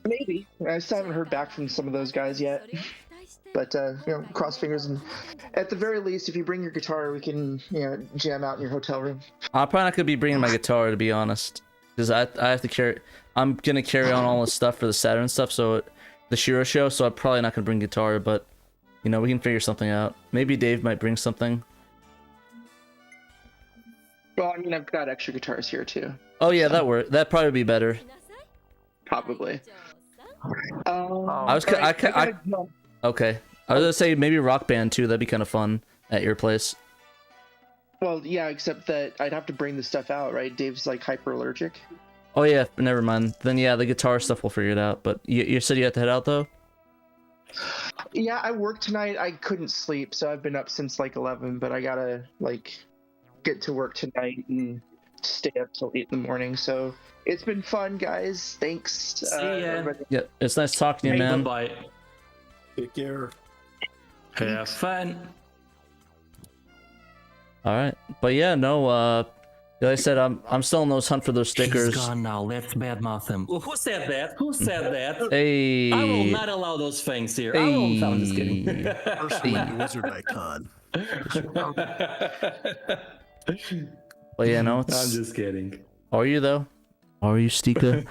Maybe. I still haven't heard back from some of those guys yet. But, cross fingers. And at the very least, if you bring your guitar, we can, jam out in your hotel room. I'm probably not going to be bringing my guitar, to be honest. Because I have to carry... I'm going to carry on all this stuff for the Saturn stuff, so... The Shiro show, so I'm probably not going to bring guitar, but... we can figure something out. Maybe Dave might bring something. Well, I've got extra guitars here, too. Oh, yeah, that worked. That'd probably be better. Probably. Okay. I was gonna say maybe Rock Band too. That'd be kind of fun at your place. Well, yeah, except that I'd have to bring the stuff out, right? Dave's like hyper allergic. Oh yeah, never mind. Then yeah, the guitar stuff we'll figure it out. But you said you had to head out though. Yeah, I worked tonight. I couldn't sleep, so I've been up since like 11. But I gotta get to work tonight and stay up till 8 in the morning. So it's been fun, guys. Thanks. See ya. Yeah, it's nice talking to you, man. Bye. Take care. Have fun. All right, but yeah, no. Like I said, I'm still on those hunt for those stickers. He's gone now. Let's badmouth him. Who said that? Who said that? Hey. I will not allow those things here. Hey. I'm just kidding. Personally, wizard icon. Well, yeah, no. I'm just kidding. Are you though? Are you, Stika?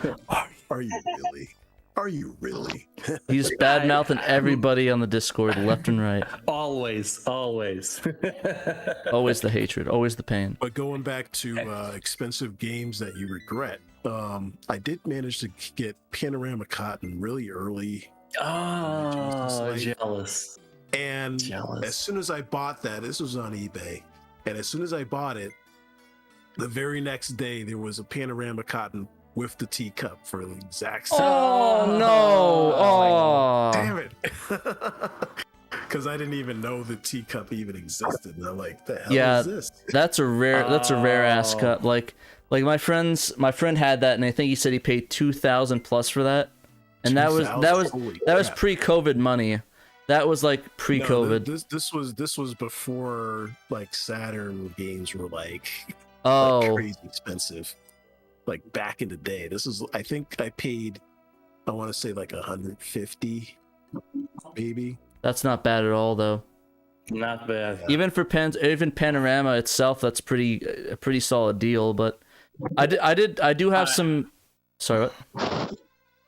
Are you really? Are you really? He's bad mouthing everybody on the Discord, left and right. Always. Always the hatred, always the pain. But going back to expensive games that you regret, I did manage to get Panorama Cotton really early. Oh, jealous. And as soon as I bought that, this was on eBay, and as soon as I bought it, the very next day there was a Panorama Cotton with the teacup for the exact same. Oh no! Oh, damn it! Because I didn't even know the teacup even existed. And I'm like, the hell is this? That's a rare ass cut. Like my friend had that, and I think he said he paid 2,000 plus for that, and that was pre-COVID money. That was like pre-COVID. No, this was before like Saturn games were like crazy expensive. Like back in the day, I think I paid, I want to say like 150, maybe. That's not bad at all, though. Not bad. Even for even Panorama itself, that's a pretty solid deal. But I do have some. Sorry, what?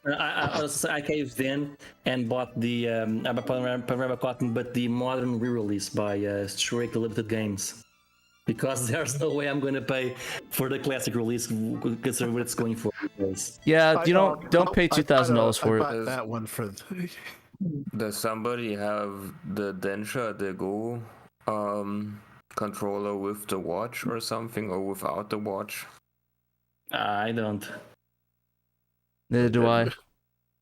I caved in and bought the Panorama Cotton, but the modern re-release by Strictly Limited Games, because there's no way I'm going to pay for the classic release considering what it's going for. Yeah, you don't pay $2,000 for it. That one for. Does somebody have the Densha the Go controller with the watch or something, or without the watch? I don't. Neither do I.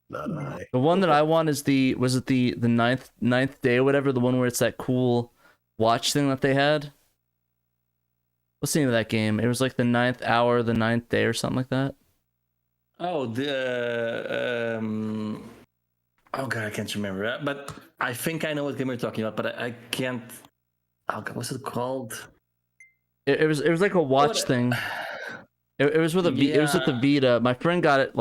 Not I. The one that I want is the ninth day or whatever, the one where it's that cool watch thing that they had. What's the name of that game? It was like the 9th hour, the 9th day or something like that. Oh, oh god, I can't remember that. But I think I know what game you're talking about, but I can't. Oh god, what's it called? It was like a watch thing. It was with a it was with the Vita. My friend got it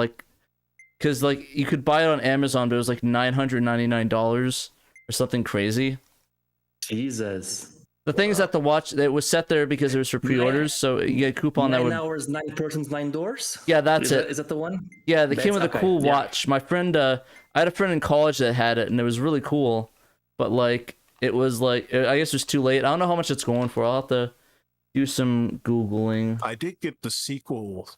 because you could buy it on Amazon, but it was like $999 or something crazy. Jesus. The thing is that the watch, it was set there because it was for pre-orders, so you get a coupon that would... 9 hours, 9 persons, 9 doors? Yeah, that's it. Is that the one? Yeah, they came with a cool watch. My friend, I had a friend in college that had it, and it was really cool, but it was I guess it was too late. I don't know how much it's going for. I'll have to do some Googling. I did get the sequel.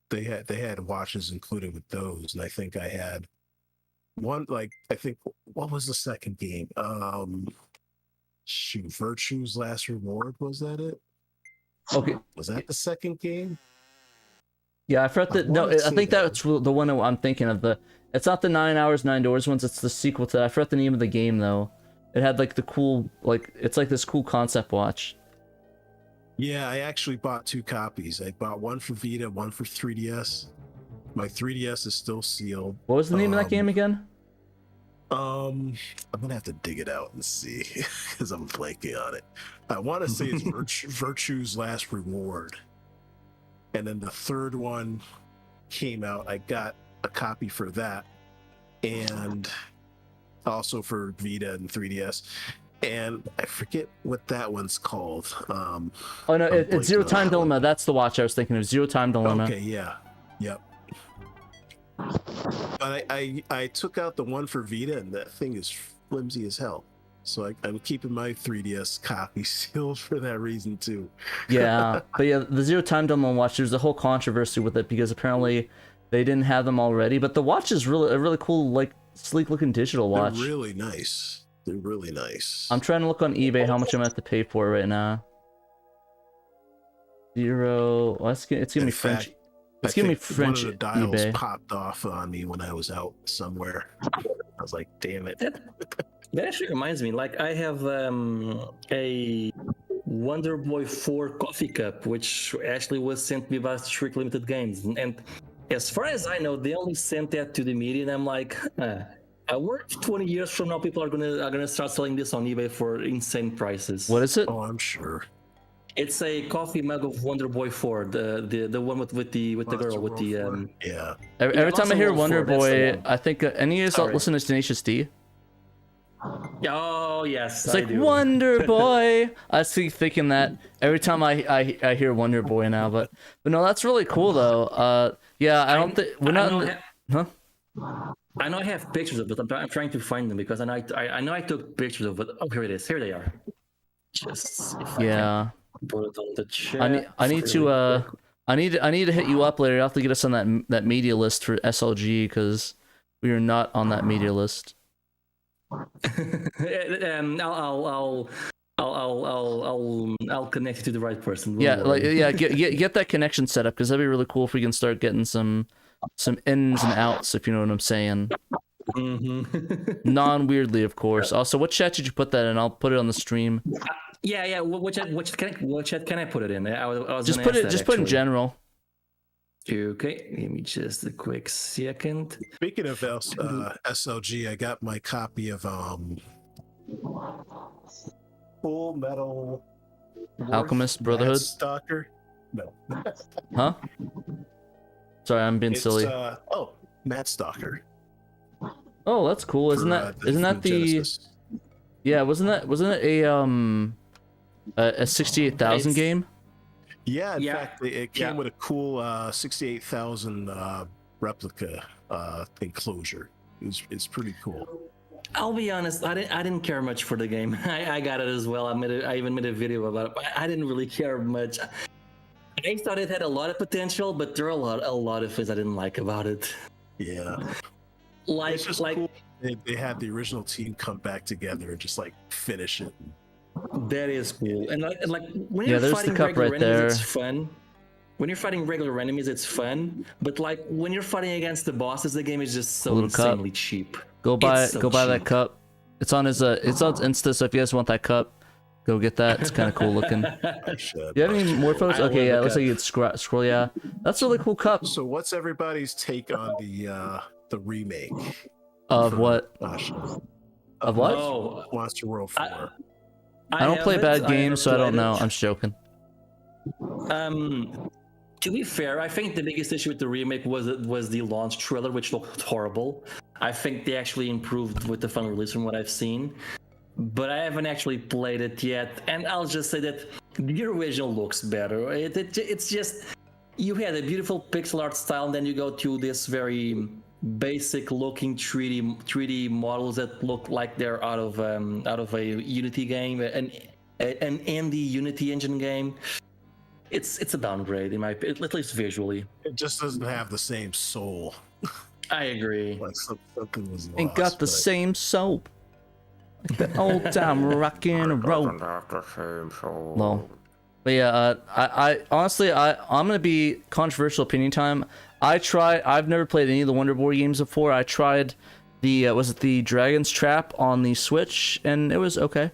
They had watches included with those, and I think I had one, what was the second game? Virtue's Last Reward, was that it? Okay. Was that the second game? Yeah, I forgot that. No, I think that's the one I'm thinking of. It's not the 9 hours, 9 doors ones. It's the sequel to that. I forgot the name of the game though. It had the cool, it's like this cool concept watch. Yeah, I actually bought 2 copies. I bought one for Vita, one for 3DS. My 3DS is still sealed. What was the name of that game again? I'm gonna have to dig it out and see because I'm blanking on it. I want to say it's Virtue's Last Reward, and then the third one came out. I got a copy for that, and also for Vita and 3DS. And I forget what that one's called. Oh no, it's Zero Time Dilemma. That's the watch I was thinking of. Zero Time Dilemma. Okay, yeah, yep. But I took out the one for Vita, and that thing is flimsy as hell. So I'm keeping my 3DS copy sealed for that reason too. Yeah, but yeah, the Zero Time Dilemma watch. There's a whole controversy with it because apparently they didn't have them already. But the watch is a really cool, sleek-looking digital watch. They're really nice. They're really nice. I'm trying to look on eBay how much I'm gonna have to pay for it right now. Zero. Well, it's gonna be French. It's giving me French. One of the dials eBay. popped off on me when I was out somewhere. I was like, "Damn it!" That actually reminds me. I have a Wonder Boy 4 coffee cup, which actually was sent me by Strict Limited Games, and as far as I know, they only sent that to the media, and I'm like, I work 20 years from now, people are gonna start selling this on eBay for insane prices. What is it? Oh, I'm sure. It's a coffee mug of Wonder Boy 4, the one with the girl with the yeah. Every time I hear Wonder 4, Boy, I think any of you listen to Tenacious D? Oh yes, it's Wonder Boy. I keep thinking that every time I hear Wonder Boy now, but no, that's really cool though. Yeah, I don't think we're not. Huh? I know I have pictures of it. I'm trying to find them because I know I took pictures of it. Oh, here it is. Here they are. Just yeah. Put it on the chat. I need to hit you up later. You'll have to get us on that media list for SLG because we are not on that media list. I'll connect you to the right person. Get that connection set up because that'd be really cool if we can start getting some ins and outs, if you know what I'm saying. Mm-hmm. Non-weirdly, of course. Also, what chat did you put that in? I'll put it on the stream. Yeah. What chat can I put it in? I was just put it. Just put in general. Okay, give me just a quick second. Speaking of SLG, I got my copy of Full Metal Alchemist Brotherhood. Stalker. No. Huh? Sorry, I'm being silly. Matt Stalker. Oh, that's cool. Isn't that the? Genesis. Yeah, wasn't it a 68,000 game? Yeah, in fact, it came with a cool 68,000 replica enclosure. It's pretty cool. I'll be honest, I didn't care much for the game. I got it as well. I even made a video about it, but I didn't really care much. I thought it had a lot of potential, but there are a lot of things I didn't like about it. Yeah. Like cool. They had the original team come back together and just like finish it. That is cool. And like when Yeah, you're there's fighting the cup regular right enemies, there. it's fun. When you're fighting regular enemies, it's fun. But like when you're fighting against the bosses, the game is just so insanely cheap. Go buy that cup. It's on Insta, so if you guys want that cup, go get that. It's kind of cool looking. Do you have any more photos? Okay, yeah, it looks like you could scroll. Yeah, that's a really cool cup. So what's everybody's take on the remake of what? Of what? Oh, Monster World 4. I don't play bad games, so I don't know. I'm just joking. To be fair, I think the biggest issue with the remake was the launch trailer, which looked horrible. I think they actually improved with the final release from what I've seen, but I haven't actually played it yet. And I'll just say that the original looks better. It's just, you had a beautiful pixel art style, and then you go to this very basic looking 3D models that look like they're out of a Unity game, an indie Unity engine game. It's a downgrade in my opinion, at least visually. It just doesn't have the same soul. I agree. Like something was lost. Ain't got the same soul. Like the old time rockin' and roll. Well, but yeah, I honestly, I'm gonna be controversial opinion time. I've never played any of the Wonder Boy games before. I tried the was it the Dragon's Trap on the Switch, and it was okay.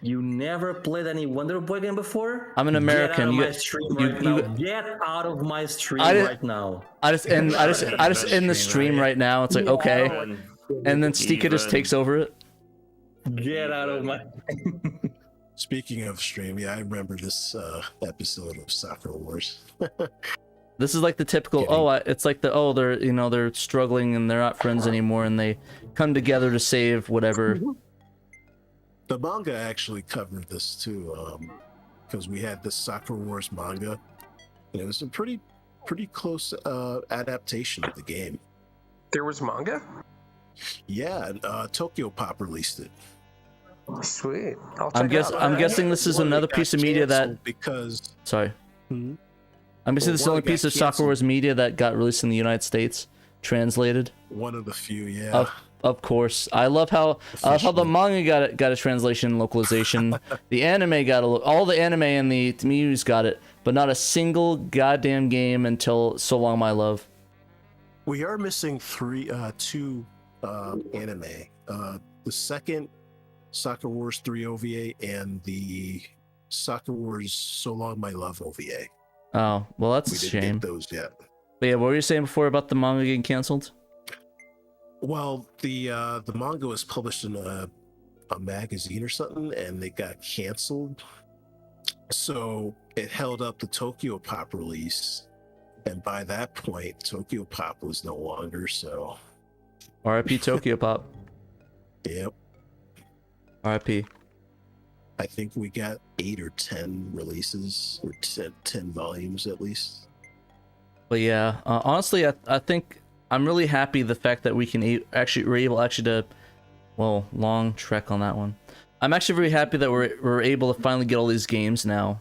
You never played any Wonder Boy game before? I'm an American. Get out of my stream right now. I just end the stream right now. It's like okay, and then Stika just takes over it. Get out of my. Speaking of stream, yeah, I remember this episode of Soccer Wars. This is like the typical it's like they're struggling and they're not friends anymore, and they come together to save whatever. The manga actually covered this too, because we had this Soccer Wars manga, and it was a pretty close adaptation of the game. There was manga? Yeah, Tokyo Pop released it. Sweet. I'm guessing this is another piece of media that because sorry. I'm guessing this is the only piece of Soccer Wars media that got released in the United States, translated. One of the few, yeah. Of course, I love how the manga got a translation and localization. The anime got all the anime and the muse got it, but not a single goddamn game until So Long My Love. We are missing two anime. The second Soccer Wars 3 OVA and the Soccer Wars So Long My Love OVA. Oh well, that's a shame. Get those yet. But yeah, what were you saying before about the manga getting canceled? Well, the manga was published in a magazine or something, and they got canceled. So it held up the Tokyo Pop release, and by that point, Tokyo Pop was no longer. So, R.I.P. Tokyo Pop. Yep. R.I.P. I think we got 8 or 10 releases, or 10 volumes at least. But yeah, honestly, I think. I'm really happy the fact that we can we're able to, well, long trek on that one. I'm actually very happy that we're able to finally get all these games now.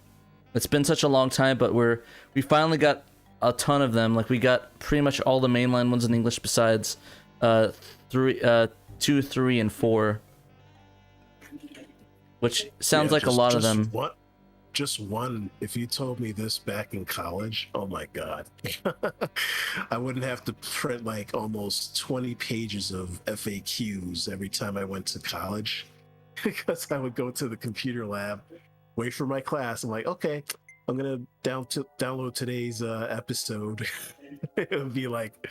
It's been such a long time, but we finally got a ton of them. Like we got pretty much all the mainline ones in English besides 2, 3, and 4, which sounds like a lot of them. Just one. If you told me this back in college, oh my god, I wouldn't have to print like almost 20 pages of FAQs every time I went to college, because I would go to the computer lab, wait for my class. I'm like, okay, I'm gonna download today's episode. It would be like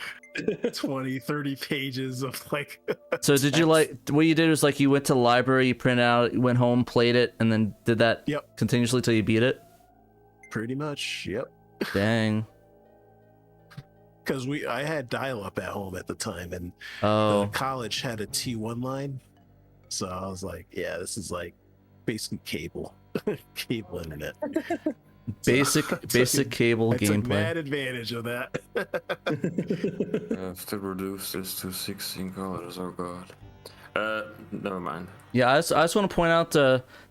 20, 30 pages of like. So did you what you did was like you went to the library, you printed out, you went home, played it, and then did that continuously till you beat it? Pretty much, yep. Dang. Because I had dial-up at home at the time, and the college had a T1 line, So I was like, yeah, this is like basically cable internet. Basic cable I took gameplay. mad advantage of that. I have to reduce this to 16 colors. Oh god. Never mind. Yeah, I just want to point out.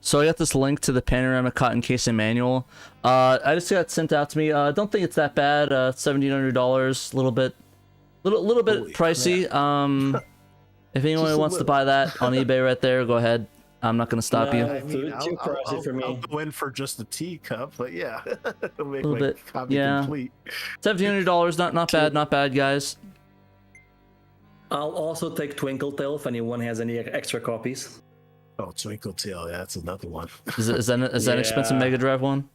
So I got this link to the Panorama Cotton Casing Manual. I just got sent out to me. I don't think it's that bad. $1,700, little bit pricey. If anyone wants to buy that on eBay right there, go ahead. I'm not gonna stop you. Too pricey for me. I'll go in for just a teacup, but yeah, it'll make Little my bit, copy yeah. complete. $1,700, not bad, guys. I'll also take Twinkle Tail if anyone has any extra copies. Oh, Twinkle Tail, yeah, that's another one. Is that an expensive Mega Drive one?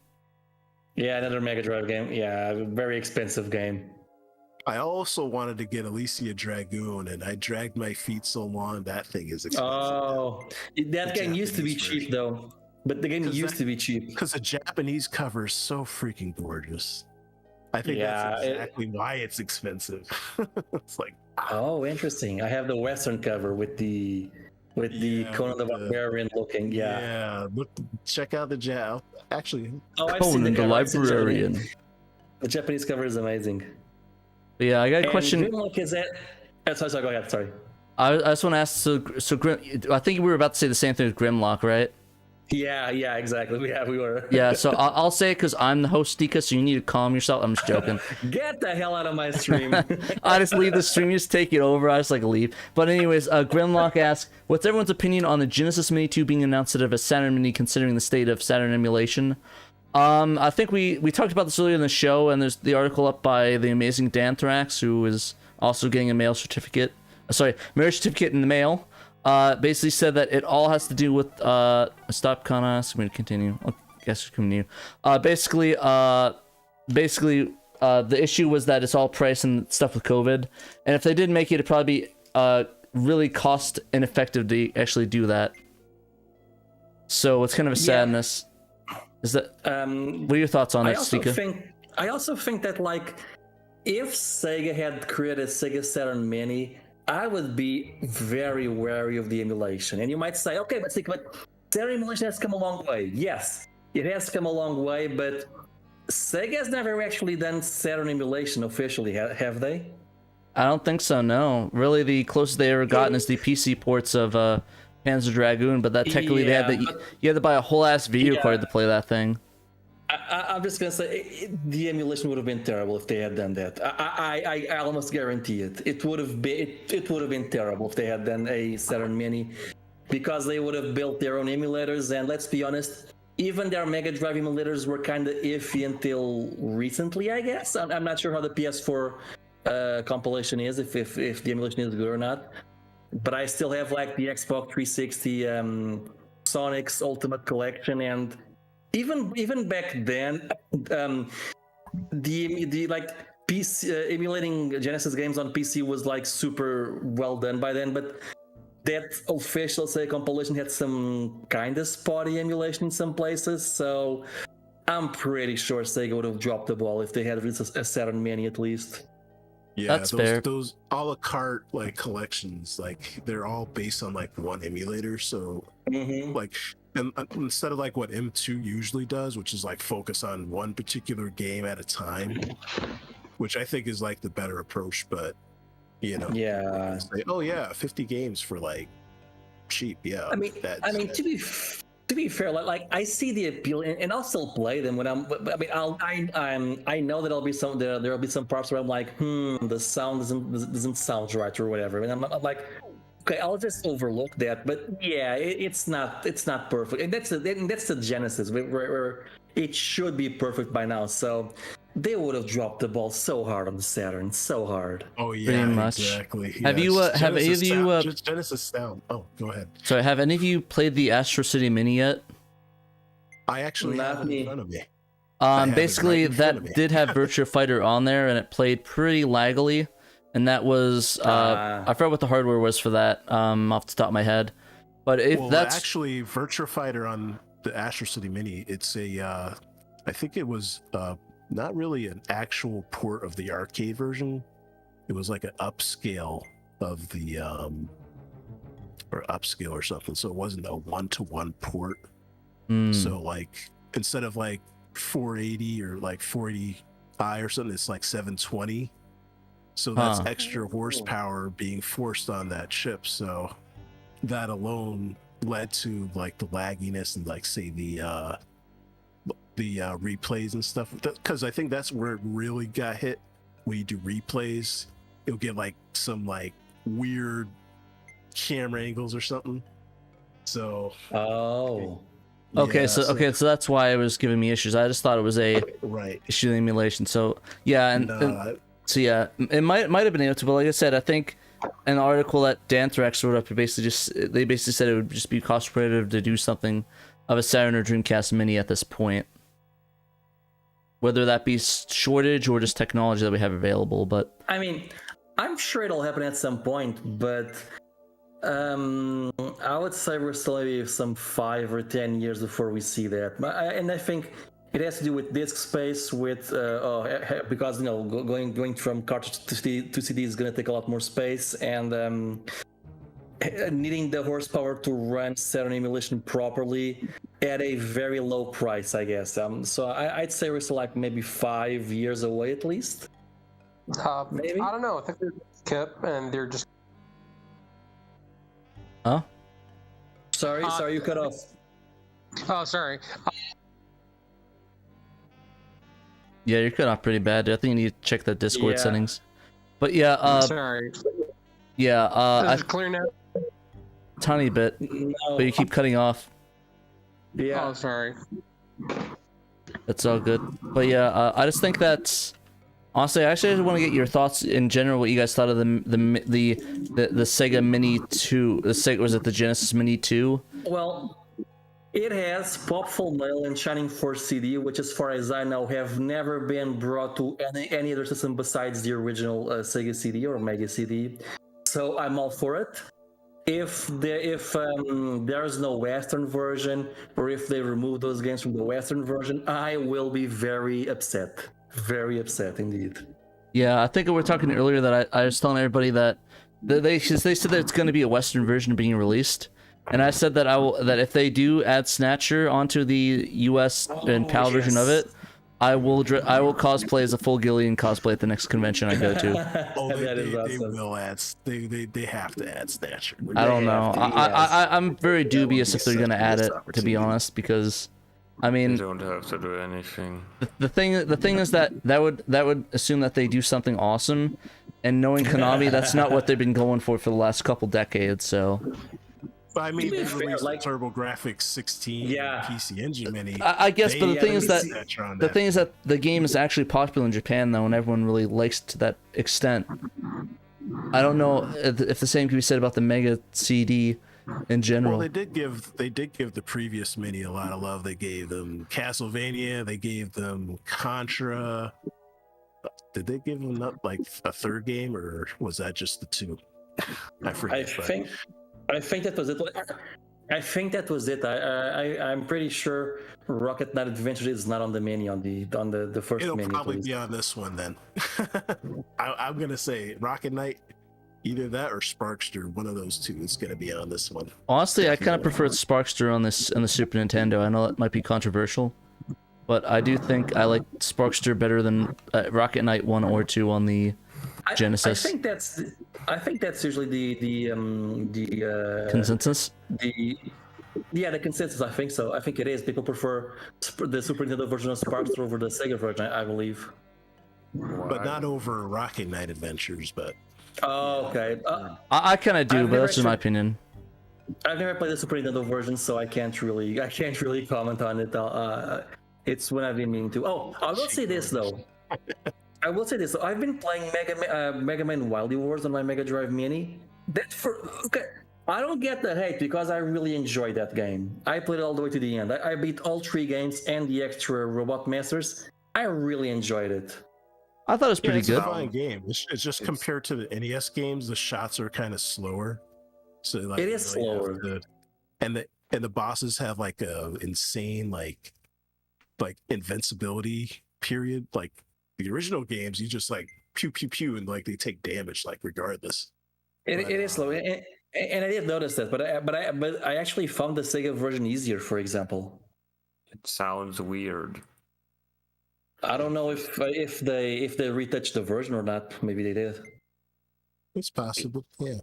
Yeah, another Mega Drive game. Yeah, very expensive game. I also wanted to get Alicia Dragoon, and I dragged my feet so long. That thing is expensive. Oh, that game used to be cheap though. But the game used to be cheap. Because the Japanese cover is so freaking gorgeous. I think that's exactly why it's expensive. It's like, oh, interesting. I have the Western cover with the Conan the Barbarian looking. Yeah, look, check out the Actually, I've seen Conan the Librarian. The Japanese cover is amazing. But yeah, I got a question. Grimlock is that? Sorry, go ahead. Sorry. I just want to ask. So I think we were about to say the same thing with Grimlock, right? Yeah, exactly. We were. Yeah, so I'll say it because I'm the host, Dika, so you need to calm yourself. I'm just joking. Get the hell out of my stream. I just leave the stream, you just take it over. I just like leave. But anyways, Grimlock asks, what's everyone's opinion on the Genesis Mini 2 being announced instead of a Saturn Mini, considering the state of Saturn emulation? I think we talked about this earlier in the show, and there's the article up by the amazing Danthrax, who is also getting a marriage certificate in the mail. Basically said that it all has to do with stop kind of asking me to continue. I guess continue. Basically, the issue was that it's all price and stuff with COVID, and if they did make it, it'd probably be really cost ineffective to actually do that. So it's kind of a sadness. Is that what are your thoughts on it, Sika? I also think that, like, if Sega had created Sega Saturn Mini, I would be very wary of the emulation. And you might say, okay, but Saturn emulation has come a long way. Yes, it has come a long way, but Sega has never actually done Saturn emulation officially, have they? I don't think so, no. Really, the closest they ever gotten is the PC ports of Panzer Dragoon, but that technically you had to buy a whole ass video card to play that thing. I'm just gonna say the emulation would have been terrible if they had done that. I almost guarantee it. It would have been terrible if they had done a Saturn Mini, because they would have built their own emulators. And let's be honest, even their Mega Drive emulators were kind of iffy until recently, I guess. I'm not sure how the PS4 compilation is, if the emulation is good or not. But I still have like the Xbox 360 Sonic's Ultimate Collection, and even back then, the like PC emulating Genesis games on PC was like super well done by then. But that official Sega compilation had some kind of spotty emulation in some places, so I'm pretty sure Sega would have dropped the ball if they had released a Saturn Mini at least. Yeah, that's fair. Those a la carte like collections, like they're all based on like one emulator. So like, and instead of like what M2 usually does, which is like focus on one particular game at a time, which I think is like the better approach. But say, oh yeah, 50 games for like cheap. Yeah, I mean, to be fair, like I see the appeal, and I'll still play them when I know that there'll be some parts where I'm like, the sound doesn't sound right or whatever, and I'm like, okay, I'll just overlook that. But yeah, it's not perfect, and that's the Genesis where it should be perfect by now. So they would have dropped the ball so hard on the Saturn, so hard. Oh yeah, pretty much. Exactly. Have you have any of you Genesis sound? Oh, go ahead. Sorry, have any of you played the Astro City Mini yet? I actually have it in front of me. Basically, that did have Virtua Fighter on there, and it played pretty laggily. And that was I forgot what the hardware was for that off the top of my head. But that's actually Virtua Fighter on the Astro City Mini, it's a I think it was not really an actual port of the arcade version. It was like an upscale of the or upscale or something, so it wasn't a 1-to-1 port. Mm. So like instead of like 480 or like 480i or something, it's like 720. So that's extra horsepower being forced on that chip. So that alone led to like the lagginess and like say the replays and stuff. Because I think that's where it really got hit. When you do replays, it'll get like some like weird camera angles or something. So Okay, so that's why it was giving me issues. I just thought it was a issue in the emulation. So yeah, so yeah, it might have been able to, but like I said, I think an article that Danthrax wrote up, they basically said it would just be cost prohibitive to do something of a Saturn or Dreamcast Mini at this point, whether that be shortage or just technology that we have available. But I mean, I'm sure it'll happen at some point, but I would say we're still maybe some 5 or 10 years before we see that. And I think it has to do with disk space, with because going from cartridge to CD is going to take a lot more space, and needing the horsepower to run Saturn emulation properly at a very low price, I guess. So I'd say we're still like maybe 5 years away at least. Maybe. I don't know. I think they're Kip, and they're just. Huh? Sorry, you cut off. Oh, sorry. Yeah, you're cut off pretty bad, dude. I think you need to check the Discord settings. But yeah, sorry. Yeah, Is it clear now? Tiny bit, but you keep cutting off. Yeah. Oh, sorry. That's all good. But yeah, I just think that's honestly, I just want to get your thoughts in general. What you guys thought of the Sega Mini 2? Was it the Genesis Mini 2? Well, it has Pop Full Metal and Shining Force CD, which, as far as I know, have never been brought to any other system besides the original Sega CD or Mega CD. So I'm all for it. If there's no Western version, or if they remove those games from the Western version, I will be very upset. Very upset indeed. Yeah, I think we were talking earlier that I was telling everybody that they said that it's going to be a Western version being released, and I said that that if they do add Snatcher onto the US and PAL version of it, I will cosplay as a full Gillian cosplay at the next convention I go to. They will add. They have to add Snatcher. I don't know. I'm very dubious if they're going to add it, to be honest, because I mean, they don't have to do anything. The thing is that would assume that they do something awesome, and knowing Konami, that's not what they've been going for the last couple decades. So. But I mean, they released like TurboGrafx 16 PC Engine Mini. I guess, but the thing is that the game is actually popular in Japan though, and everyone really likes it to that extent. I don't know if the same can be said about the Mega CD in general. Well, they did give the previous Mini a lot of love. They gave them Castlevania. They gave them Contra. Did they give them like a third game, or was that just the two? I forget. I think that was it. I'm pretty sure Rocket Knight Adventure is not on the menu on the first menu. It'll probably be on this one then. I'm gonna say Rocket Knight, either that or Sparkster. One of those two is gonna be on this one. Honestly, I kind of prefer Sparkster on the Super Nintendo. I know that might be controversial, but I do think I like Sparkster better than Rocket Knight 1 or 2 on the Genesis. I think that's usually the consensus. The consensus. I think so. I think it is. People prefer the Super Nintendo version of Sparkster over the Sega version, I believe. But not over Rocket Knight Adventures. But okay. I kind of do, but that's just my opinion. I've never played the Super Nintendo version, so I can't really comment on it. It's when I've been meaning to. Oh, I will say this though. I've been playing Mega Man Wily Wars on my Mega Drive Mini. I don't get the hate because I really enjoyed that game. I played it all the way to the end. I beat all 3 games and the extra Robot Masters. I really enjoyed it. I thought it was pretty good. It's a fine game. It's just compared to the NES games, the shots are kind of slower. So like, it is slower. And the bosses have like a insane like invincibility period. Like the original games, you just like pew pew pew and like they take damage like regardless. It is slow. And I didn't notice that, but I actually found the Sega version easier. For example, It sounds weird. I don't know if they retouched the version or not. Maybe they did. It's possible. Yeah.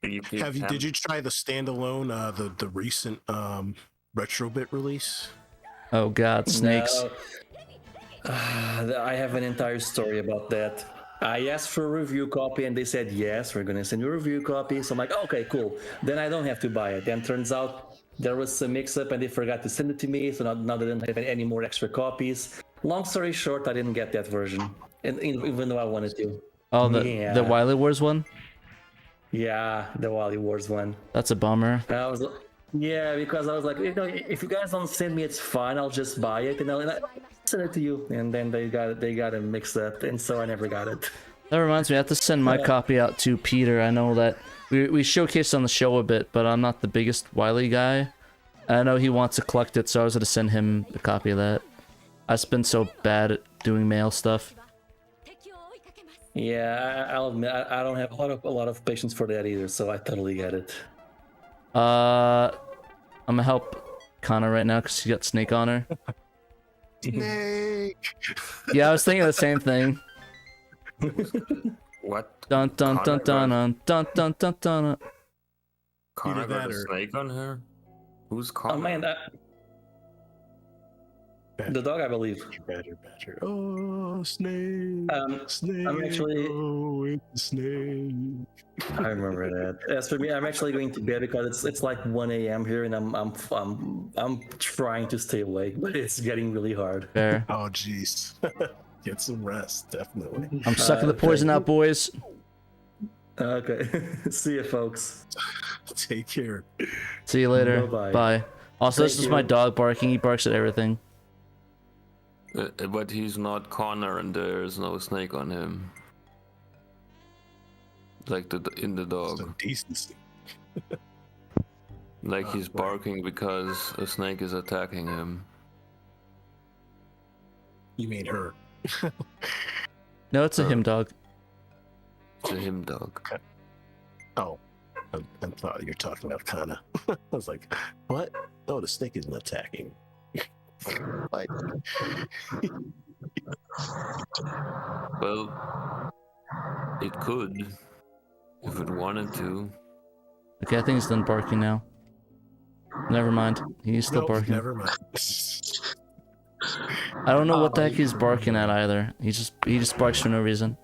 Did you try the standalone, the recent Retrobit release? Oh God, snakes. No. I have an entire story about that. I asked for a review copy and they said, yes, we're going to send you a review copy. So I'm like, okay, cool. Then I don't have to buy it. Then turns out there was some mix-up and they forgot to send it to me. So now they didn't have any more extra copies. Long story short, I didn't get that version, even though I wanted to. Oh, the Wily Wars one? Yeah, the Wily Wars one. That's a bummer. Yeah, because I was like, if you guys don't send me, it's fine. I'll just buy it and I'll send it to you. And then they got it mixed up, and so I never got it. That reminds me, I have to send my copy out to Peter. I know that we showcased on the show a bit, but I'm not the biggest Wily guy. I know he wants to collect it, so I was gonna send him a copy of that. I've been so bad at doing mail stuff. Yeah, I'll admit I don't have a lot of patience for that either, so I totally get it. I'm gonna help Connor right now because she got Snake on her. Snake. Yeah, I was thinking the same thing. What? Dun dun dun dun dun dun dun dun dun. Connor got a snake on her? Who's Connor? Oh man, the dog, I believe. Badger. Oh, snake. Snake. I'm actually. Oh, it's snake. I remember that. As for me, I'm actually going to bed because it's like 1 a.m. here, and I'm trying to stay awake, but it's getting really hard. Fair. Oh, jeez. Get some rest, definitely. I'm sucking the poison out, boys. Okay. See you, folks. Take care. See you later. Bye-bye. Bye. Also, this is my dog barking. He barks at everything. But he's not Connor, and there's no snake on him. Like in the dog. Some decency. Like he's barking because a snake is attacking him. You mean her? No, it's a him dog. It's a him dog. Okay. Oh, I thought you were talking about Kana. I was like, what? Oh, the snake isn't attacking. Like... Well, it could, if it wanted to. Okay, I think he's done barking now. Never mind. He's still barking. Never mind. I don't know what the heck he's barking at either. He just barks for no reason.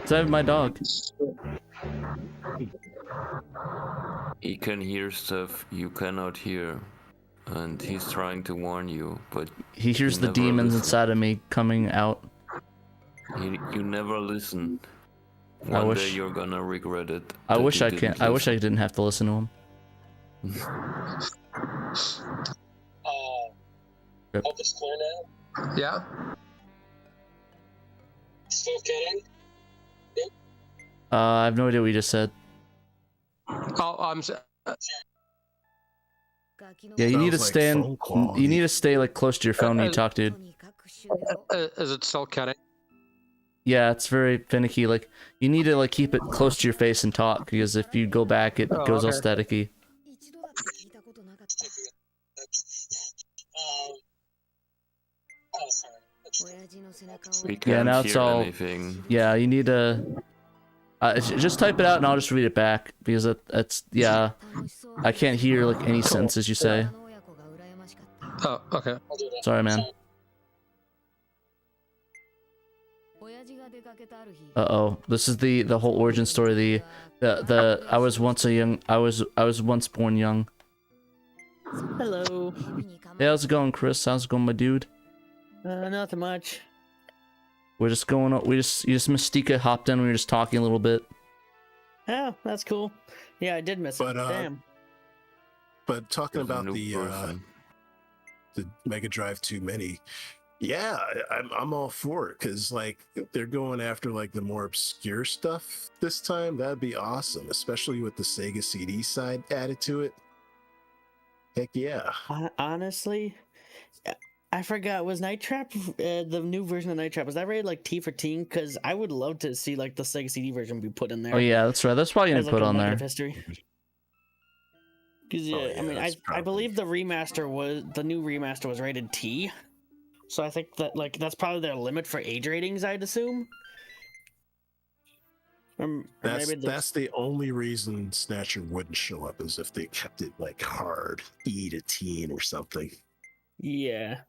It's my dog. He can hear stuff you cannot hear. And he's trying to warn you, but he hears the demons inside of me coming out. You never listen. One day you're gonna regret it. I wish I can. I wish I didn't have to listen to him. All this clear now? Yeah. Still kidding? Yep. I have no idea what you just said. Oh, I'm sorry. Yeah, you need to stay in. You need to stay like close to your phone when you talk, dude. Is it still cutting? Yeah, it's very finicky. Like you need to like keep it close to your face and talk, because if you go back, it goes all staticky. Yeah, now it's all. Anything. Yeah, you need to. Just type it out and I'll just read it back, because it's yeah. I can't hear like any sentences you say. Oh, okay. Sorry, man. Uh-oh. This is the whole origin story. The I was once born young. Hello. Hey, how's it going, Chris? How's it going, my dude? Nothing much. We're just going. You just Mystica hopped in. We were just talking a little bit. Oh, that's cool. Yeah, I did miss it. Damn. But talking about the Mega Drive 2 Mini, yeah, I'm all for it, because like they're going after like the more obscure stuff this time. That'd be awesome, especially with the Sega CD side added to it. Heck yeah. Honestly, I forgot. Was Night Trap the new version of Night Trap? Was that rated like T for teen? Because I would love to see like the Sega CD version be put in there. Oh yeah, that's right. That's probably gonna be put on there. History. Because I mean, I believe the new remaster was rated T, so I think that like that's probably their limit for age ratings. I'd assume. That's the only reason Snatcher wouldn't show up, is if they kept it like hard E to teen or something. Yeah.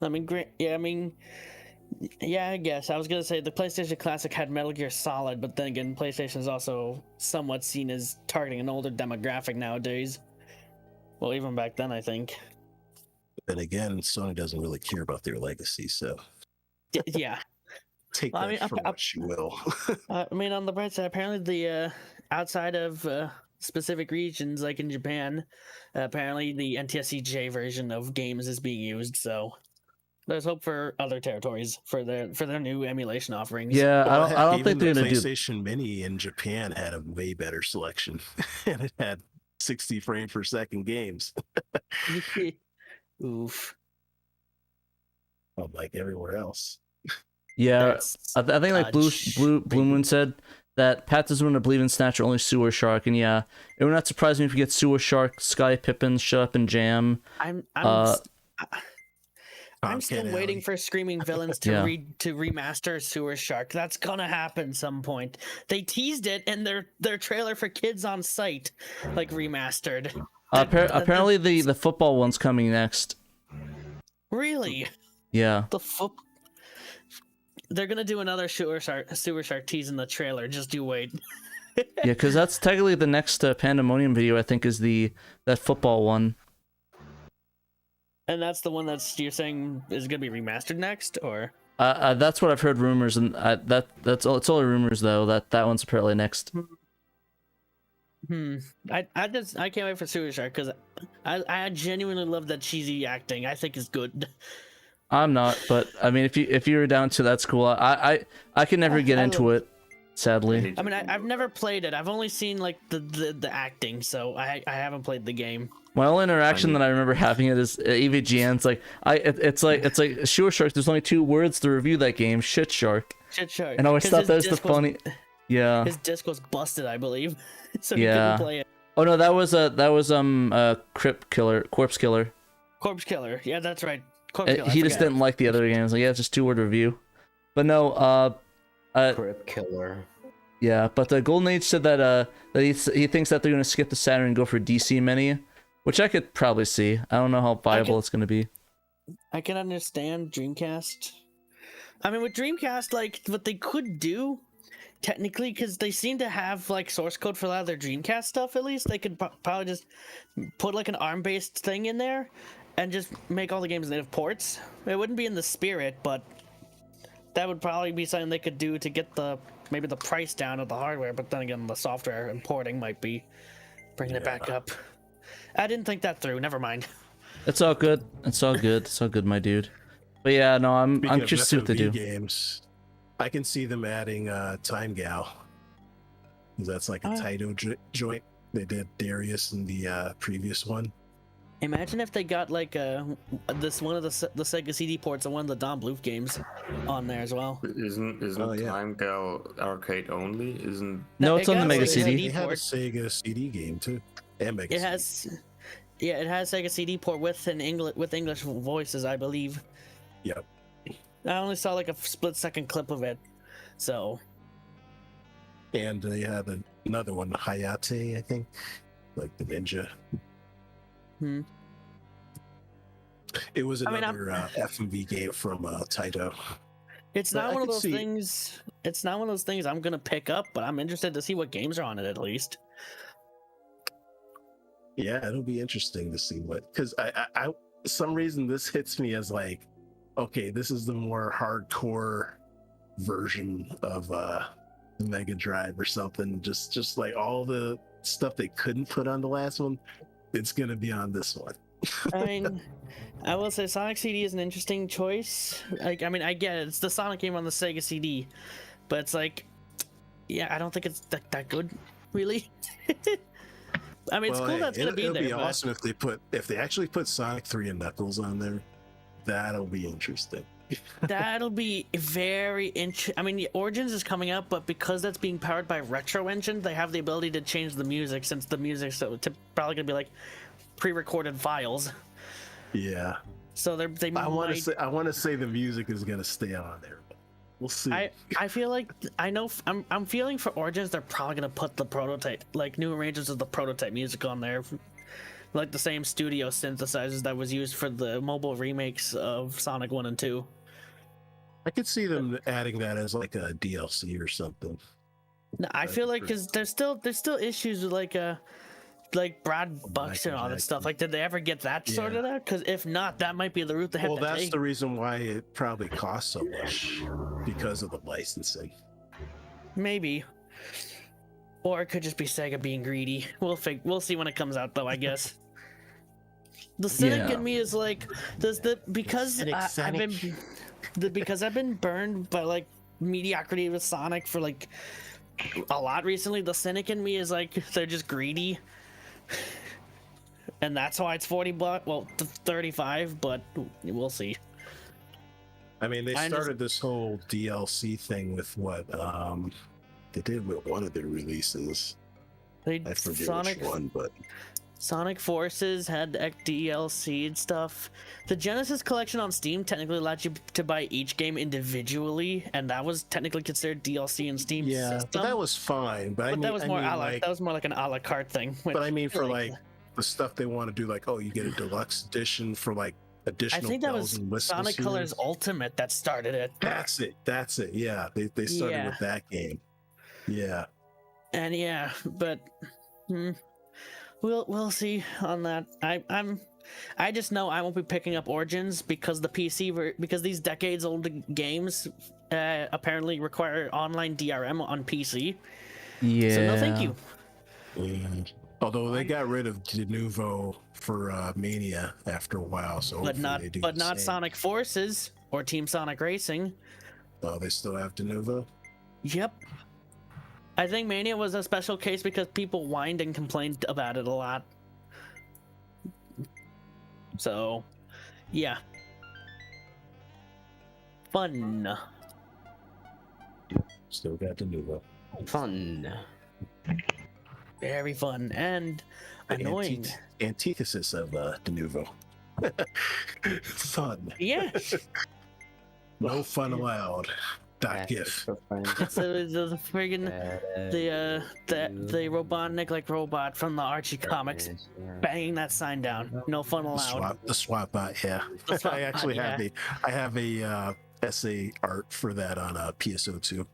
I mean, great. Yeah, I mean, yeah, I guess I was gonna say the PlayStation Classic had Metal Gear Solid, but then again, PlayStation is also somewhat seen as targeting an older demographic nowadays. Well, even back then, I think. Then again, Sony doesn't really care about their legacy, so yeah. Take that for what you will. I mean, on the bright side, apparently the outside of specific regions, like in Japan, apparently the NTSC-J version of games is being used. So there's hope for other territories for their new emulation offerings. Yeah, I don't think they're gonna do. PlayStation Mini in Japan had a way better selection, and it had 60 frames per second games. Oof. Like everywhere else. Yeah, I think like Blue Moon said that Pat doesn't want to believe in Snatcher, only Sewer Shark, and yeah, it would not surprise me if you get Sewer Shark, Sky Pippin, Shut Up and Jam. I'm still waiting for Screaming Villains to remaster Sewer Shark. That's gonna happen some point. They teased it in their trailer for Kids on Site, like remastered. Apparently the football one's coming next. Really? Yeah. They're gonna do another Sewer Shark tease in the trailer. Just you wait. Yeah, because that's technically the next Pandemonium video. I think is that football one. And that's the one you're saying is gonna be remastered next, or? That's what I've heard rumors, and that's all. It's only rumors though. That one's apparently next. I can't wait for Sewer Shark because I genuinely love that cheesy acting. I think it's good. I'm not, but I mean, if you were down to, that's cool. I can never get into it, sadly. I mean, I've never played it. I've only seen like the acting, so I haven't played the game. My only interaction that I remember having it is EVGN. It's like Sewer Shark. There's only 2 words to review that game: Shit Shark. Shit Shark. And I always thought that was the funny. Yeah. His disc was busted, I believe, so he couldn't play it. Oh no, that was Corpse Killer. Corpse Killer. Yeah, that's right. He just didn't like the other games. Like, yeah, it's just 2-word review. But no, Crypt Killer. Yeah, but the Golden Age said that he thinks that they're gonna skip the Saturn and go for DC Mini, which I could probably see. I don't know how viable it's gonna be. I can understand Dreamcast. I mean, with Dreamcast, like what they could do, technically, because they seem to have like source code for a lot of their Dreamcast stuff. At least they could probably just put like an ARM-based thing in there. And just make all the games native ports. It wouldn't be in the spirit, but that would probably be something they could do to get maybe the price down of the hardware. But then again, the software and porting might be bringing it back up. I didn't think that through. Never mind. It's all good. It's all good. It's all good, my dude. But yeah, no, I'm curious to see what they do. Games, I can see them adding Time Gal. That's like a Taito joint. They did Darius in the previous one. Imagine if they got like this one of the Sega CD ports of one of the Don Bluth games on there as well. Isn't Time Gal arcade only? No, it's on the Mega CD. They have a Sega CD game too. And Mega it has Sega CD port with English voices, I believe. Yep. I only saw like a split-second clip of it, so. And they had another one, Hayate, I think, like the ninja. It was another F&V game from Taito. It's not one of those things. It's not one of those things I'm gonna pick up, but I'm interested to see what games are on it at least. Yeah, it'll be interesting to see because I some reason this hits me as like, okay, this is the more hardcore version of the Mega Drive or something. Just like all the stuff they couldn't put on the last one. It's gonna be on this one. I mean, I will say Sonic CD is an interesting choice. Like, I mean, I get it. It's the Sonic game on the Sega CD, but it's like, yeah, I don't think it's that good, really. I mean, it's cool that's gonna be there. It'll be but... awesome if they actually put Sonic 3 and Knuckles on there. That'll be interesting. That'll be very interesting. I mean, Origins is coming out, but because that's being powered by Retro Engine, they have the ability to change the music, since the music's probably gonna be like pre-recorded files. Yeah. So they I want to say the music is gonna stay on there. We'll see. I feel like I'm feeling for Origins they're probably gonna put the prototype, like new arrangements of the prototype music on there, like the same studio synthesizers that was used for the mobile remakes of Sonic 1 and 2. I could see them adding that as like a DLC or something. No, I feel like because there's still issues with like Brad Buxton and all that stuff. Like, did they ever get that sorted out? Because if not, that might be the route they have to take. Well, that's the reason why it probably costs so much, because of the licensing. Maybe. Or it could just be Sega being greedy. We'll see when it comes out, though, I guess. The cynic in me is like, because I've been burned by like mediocrity with Sonic for like a lot recently. The cynic in me is like, they're just greedy. And that's why it's $40, well, 35, but we'll see. I mean, they started this whole DLC thing with what they did with one of their releases. I forget which one, but Sonic Forces had DLC and stuff. The Genesis collection on Steam technically allowed you to buy each game individually, and that was technically considered DLC in Steam system. But that was fine. But that was more like an a la carte thing. But I mean, for like the stuff they want to do, like, oh, you get a deluxe edition for like additional. I think that was Sonic Colors Ultimate that started it. That's it. Yeah, they started with that game. Yeah. And but we'll see on that. I just know I won't be picking up Origins because because these decades old games apparently require online DRM on PC. Yeah. So no, thank you. Although they got rid of De Nouveau for Mania after a while, so but not Sonic Forces or Team Sonic Racing. Oh, they still have De Nouveau? Yep. I think Mania was a special case because people whined and complained about it a lot. So, yeah. Fun. Still got De Nouveau. Fun. Very fun and annoying. Antithesis of De Nouveau. Fun. Yeah. No fun allowed. .gif. It's the friggin' the robotnik like robot from the Archie comics banging that sign down. No fun allowed. The swap bot, yeah. I actually have a essay art for that on PSO2.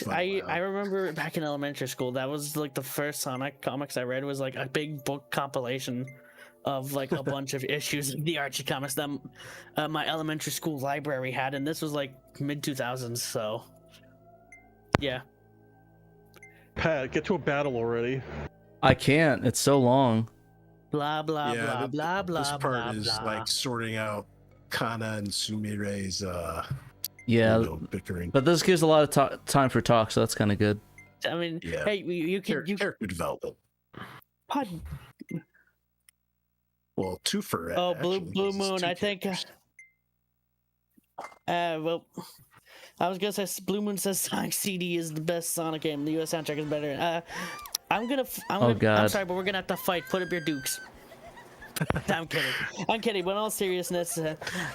I remember back in elementary school, that was like the first Sonic comics I read, was like a big book compilation of like a bunch of issues of the Archie comics that my elementary school library had, and this was like mid 2000s. So yeah. Pat, get to a battle already. I can't. It's so long. Blah blah blah blah blah. This part is like sorting out Kana and Sumire's bickering. But this gives a lot of time for talk, so that's kind of good. I mean, hey, you can character development. Pardon. Well, two for Blue Moon, I think. Well, I was gonna say Blue Moon says Sonic CD is the best Sonic game. The US soundtrack is better. I'm sorry, but we're gonna have to fight. Put up your dukes. I'm kidding. But in all seriousness,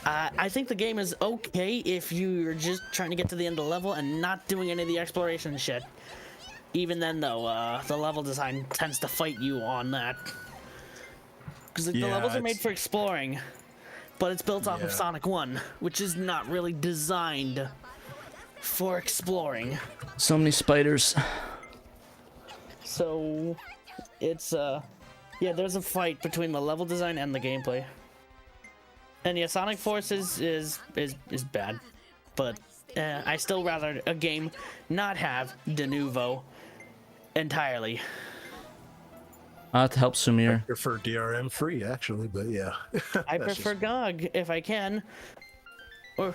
I think the game is okay if you're just trying to get to the end of the level and not doing any of the exploration shit. Even then, though, the level design tends to fight you on that. Because the levels are made for exploring, but it's built off of Sonic 1, which is not really designed for exploring. So many spiders. So, it's, there's a fight between the level design and the gameplay. And yeah, Sonic Forces is bad, but I still rather a game not have De Nouveau entirely. I'll have to help Sumir. I prefer DRM free, actually, but yeah. I prefer GOG if I can. Or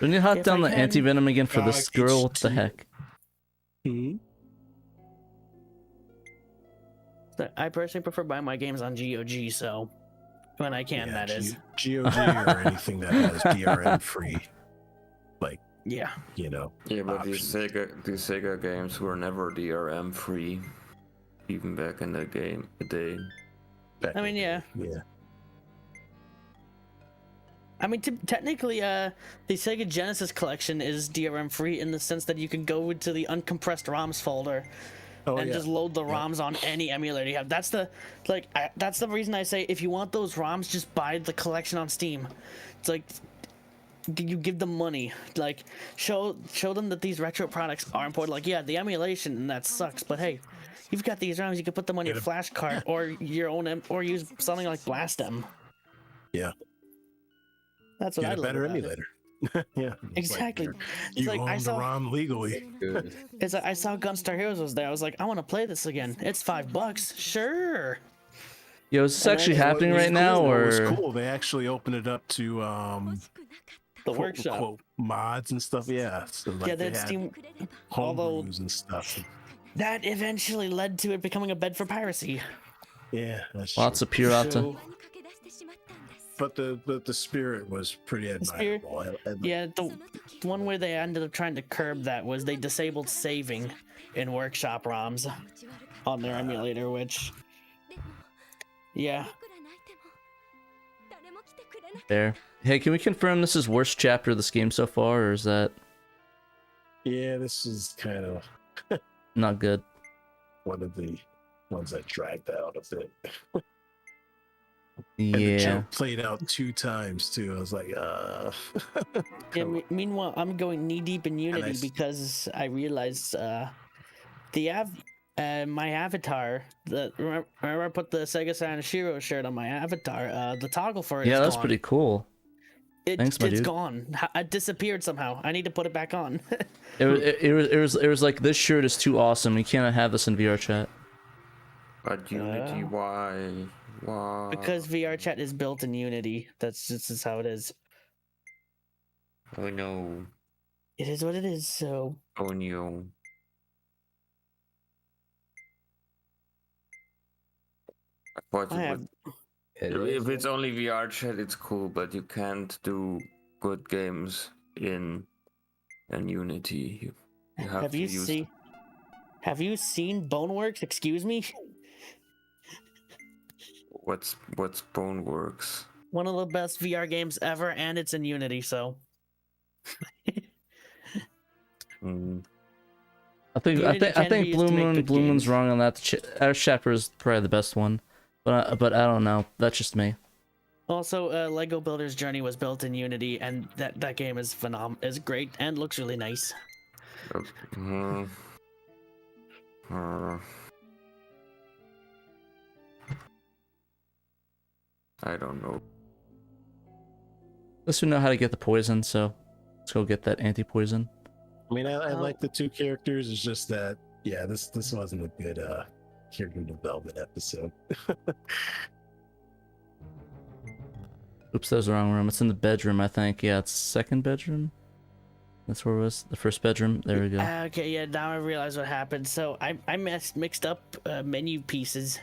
we need to hunt down the anti-venom again for this girl. What the heck? I personally prefer buying my games on GOG, so when I can, that is. GOG or anything that has DRM free, like yeah, you know. Yeah, but these Sega games were never DRM free, even back in the day. I mean, yeah. I mean, technically, the Sega Genesis collection is DRM free in the sense that you can go into the uncompressed ROMs folder and just load the ROMs on any emulator you have. That's the reason I say if you want those ROMs, just buy the collection on Steam. It's like you give them money, like show them that these retro products are important. Like, yeah, the emulation and that sucks, but hey, you've got these ROMs, you can put them on your flash card or your own or use something like Blastem. Yeah. That's what I love. Get a better emulator. Yeah. Exactly. You own the ROM legally. It's like I saw Gunstar Heroes was there. I was like, I want to play this again. It's $5. Sure. Yo, is this actually happening right now, or? It was cool. They actually opened it up to the workshop quote, mods and stuff. Yeah. So like yeah, that Steam. Homebrews and stuff. That eventually led to it becoming a bed for piracy. Yeah, that's lots true. of pirata. But the spirit was pretty admirable. Yeah, the one where they ended up trying to curb that was they disabled saving in workshop ROMs on their emulator, which, yeah. There. Hey, can we confirm this is worst chapter of this game so far, or is that? Yeah, this is kind of not good. One of the ones that dragged out a bit. Yeah. And the joke played out 2 times too. I was like, Yeah, meanwhile, I'm going knee deep in Unity because I realized my avatar. Remember I put the Sega Saturn Shiro shirt on my avatar. The toggle for it. Yeah, is that's gone. pretty cool. Thanks, my it's dude. gone. It disappeared somehow. I need to put it back on. it was like, this shirt is too awesome. You cannot have this in VR chat. But Unity, why? Because VR chat is built in Unity. That's just how it is. Oh no. It is what it is. So. Oh no. I thought if it's only VR chat, it's cool, but you can't do good games in Unity. You have Have you seen Boneworks? Excuse me. What's Boneworks? One of the best VR games ever, and it's in Unity. So. I think Blue Moon's wrong on that. Our chapter is probably the best one, but I don't know. That's just me. Also, Lego Builder's Journey was built in Unity, and that game is is great and looks really nice. I don't know. Let's know how to get the poison, so let's go get that anti-poison. I mean, I like the 2 characters. It's just that, yeah, this wasn't a good character development episode. Oops, that was the wrong room. It's in the bedroom, I think. Yeah, it's second bedroom. That's where it was. The first bedroom. There we go. Okay, yeah, now I realize what happened. So I mixed up menu pieces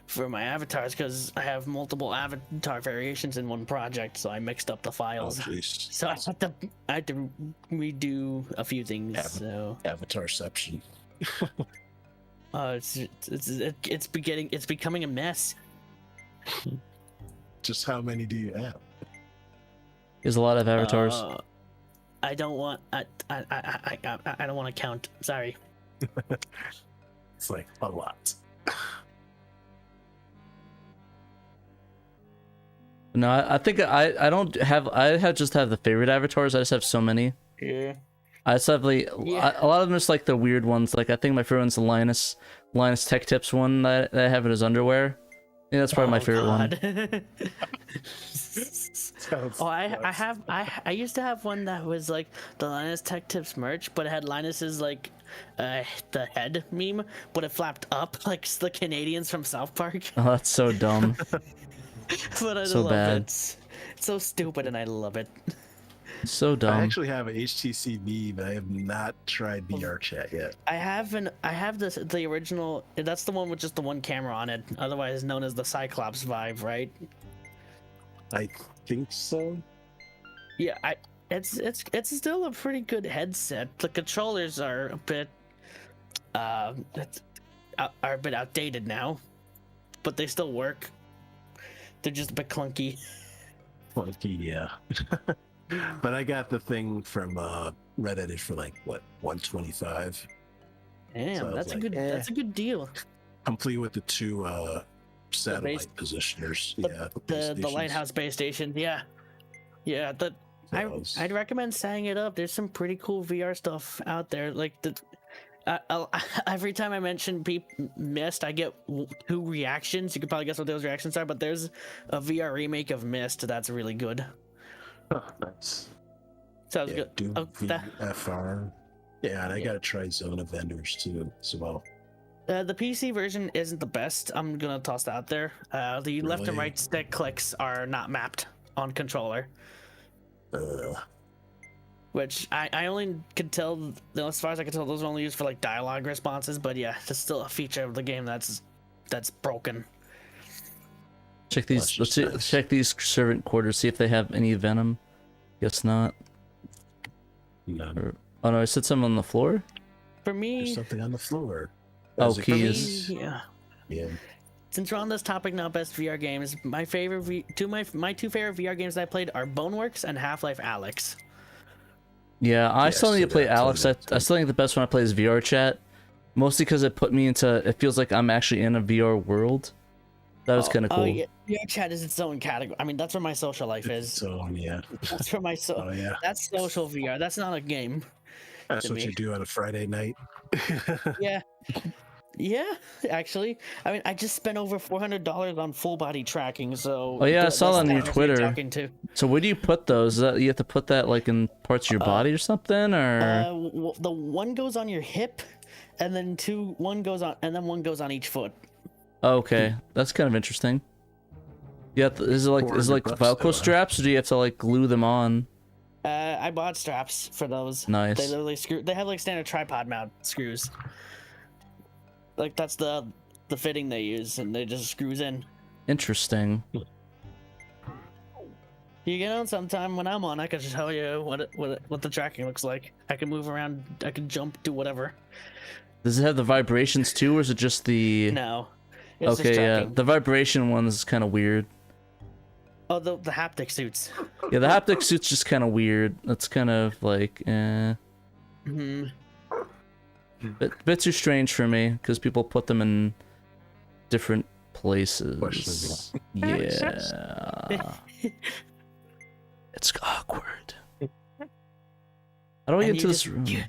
for my avatars because I have multiple avatar variations in one project, so I mixed up the files. Oh, so I had to redo a few things. Avatarception. It's becoming a mess. Just how many do you have? There's a lot of avatars. I don't want. I don't want to count. Sorry. It's like a lot. No, I think I don't have. Just have the favorite avatars. I just have so many. Yeah. I just have a lot of them. Just like the weird ones. Like I think my favorite one's the Linus Tech Tips one that I have in his underwear. Yeah, that's probably my favorite one. I used to have one that was like the Linus Tech Tips merch, but it had Linus's like the head meme, but it flapped up like the Canadians from South Park. Oh, that's so dumb. But I so love bad. it. It's so stupid, and I love it. So dumb. I actually have a HTC Vive, but I have not tried VR chat yet. I have the original. That's the one with just the one camera on it, otherwise known as the Cyclops Vive, right? I think so. Yeah, it's still a pretty good headset. The controllers are a bit outdated now, but they still work. They're just a bit clunky. Clunky, yeah. But I got the thing from Reddit for like what, $125. Damn, so that's that's a good deal. Complete with the two satellite positioners. The lighthouse base station. Yeah. I'd recommend setting it up. There's some pretty cool VR stuff out there. Like every time I mention Myst, I get 2 reactions. You can probably guess what those reactions are, but there's a VR remake of Myst that's really good. Oh, nice. Sounds good. Doom VFR. Yeah, and I gotta try Zona vendors too as well. The PC version isn't the best. I'm gonna toss that out there. The left and right stick clicks are not mapped on controller. Which I only could tell, as far as I can tell, those are only used for like dialogue responses. But yeah, it's still a feature of the game that's broken. Check these. Let's check these servant quarters. See if they have any venom. Guess not. None. Oh no, I said something on the floor. For me, there's something on the floor. Oh, keys. Yeah. Yeah. Since we're on this topic now, best VR games. My favorite my two favorite VR games that I played are Boneworks and Half-Life Alyx. Yeah, I still need to play Alex. I still think the best one I play is VR chat, mostly because it put me into. It feels like I'm actually in a VR world. That was kind of cool. Oh yeah, VR chat is its own category. I mean, that's where my social life is. So yeah. That's where my That's social VR. That's not a game. That's what you do on a Friday night. Yeah, actually. I mean, I just spent over $400 on full body tracking, so... Oh yeah, I saw that on your Twitter. So where do you put those? You have to put that like in parts of your body or something, or... The one goes on your hip, and then one goes on each foot. Okay, that's kind of interesting. Yeah, is it like Velcro straps, or do you have to like glue them on? I bought straps for those. Nice. They literally they have like standard tripod mount screws. Like that's the fitting they use, and they just screws in. Interesting. You get on sometime when I'm on, I can tell you what the tracking looks like. I can move around, I can jump, do whatever. Does it have the vibrations too, or is it just the? No. Okay, yeah, the vibration one is kind of weird. Oh, the haptic suits. Yeah, the haptic suit's just kind of weird. That's kind of like, bit too strange for me because people put them in different places. Yeah, it's awkward. How do I get to this room? You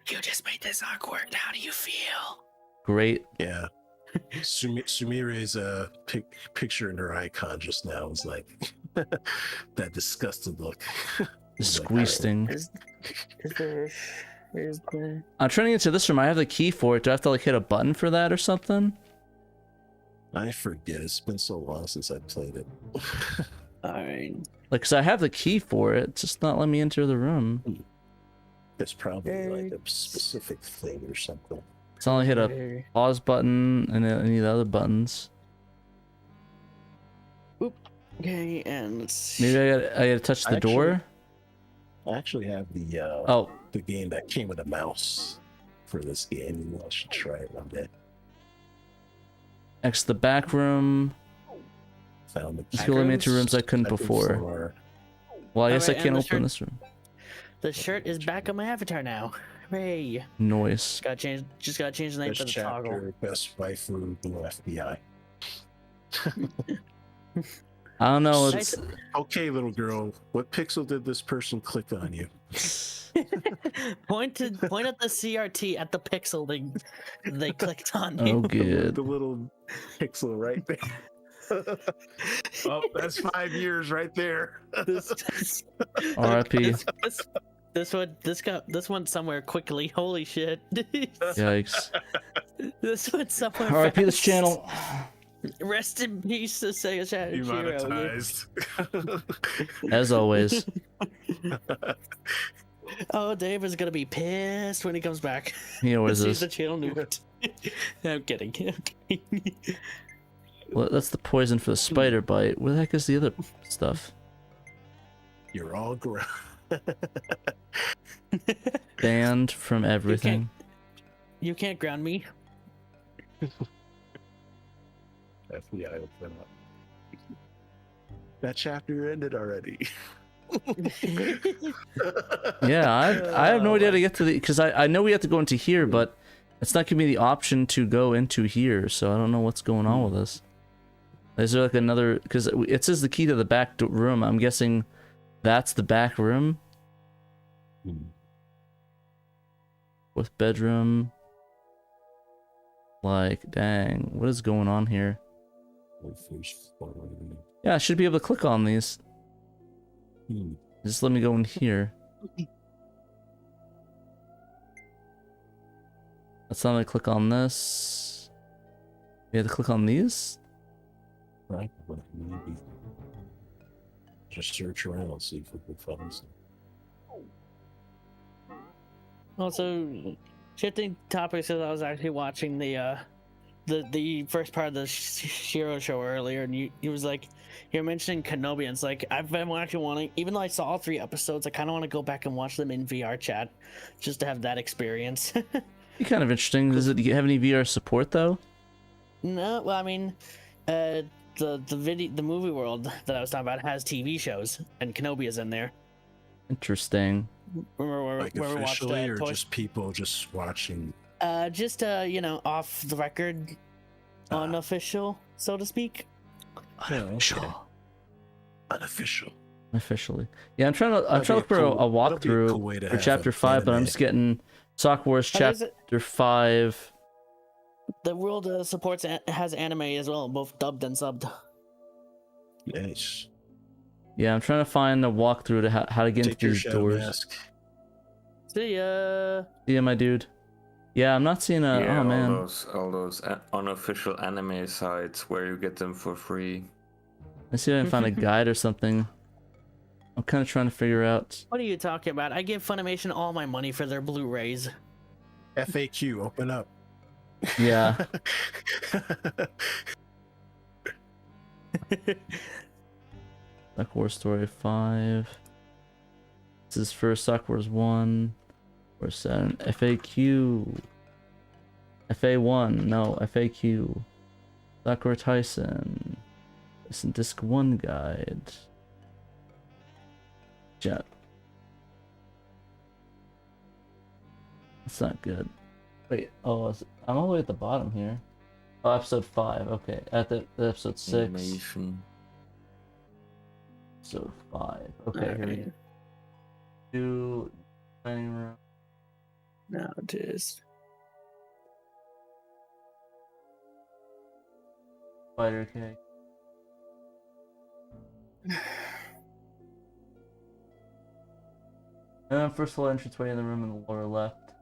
just made this awkward. How do you feel? Great. Yeah. Sumire's picture in her icon just now was like that disgusted look. Disgusting. I'm trying to get to this room. I have the key for it. Do I have to like hit a button for that or something? I forget. It's been so long since I played it. Alright. Like, cause I have the key for it. It's just not letting me enter the room. It's probably like a specific thing or something. It's only hit a pause button and any of the other buttons. Oop. Okay, and maybe I gotta touch the door. I actually have the the game that came with a mouse for this game. I should try it one day. Next to the back room. Found the you let me into rooms I couldn't before. Well, I guess I can't open this room. The shirt is back on my avatar now. Hooray! Noise. Just gotta change the name for the toggle. Best waifu, blue FBI. I don't know. It's... Okay, little girl. What pixel did this person click on you? Point at the CRT at the pixel they clicked on you. Oh, good. The little pixel right there. Oh, that's 5 years right there. R.I.P. This went somewhere quickly. Holy shit! Yikes! This went somewhere. R.I.P. this channel. Rest in peace, to Sega Saturn. Demonetized. As always. Oh, Dave is gonna be pissed when he comes back. He always Sees is. the channel nuked. I'm kidding. Well, that's the poison for the spider bite. Where the heck is the other stuff? You're all ground. Banned from everything. You can't ground me. FBI open up. That chapter ended already. Yeah, I have no idea how to get to the, because I know we have to go into here, but it's not giving me the option to go into here, so I don't know what's going on with this. Is there like another, because it says the key to the back room. I'm guessing that's the back room. Fourth bedroom. Like, dang, what is going on here? Yeah, I should be able to click on these. Just let me go in here. That's not gonna click on this. You have to click on these? Right. Just search around, see if we can find some. Also, shifting topics, as I was actually watching the first part of the Shiro show earlier, and you was like, you're mentioning Kenobi, and it's like, I've been actually wanting, even though I saw all 3 episodes, I kind of want to go back and watch them in VR chat, just to have that experience. Be kind of interesting. Does it have any VR support though? No, well, I mean, the movie world that I was talking about has TV shows, and Kenobi is in there. Interesting. Remember Like where we watched officially, or Toy- just people just watching? Just you know, off the record, unofficial, so to speak. Unofficial. Unofficial. Officially. Yeah, I'm trying to look for a walkthrough for chapter 5, but I'm just getting Sock Wars chapter 5. The world has anime as well, both dubbed and subbed. Nice. Yeah, I'm trying to find a walkthrough to how to get into these doors. Mask. See ya. See ya, my dude. Yeah, I'm not seeing a. Yeah, oh man. all those unofficial anime sites where you get them for free. Let's see if I can find a guide or something. I'm kind of trying to figure out. What are you talking about? I give Funimation all my money for their Blu-rays. FAQ, open up. Yeah. Sock Wars Story 5. This is for Sock Wars 1. Or Saturn. FAQ. FA1. No, FAQ. Sakura Tyson. This is Disc 1 guide. Jet. That's not good. Wait, I'm all the way at the bottom here. Oh, episode 5. Okay, at the episode 6. Animation. Episode 5. Okay, here we go. To dining room. Now it is. Spider cake. And then first floor entranceway in the room in the lower left.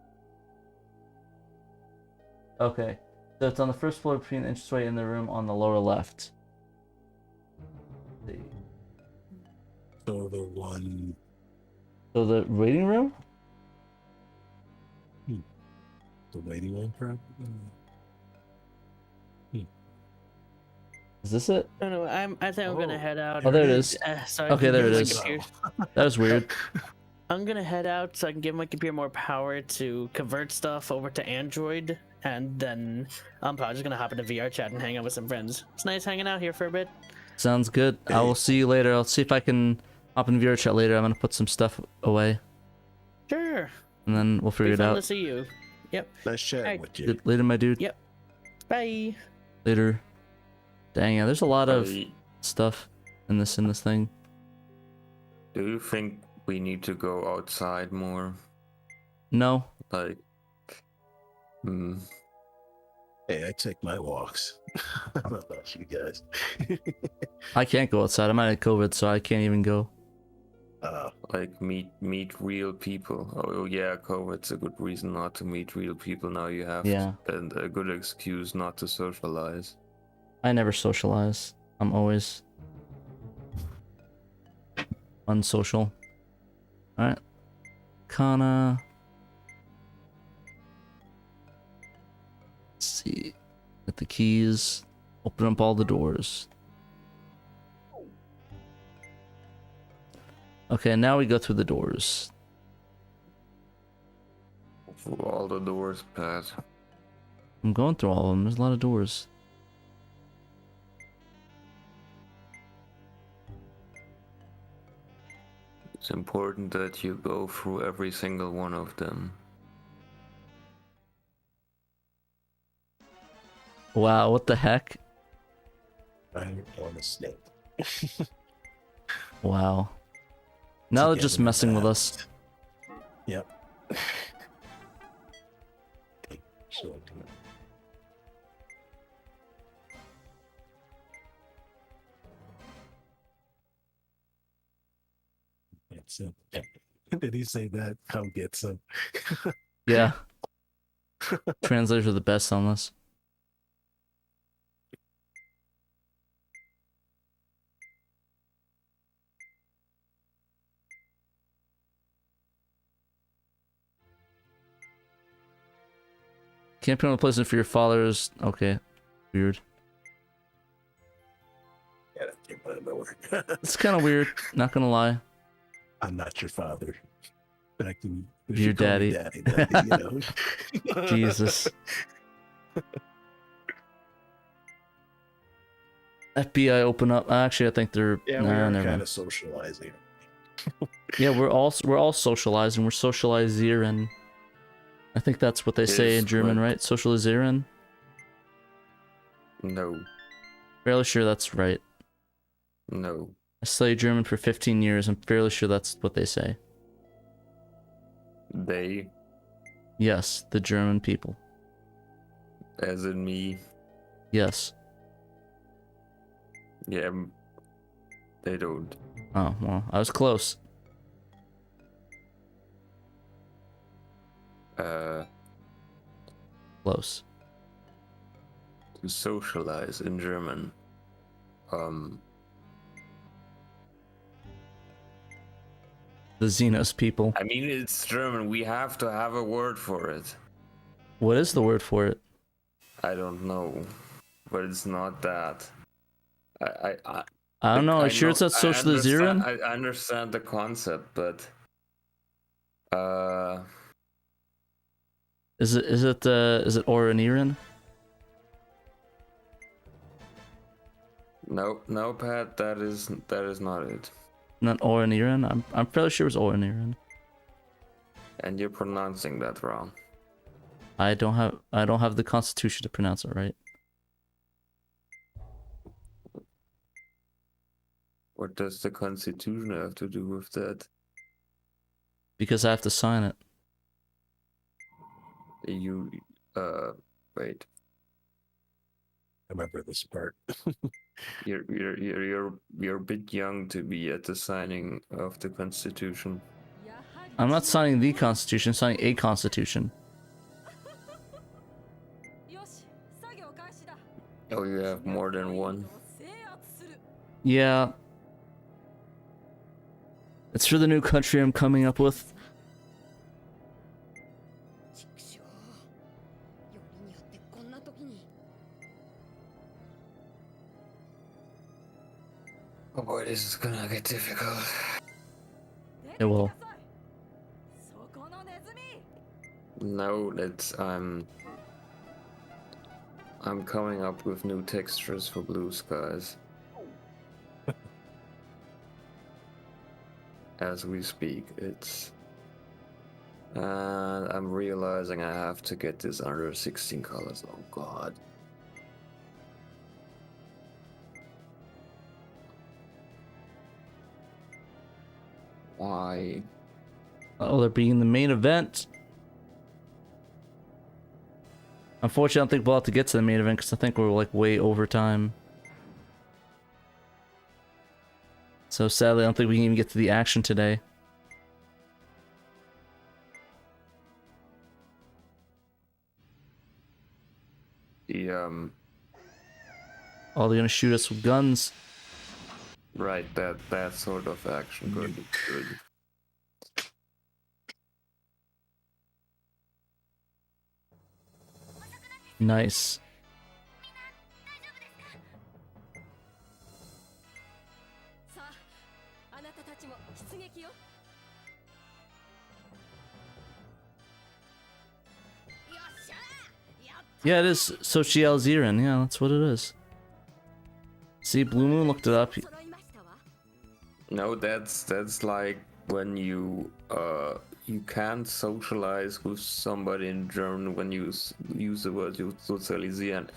Okay, so it's on the first floor between the entranceway and the room on the lower left. Let's see. So the one. So the waiting room? The waiting room, probably. Is this it? No, I think I'm gonna head out. Oh, there it is. Sorry, Okay, there it is. That was weird. I'm gonna head out so I can give my computer more power to convert stuff over to Android, and then I'm probably just gonna hop into VR chat and hang out with some friends. It's nice hanging out here for a bit. Sounds good. I will see you later. I'll see if I can hop in VR chat later. I'm gonna put some stuff away. Sure. And then we'll figure it Fun out. to see you. Yep. Nice chatting with you. Later, my dude. Yep. Bye. Later. Dang, yeah, there's a lot of stuff in this thing. Do you think we need to go outside more? No. Like, Hey, I take my walks. I don't know about you guys. I can't go outside. I'm out of COVID, so I can't even go. Like meet real people. Oh yeah, COVID's a good reason not to meet real people. Now you have and a good excuse not to socialize. I never socialize. I'm always unsocial. Alright. Kana. Let's see. Get the keys. Open up all the doors. Okay, now we go through the doors. Through all the doors, Pat. I'm going through all of them. There's a lot of doors. It's important that you go through every single one of them. Wow, what the heck? I'm on a snake. Wow. Now they're just messing with us. Yep. It's did he say that? Come get some. Yeah. Translators are the best on this. Can't put on a replacement for your father's. Okay. Weird. Yeah, that came out of nowhere. It's kind of weird, not gonna lie. I'm not your father. But I can. Your daddy. Daddy, you know? Jesus. FBI open up. Actually, I think they're. Yeah, nah, we are never kind mind. of socializing. Yeah, we're all socializing. We're socialisieren. I think that's what they say in German, right? Socialisieren. No. Fairly sure that's right. No. I studied German for 15 years. I'm fairly sure that's what they say. They, Yes, the German people. as in me. Yes. Yeah, they don't. Oh, well, I was close. Close. To socialize in German. The Xenos people. I mean, it's German. We have to have a word for it. What is the word for it? I don't know, but it's not that. I don't know. Are you sure it's not socialisieren? I understand the concept, but Is it oranieren? No, Pat. That is not it. Not oranieren? I'm fairly sure it was oranieren. And you're pronouncing that wrong. I don't have the Constitution to pronounce it right. What does the Constitution have to do with that? Because I have to sign it. You wait. I remember this part. You're a bit young to be at the signing of the Constitution. I'm not signing the Constitution, I'm signing a Constitution. Oh, you have more than one? Yeah. It's for the new country I'm coming up with. Oh boy, this is gonna get difficult. It will. No, I'm coming up with new textures for blue skies. As we speak, I'm realizing I have to get this under 16 colors. Oh god. Why? Oh, they're being the main event. Unfortunately, I don't think we'll have to get to the main event because I think we're like way over time. So sadly, I don't think we can even get to the action today. The Oh, they're gonna shoot us with guns. Right, that sort of action. Good. Nice. Yeah, it is Sochiel Ziren. Yeah, that's what it is. See, Blue Moon looked it up. No, that's like when you can't socialize with somebody in German when you use the word sozialisieren.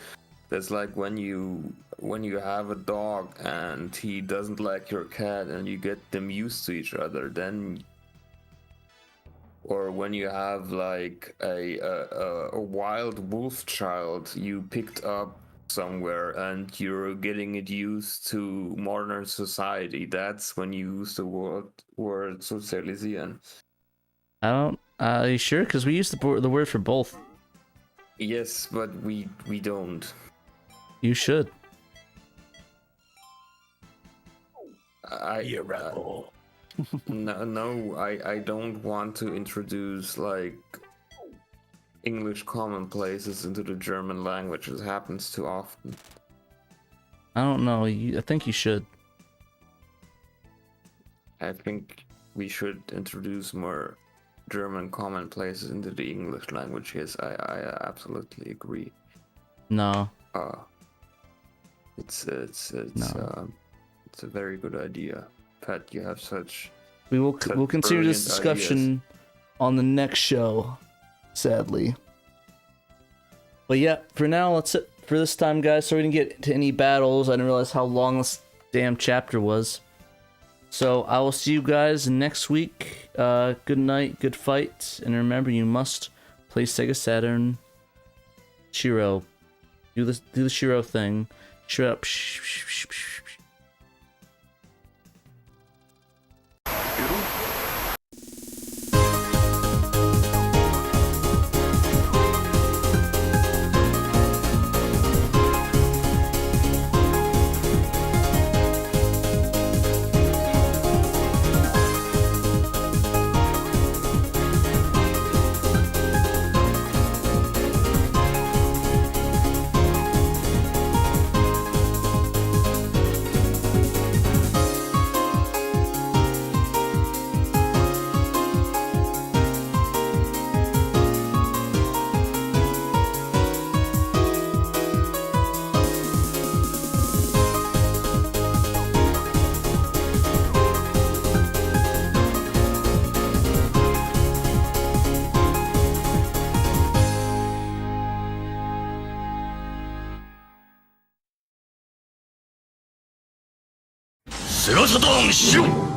That's like when you have a dog and he doesn't like your cat and you get them used to each other, then. Or when you have like a wild wolf child you picked up somewhere and you're getting it used to modern society, that's when you use the word sozialisieren. I don't. Are you sure? Because we use the word for both. Yes, but we don't. You should. You're rebel. No, I don't want to introduce like English commonplaces into the German language. It happens too often. I don't know. I think you should. I think we should introduce more German commonplaces into the English language. Yes, I absolutely agree. No. It's a very good idea. Pat, you have such. We'll continue this discussion ideas on the next show, sadly. But yeah, for now, that's it for this time, guys. So we didn't get to any battles. I didn't realize how long this damn chapter was. So I will see you guys next week. Good night, good fight, and remember, you must play Sega Saturn. Shiro, do the Shiro thing. Shut up. Sega Saturn, Shiro!